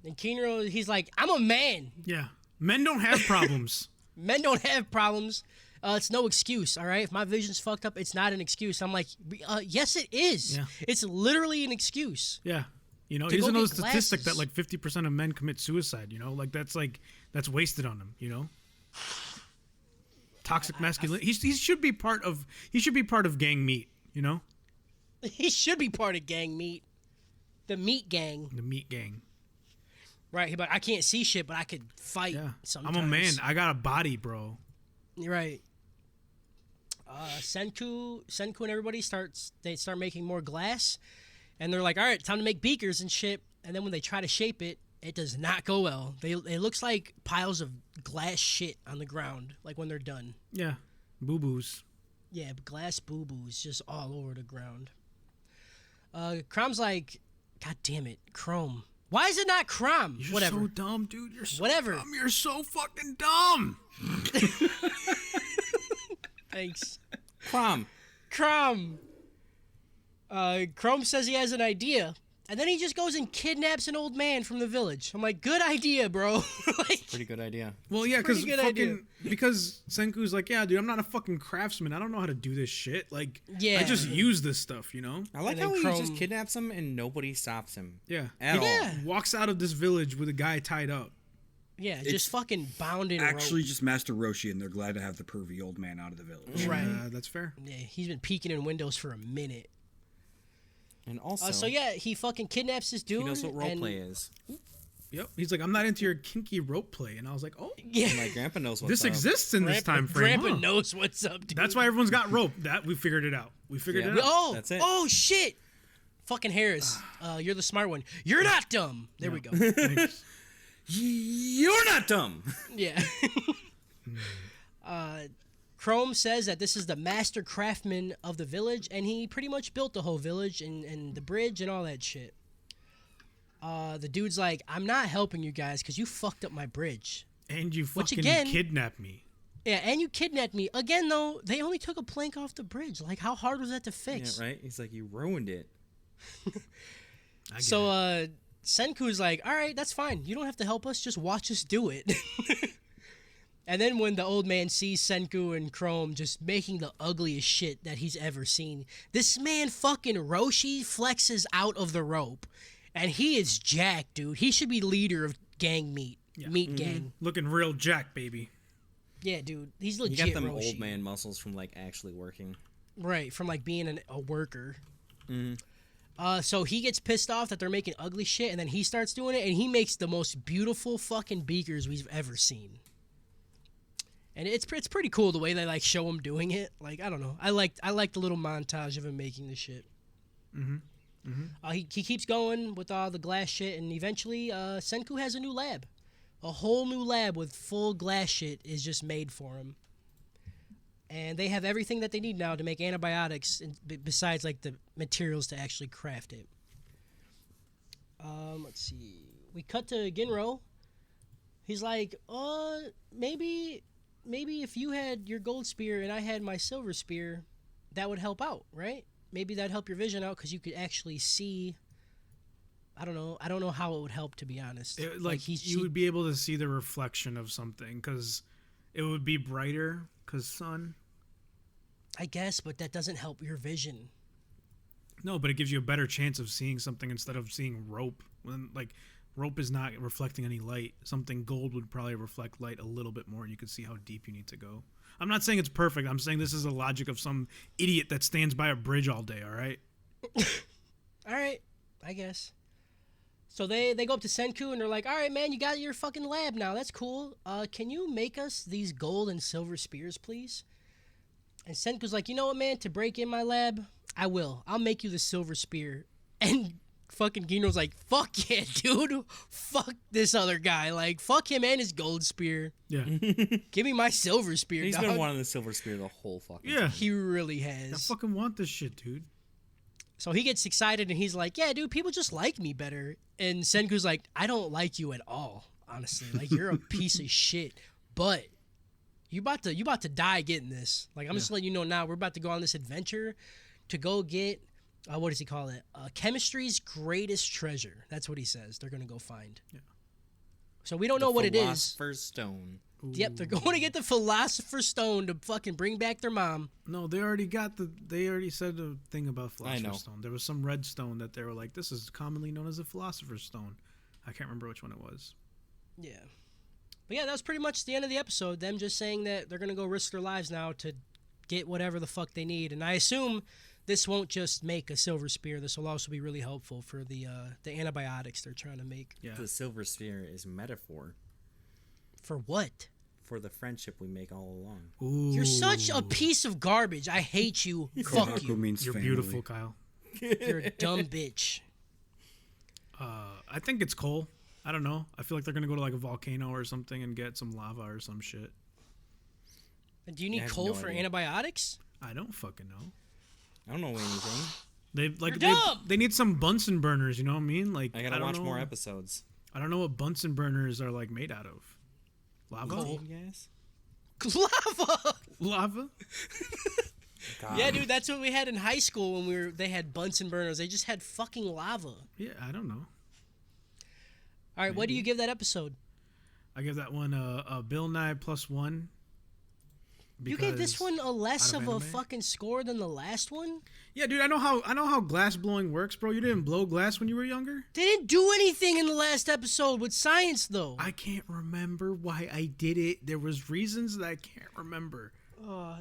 And Ginro, he's like, I'm a man. Yeah. Men don't have problems. Men don't have problems. It's no excuse, all right? If my vision's fucked up, it's not an excuse. I'm like, yes, it is. Yeah. It's literally an excuse. Yeah. You know, To go isn't no get statistic that glasses. like 50% of men commit suicide, you know? Like that's wasted on them, you know? Toxic masculinity. He should be part of gang meat, you know? He should be part of gang meat. The meat gang. The meat gang. Right, but I can't see shit, but I could fight Yeah. sometimes. I'm a man. I got a body, bro. You're right. Senku and everybody start making more glass, and they're like, all right, time to make beakers and shit. And then when they try to shape it, it does not go well. It looks like piles of glass shit on the ground, like when they're done. Yeah. Boo-boos. Yeah, glass boo-boos just all over the ground. Chrome's like, God damn it, Chrome. Why is it not Chrome? You're Whatever. so dumb, dude. You're so Whatever. dumb. You're so fucking dumb. Thanks. Crom. Chrome. Chrome says he has an idea, and then he just goes and kidnaps an old man from the village. I'm like, good idea, bro. Like, Pretty good idea. Well, yeah, Pretty good idea. because Senku's like, yeah, dude, I'm not a fucking craftsman. I don't know how to do this shit. Like, Yeah. I just use this stuff, you know? I like And then how he Chrome- just kidnaps him and nobody stops him. Yeah. At all. Yeah. Walks out of this village with a guy tied up. yeah, It's just fucking bound in Actually, rope. just Master Roshi, and they're glad to have the pervy old man out of the village. Right. That's fair. Yeah, he's been peeking in windows for a minute. And also, So yeah, he fucking kidnaps this dude. he knows what and- roleplay is. Yep. He's like, I'm not into your kinky rope play. And I was like, oh, Yeah, My grandpa knows what's this up. exists in this time frame. Grandpa huh? knows what's up, dude. That's why everyone's got rope. That we figured it out. We figured Yeah. it out. Oh, That's it. oh shit! Fucking Harris, you're the smart one. You're not dumb. There we go. Thanks. You're not dumb. Yeah. Chrome says that this is the master craftsman of the village, and he pretty much built the whole village and the bridge and all that shit. The dude's like, I'm not helping you guys because you fucked up my bridge. And you Which fucking again- kidnapped me. Yeah, and you kidnapped me. Again, though, they only took a plank off the bridge. Like, how hard was that to Yeah, fix? right? He's like, you ruined it. I get So, it. Senku's like, all right, that's fine. You don't have to help us. Just watch us do it. And then when the old man sees Senku and Chrome just making the ugliest shit that he's ever seen, this man fucking Roshi flexes out of the rope. And he is jacked, dude. He should be leader of gang meat. Meat gang. Looking real jack, baby. Yeah, dude. He's He legit got them Roshi. old man muscles from like actually working. Right, from like being a worker. So he gets pissed off that they're making ugly shit, and then he starts doing it, and he makes the most beautiful fucking beakers we've ever seen. And it's pretty cool the way they like show him doing it. Like, I don't know, I like the little montage of him making the shit. He keeps going with all the glass shit, and eventually Senku has a new lab. A whole new lab with full glass shit is just made for him. And they have everything that they need now to make antibiotics, besides like the materials to actually craft it. Let's see. We cut to Ginro. He's like, maybe if you had your gold spear and I had my silver spear, that would help out, right? Maybe that'd help your vision out because you could actually see. I don't know how it would help, to be honest. You would be able to see the reflection of something because it would be brighter because sun. I guess, but that doesn't help your vision. No, but it gives you a better chance of seeing something instead of seeing rope. When like rope is not reflecting any light, something gold would probably reflect light a little bit more, and you could see how deep you need to go. I'm not saying it's perfect. I'm saying this is the logic of some idiot that stands by a bridge all day. All right. All right, I guess. So they go up to Senku and they're like, all right, man, you got your fucking lab now. That's cool. Can you make us these gold and silver spears, please? And Senku's like, you know what, man? To break in my lab, I will. I'll make you the silver spear. And fucking Gino's like, fuck yeah, dude. Fuck this other guy. Like, fuck him and his gold spear. Yeah. Give me my silver spear, He's dog. been wanting the silver spear the whole fucking Yeah. He really I has. fucking want this shit, dude. So he gets excited and he's like, yeah, dude, people just like me better. And Senku's like, I don't like you at all, honestly. Like, you're a piece of shit. But you about to die getting this. Like, I'm just letting you know now, we're about to go on this adventure to go get, what does he call it? Chemistry's greatest treasure. That's what he says. They're going to go find. Yeah. So we don't know what it is. Philosopher's Stone. Yep, they're going to get the Philosopher's Stone to fucking bring back their mom. No, they already said a thing about I know. Philosopher's Stone. There was some red stone that they were like, this is commonly known as a Philosopher's Stone. I can't remember which one it was. Yeah. But yeah, that was pretty much the end of the episode. Them just saying that they're going to go risk their lives now to get whatever the fuck they need. And I assume this won't just make a silver spear. This will also be really helpful for the antibiotics they're trying to make. Yeah. The silver spear is a metaphor For what? for the friendship we make all along. Ooh. You're such a piece of garbage. I hate you. Fuck Kohaku you. means You're family. beautiful, Kyle. You're a dumb bitch. I think it's coal. I don't know. I feel like they're gonna go to like a volcano or something and get some lava or some shit. And do you need I have coal no for idea. antibiotics? I don't fucking know. I don't know anything. They dumb! they need some Bunsen burners. You know what I mean? Like I gotta don't watch know. more episodes. I don't know what Bunsen burners are like made out of. Lava. Coal. Guys? Lava. Lava. Yeah, dude, that's what we had in high school when they had Bunsen burners. They just had fucking lava. Yeah, I don't know. All right, what do you give that episode? I give that one a Bill Nye +1. You gave this because- one a less out of of a anime? fucking score than the last one? Yeah, dude, I know how glass blowing works, bro. You didn't blow glass when you were younger? They didn't do anything in the last episode with science, though. I can't remember why I did it. There was reasons that I can't remember.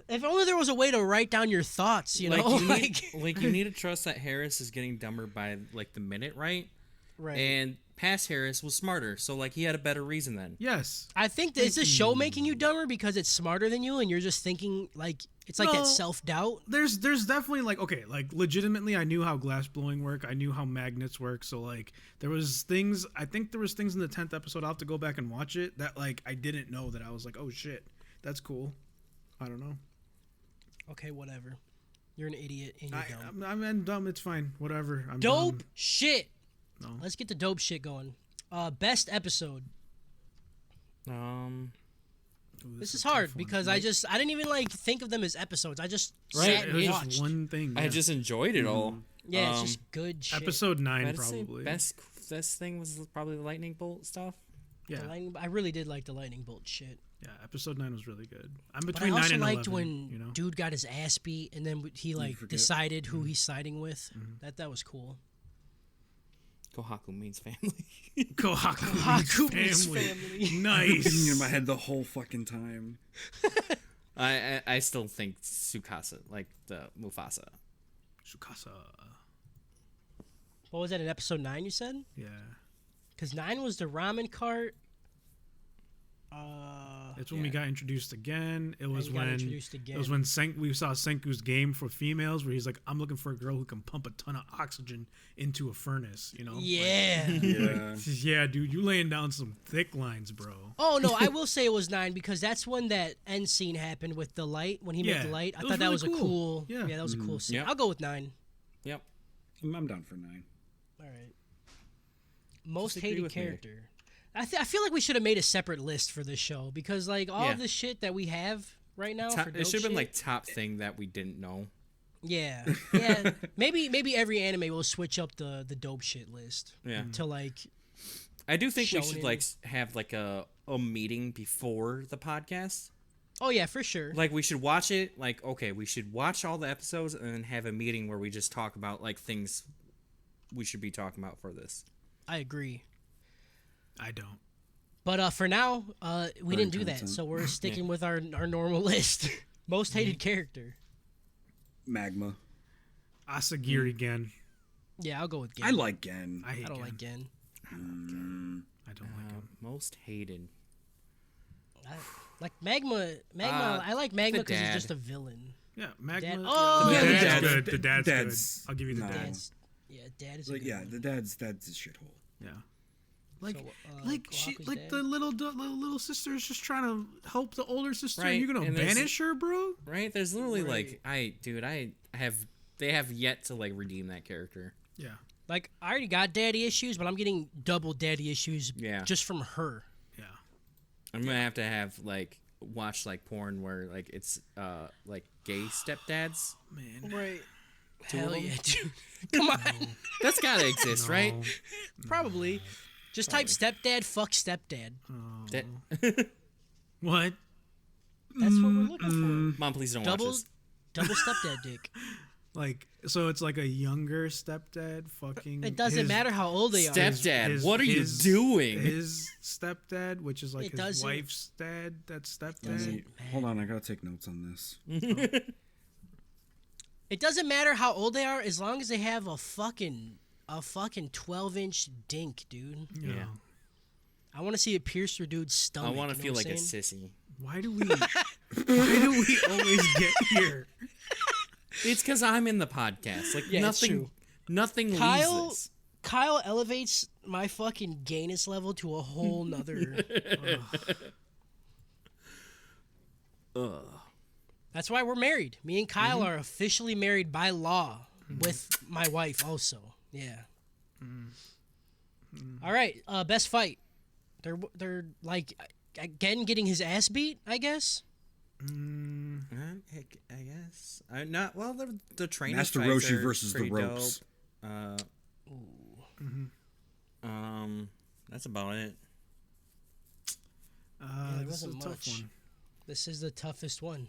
If only there was a way to write down your thoughts, you know? You need to trust that Harris is getting dumber by like the minute, right? right. And past Harris was smarter, so like he had a better reason then. Yes. I think that it's the show making you dumber because it's smarter than you and you're just thinking, like, it's like No. that self-doubt. There's definitely like, okay, like legitimately I knew how glass blowing work. I knew how magnets work. So like there was things, I think there was things in the 10th episode, I'll have to go back and watch it, that like I didn't know, that I was like, oh shit, that's cool. I don't know. Okay, whatever. You're an idiot and you're dumb. I'm dumb. It's fine. Whatever. I'm Dope dumb. shit. No. Let's get the dope shit going. Best episode. Ooh, This is a tough hard one. because I didn't even like think of them as episodes. I just Right, sat It and was watched. just one thing. I yeah. just enjoyed it all. Yeah, it's just good shit. Episode 9 I'd say probably. best thing was probably the lightning bolt stuff. Yeah. I really did like the lightning bolt shit. Yeah, episode 9 was really good. I'm But I between 9 also and 11. liked when you know? dude got his ass beat and then he like forget. decided who he's siding with. That was cool. Kohaku means family. Kohaku means means family. Thinking in Nice. my head the whole fucking time. I still think Tsukasa, like the Mufasa. Tsukasa. What was that in episode 9 you said? Yeah. Because 9 was the ramen cart. It's when we got introduced again. It was we got when introduced again. It was when we saw Senku's game for females, where he's like, "I'm looking for a girl who can pump a ton of oxygen into a furnace." You know? Yeah. Yeah. Yeah, dude, you laying down some thick lines, bro. Oh no, I will say it was 9 because that's when that end scene happened with the light. When he made Yeah, the light, I it was thought that really was a cool. cool. Yeah. that was a cool scene. Yep. I'll go with 9. Yep. I'm down for 9. All right. Most Disagree hated with me. character. I feel like we should have made a separate list for this show because like all Yeah. of the shit that we have right now. Top, for it dope should have been shit- like top thing that we didn't know. Yeah. Maybe every anime will switch up the dope shit list. Yeah. To like I do think we should Shonen. like have like a meeting before the podcast. oh yeah for sure. Like we should watch it. Like okay, we should watch all the episodes and then have a meeting where we just talk about like things we should be talking about for this. I agree. I don't. But for now, we didn't do that, content. so we're sticking with our normal list. Most hated character. Magma. Asagiri again. Yeah, I'll go with Gen. I like Gen. I hate I don't Gen. like Gen. I don't like him. Most hated. Like Magma. I like Magma the because he's dad. just a villain. Yeah, Magma. Dad- yeah, oh! the Yeah, the dad's dad's- good. The dad's good. dad's- I'll give you the no. dad. Dad is a Like, good yeah, one. the dad's a shithole. Yeah. Like, So, like she, Oahu's like dad? the little sister is just trying to help the older sister. Right, And you're gonna and there's- banish her, bro? Right? There's literally Right. they have yet to like redeem that character. Yeah. Like, I already got daddy issues, but I'm getting double daddy issues Yeah. just from her. Yeah. I'm gonna have like watch like porn where like it's like gay stepdads. Man. Right. Two Hell of them? yeah, dude. Come on. That's gotta exist, right? No. Probably. Just type stepdad, fuck stepdad. That, What? That's what we're looking for. Mom, please don't Double, watch this. double stepdad dick. Like, so it's like a younger stepdad fucking. It doesn't his- matter how old they are. Stepdad, his- what are you his- doing? His stepdad, which is like It his doesn't- wife's dad, that's Let stepdad. me- hold on, I gotta take notes on this. It doesn't matter how old they are as long as they have a fucking 12-inch dink, dude. Yeah. I want to see it pierce your dude's I stomach. want to you feel know like what a I'm saying? sissy. Why do we always get here? It's because I'm in the podcast. Like Yeah, it's nothing, true. nothing Kyle- leaves this. Kyle elevates my fucking gayness level to a whole nother. Ugh. That's why we're married. Me and Kyle are officially married by law with my wife also. Yeah. All right, best fight. They're like again getting his ass beat, I guess. I guess. Not well. The training Master fights Roshi are versus the pretty ropes. dope. That's about it. there This is a wasn't tough much. one. This is the toughest one.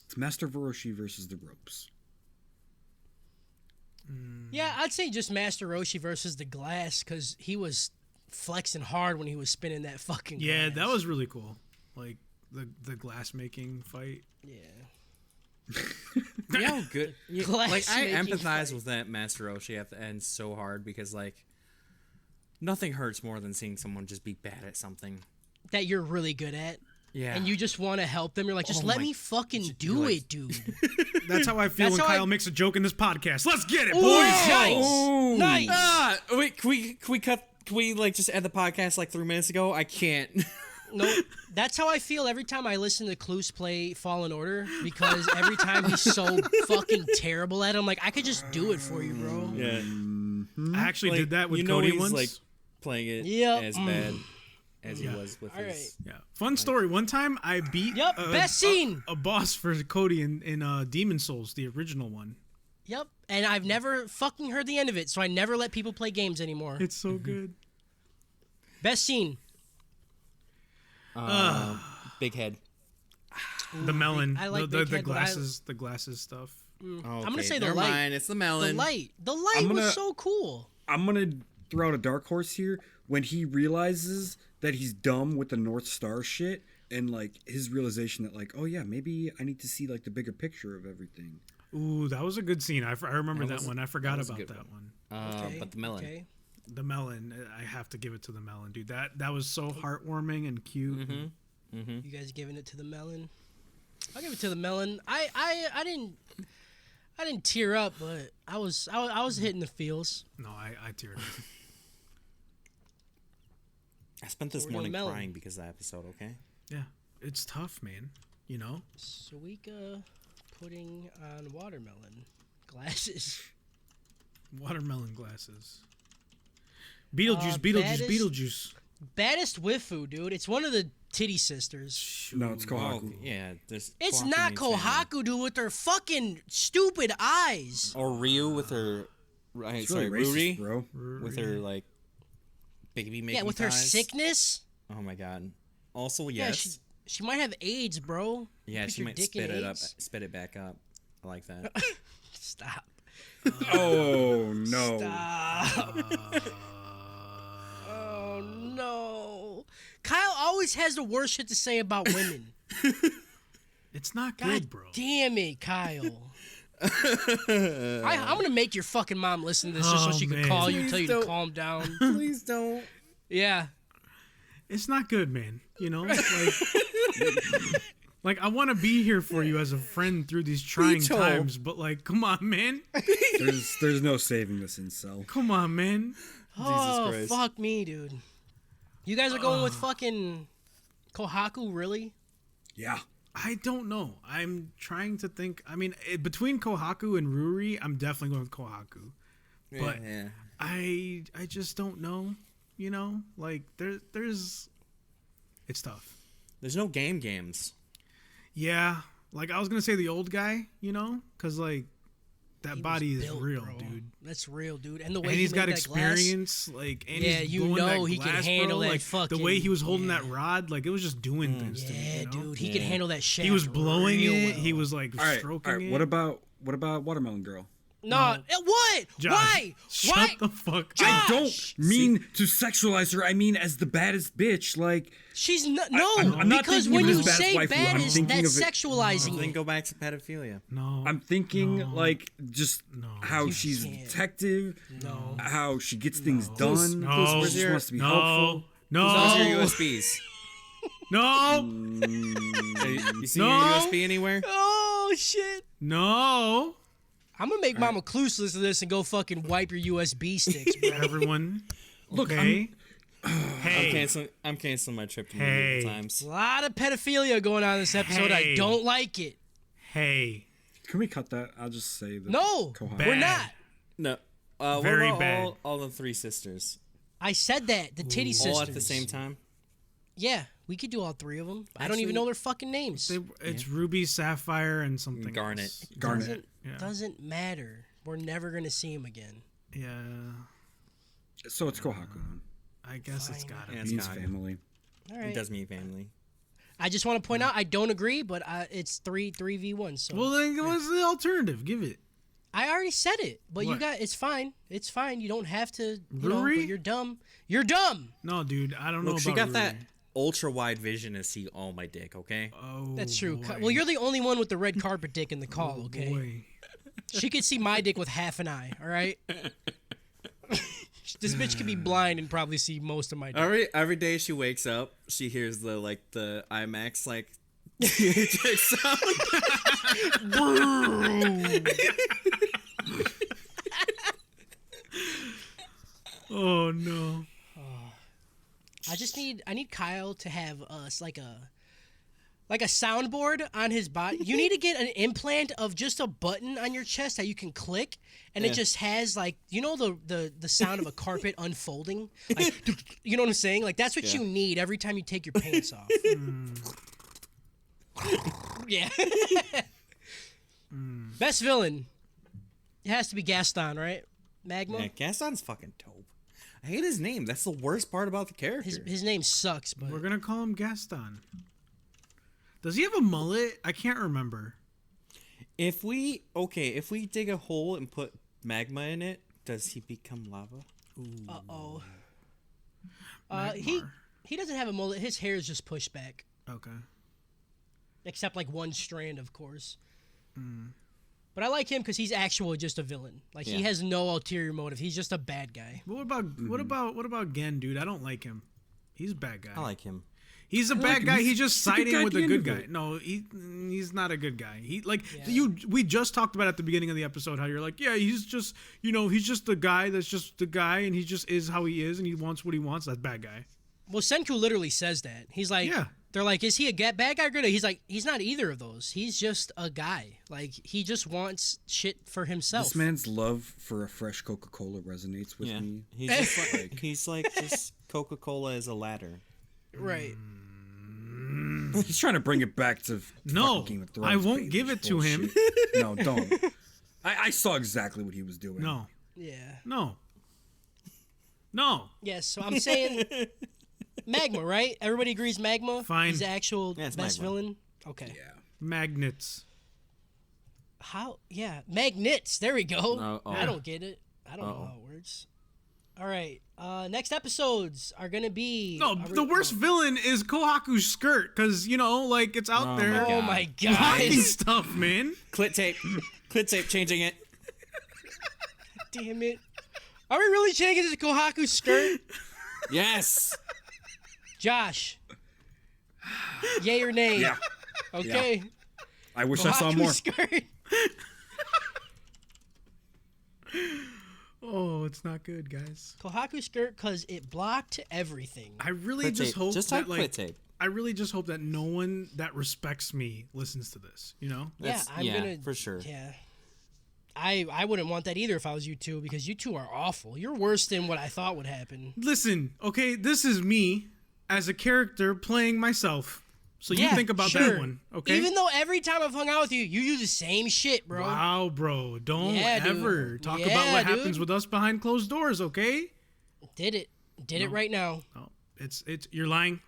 It's Master Roshi versus the ropes. Yeah, I'd say just Master Roshi versus the glass because he was flexing hard when he was spinning that fucking. Yeah, glass. that was really cool. Like the glass making fight. Yeah. You know, good. Glass Like I making empathize fight. with that Master Roshi at the end so hard because like nothing hurts more than seeing someone just be bad at something. That you're really good at. Yeah. And you just want to help them. You're like, just Oh let my- me fucking do like- it, dude. That's how I feel That's when how I- Kyle makes a joke in this podcast. Let's get it, Ooh, boys. nice. Nice. Wait, can we cut? Can we like just end the podcast like 3 minutes ago? I can't. Nope. That's how I feel every time I listen to Clues play Fallen Order because every time he's so fucking terrible at it, I'm like, I could just do it for you, bro. Yeah. I actually did that with you know Cody he's once. like playing it Yep. as bad as he was with All his. Yeah, fun story. One time I beat Yep, best scene. a boss for Cody in Demon Souls, the original one. Yep. And I've never fucking heard the end of it, so I never let people play games anymore. It's so good. Best scene. Big head. The melon, I like the Big Head, but I- the glasses stuff. I'm gonna say the Never light. mind, it's the The melon. light. The light I'm was gonna- so cool. I'm gonna throw out a dark horse here. When he realizes that he's dumb with the North Star shit, and like his realization that like, oh yeah, maybe I need to see like the bigger picture of everything. Ooh, that was a good scene. I remember That that was- one. I forgot was a about good that one. Okay, But the melon. Okay. The melon. I have to give it to the melon, dude. That was so heartwarming and cute. You guys giving it to the melon? I'll give it to the melon. I didn't tear up, but I was hitting the feels. No, I teared up. I spent this Or the morning melon. crying because of that episode. Okay. Yeah, it's tough, man. You know. Suika putting on watermelon glasses. Watermelon glasses. Beetlejuice, baddest- Beetlejuice. Baddest Wifu, dude. It's one of the Titty Sisters. No, it's Kohaku. Oh, yeah. There's It's Kohaku not means family. Kohaku, dude, with their fucking stupid eyes. Or Ryu with her. Right, It's sorry, really racist, Ruri bro. with her like baby making. Yeah, with her thighs. sickness. Oh my god. Also, Yeah, yes. she might have AIDS, bro. Yeah, Put she your might dick in spit it up, AIDS. spit it back up. I like that. Stop. Oh no. Oh no. Kyle always has the worst shit to say about women. It's not God good, bro. damn it, Kyle. I'm gonna make your fucking mom listen to this just so Oh, she can man. call you, Please tell you don't. to calm down. Please don't. Yeah. It's not good, man. You know, like Like, I want to be here for you as a friend through these trying Beach hole. times, but like, come on, man. There's no saving this incel. Come on, man. Oh, Christ. fuck me, dude. You guys are going with fucking Kohaku, really? Yeah. I don't know. I'm trying to think. I mean, between Kohaku and Ruri, I'm definitely going with Kohaku. But yeah. I just don't know. You know, like there's it's tough. There's no games. Yeah, like I was gonna say the old guy. You know, because like that He body was is built, real, bro. dude. That's real, dude. And the way And he he's got made that glass- experience, like, and Yeah, he's you blowing know that he can glass, handle bro. that like, fucking- the way he was holding yeah. that rod, like it was just doing things to me. Yeah, You know? dude. He Yeah. can handle that shaft. He was blowing real it. well. He was like All right. stroking All right. it. What about Watermelon Girl? No. What? Josh, Why? Shut Why? the fuck up. Josh! I don't mean to sexualize her. I mean as the baddest bitch. Like She's not. I'm not because thinking when of you his bad say waifu, I'm baddest, thinking that's of it- sexualizing Then it. go back to pedophilia. No. I'm thinking No. like just how You she's a can't. detective, No. how she gets things done. no. She just wants to be no. helpful. Those are your No. USBs. No. You see No. your USB anywhere? Oh shit! No. I'm gonna make Mama Cluse listen to this and go fucking wipe your USB sticks, bro. Everyone. Look, Okay. I'm Hey. canceling my trip to Hey. medieval times. A lot of pedophilia going on in this episode. Hey. I don't like it. Hey. Can we cut that? I'll just say that. No, Kohaku. we're Bad. not. No. What Very about bad. all the three sisters? I said that the titty sisters. All at the same time? Yeah, we could do all three of them. I don't Actually- even know their fucking names. It's Ruby, Sapphire, and something Garnet. else. Garnet. Doesn't, Yeah. doesn't matter. We're never gonna see him again. Yeah. So it's Kohaku. I guess it's Fine. gotta Yeah, be. it's Means gotta be. family. All It right. does mean family. I just want to point out I don't agree, but it's 3v1. So Well, then what's the alternative? Give it. I already said it, but you What? got it's fine. It's fine. You don't have to. You know, Ruri? but you're dumb. You're dumb. No, dude. I don't know Look, about she got that Ruri. ultra wide vision to see all my dick, okay? Oh, That's true. boy. Well, you're the only one with the red carpet dick in the call. Okay. Boy. She could see my dick with half an eye. All right. This bitch could be blind and probably see most of my dick. Every day she wakes up, she hears the IMAX dick sound. Oh no. I need Kyle to have like a soundboard on his body. You need to get an implant of just a button on your chest that you can click, and it Yeah. just has like the sound of a carpet unfolding. Like, you know what I'm saying? Like that's what Yeah. you need every time you take your pants off. Yeah. Best villain. It has to be Gaston, right? Magma. Yeah, Gaston's fucking dope. I hate his name. That's the worst part about the character. His name sucks, but We're gonna call him Gaston. Does he have a mullet? I can't remember. If we dig a hole and put magma in it, does he become lava? uh-oh. He doesn't have a mullet. His hair is just pushed back. Okay. Except like one strand, of course. But I like him because he's actually just a villain. Like he Yeah. has no ulterior motive. He's just a bad guy. But what about Gen, dude? I don't like him. He's a bad guy. I like him. He's a like bad him. guy. He's- He's just he's a good siding guy with at a the good end of guy. it. No, he's not a good guy. He like Yeah. we just talked about at the beginning of the episode how you're like, yeah, he's just he's just the guy that's just the guy and he just is how he is and he wants what he wants. That's bad guy. Well, Senku literally says that. He's like, Yeah. they're like, is he a bad guy or good? He's like, he's not either of those. He's just a guy. Like he just wants shit for himself. This man's love for a fresh Coca-Cola resonates with Yeah, me. he's just like he's like just Coca-Cola as a ladder. Right. He's trying to bring it back to No, fucking Game of Thrones. I won't baby. give it to him. Bullshit. No, don't. I saw exactly what he was doing. No, Yeah. no. Yes. So I'm saying Magma, right? Everybody agrees Magma. Fine. He's the actual Yeah, it's best Magma. villain. Okay. Yeah. Magnets. How? Yeah, magnets. There we go. Oh. I don't get it. I don't know how it works. All right. Next episodes are gonna be. No, are we- the worst villain is Kohaku's skirt because like it's out Oh there. my Oh God. my Blocking god! stuff, man. Clit tape, changing it. Damn it! Are we really changing it to Kohaku's skirt? Yes. Josh. Yay or nay? Yeah. Okay. I wish I saw more. Skirt. Oh, it's not good, guys. Kohaku skirt because it blocked everything. I really Clit just tape. hope Just that type like clit tape. I really just hope that no one that respects me listens to this. You know? Yeah, I'm yeah, gonna for sure. Yeah. I wouldn't want that either if I was you two, because you two are awful. You're worse than what I thought would happen. Listen, okay, this is me as a character playing myself. So you Yeah, think about sure. that one, okay? Even though every time I've hung out with you, you do the same shit, bro. Wow, bro. Don't Yeah, dude. ever talk Yeah, about what happens dude. with us behind closed doors, okay? Did it right now. No, it's you're lying.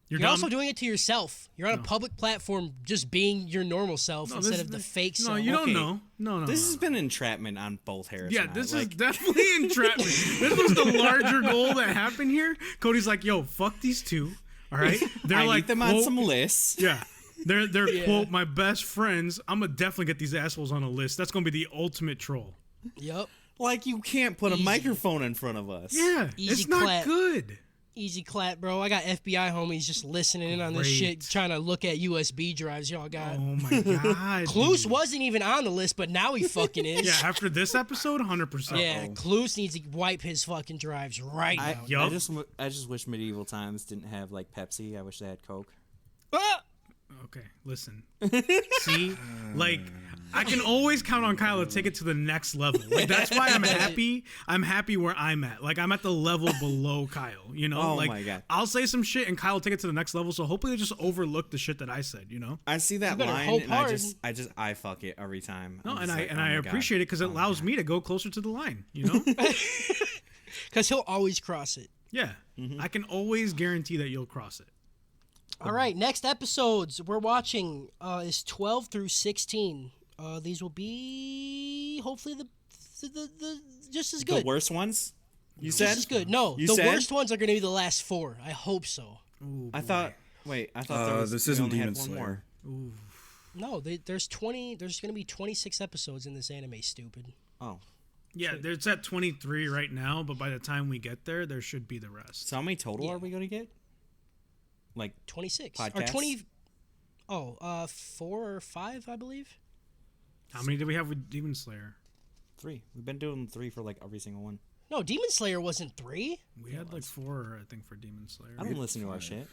You're You're dumb. also doing it to yourself. You're on a public platform just being your normal self No, instead this- of the this- fake No, self. you don't Okay. know. No. This no. has been entrapment on both Harris. Yeah, and I. this is Like, definitely entrapment. This was the larger goal that happened here. Cody's like, yo, fuck these two. All right? They're I like need them on quote- some lists. Yeah. They're Yeah. quote my best friends. I'm gonna definitely get these assholes on a list. That's gonna be the ultimate troll. Yep. Like you can't put a Easy. microphone in front of us. Yeah. Easy it's not clap. good. Easy clap, bro. I got FBI homies just listening in on this shit, Great. trying to look at USB drives y'all got. Oh my god. Cluse dude. wasn't even on the list, but now he fucking is. Yeah, after this episode, 100%. Yeah, Cluse needs to wipe his fucking drives right I, now. Yup. I just wish medieval times didn't have like Pepsi. I wish they had Coke. Ah! Okay, listen. See? Like, I can always count on Kyle to take it to the next level. Like, that's why I'm happy. I'm happy where I'm at. Like, I'm at the level below Kyle, you know? Oh like, my God. I'll say some shit and Kyle will take it to the next level, so hopefully they just overlook the shit that I said, you know? I see that better line hope and hard. I fuck it every time. No, I'm and just I like, and oh I my God. appreciate it because it Oh my allows God. me to go closer to the line, you know? Because he'll always cross it. Yeah. I can always guarantee that you'll cross it. All right, next episodes we're watching is 12 through 16. These will be hopefully the just as The good. worst ones. You Just said as good. No, You the said? worst ones are going to be the last 4. I hope so. Ooh, I boy. thought. Wait, I thought there was, this we isn't only had Demon one Slayer. more. No, there's 20. There's going to be 26 episodes in this anime. Stupid. Oh, Yeah, it's at 23 right now, but by the time we get there, there should be the rest. so how many total Yeah. are we gonna get? Like 26 or Podcasts? 20. Oh, 4 or 5, I believe. How many did we have with Demon Slayer? 3. We've been doing 3 for like every single one. No, Demon Slayer wasn't 3. We had like 4, I think, for Demon Slayer. I don't listen to our shit.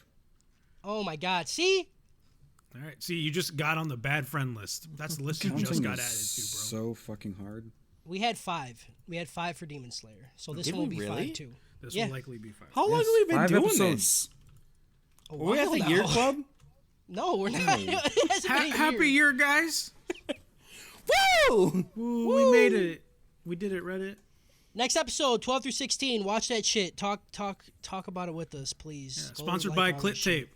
Oh my God! See, All right, see, you just got on the bad friend list. That's the list you just Counting got is added to, bro. so fucking hard. we had 5. We had 5 for Demon Slayer. So this Did one will we be really? 5 too. This yeah. will likely be 5. How long Yes, have we been 5 doing episodes. this? A Are we at while the now. year club? No, we're not. It hasn't been a Happy year, guys! Woo! Ooh, we made it. We did it, Reddit. Next episode, 12 through 16. Watch that shit. Talk about it with us, please. Go Sponsored like by all the Clit shit. Tape.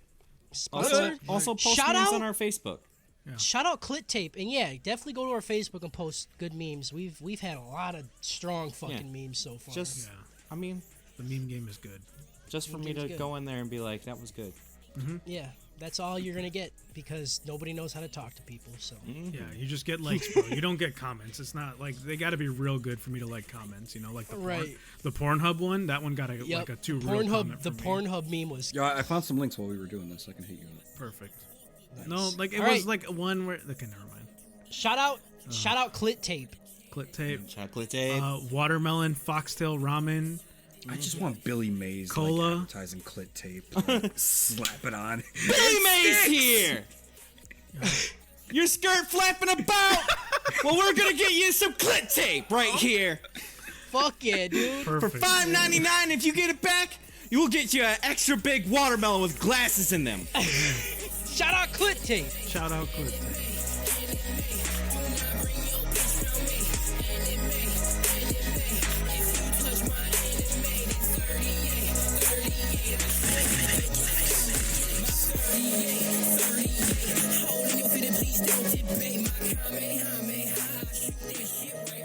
Sponsored. Also post Shout memes out- on our Facebook. Shout out Clit Tape, and yeah, definitely go to our Facebook and post good memes. We've had a lot of strong fucking memes so far. Just, Yeah. I mean, The meme game is good. just for me game's to good. go in there and be like, that was good. yeah, that's all you're gonna get because nobody knows how to talk to people. So Yeah, you just get likes, bro. You don't get comments. It's not like they got to be real good for me to like comments. You know, like the Right. the Pornhub one. That one got a, yep, like a 2 real Pornhub. comment The from me. Pornhub meme was Yeah, I found some links while we were doing this. I can hit you up. Perfect. No, like it All was right. like one where. Okay, never mind. shout out Clit Tape. Clit Tape. Chocolate tape. Watermelon, foxtail ramen. I just want Billy Mays Cola. like advertising clit tape. Slap it on. Billy Mays here! Your skirt flapping about? Well, we're gonna get you some clit tape right here. Fuck yeah, dude. For Perfect. $5.99, if you get it back, you will get you an extra big watermelon with glasses in them. Shout out Clit Tape. Shout out Clit Tape. Holding your feet and please don't debate my comment.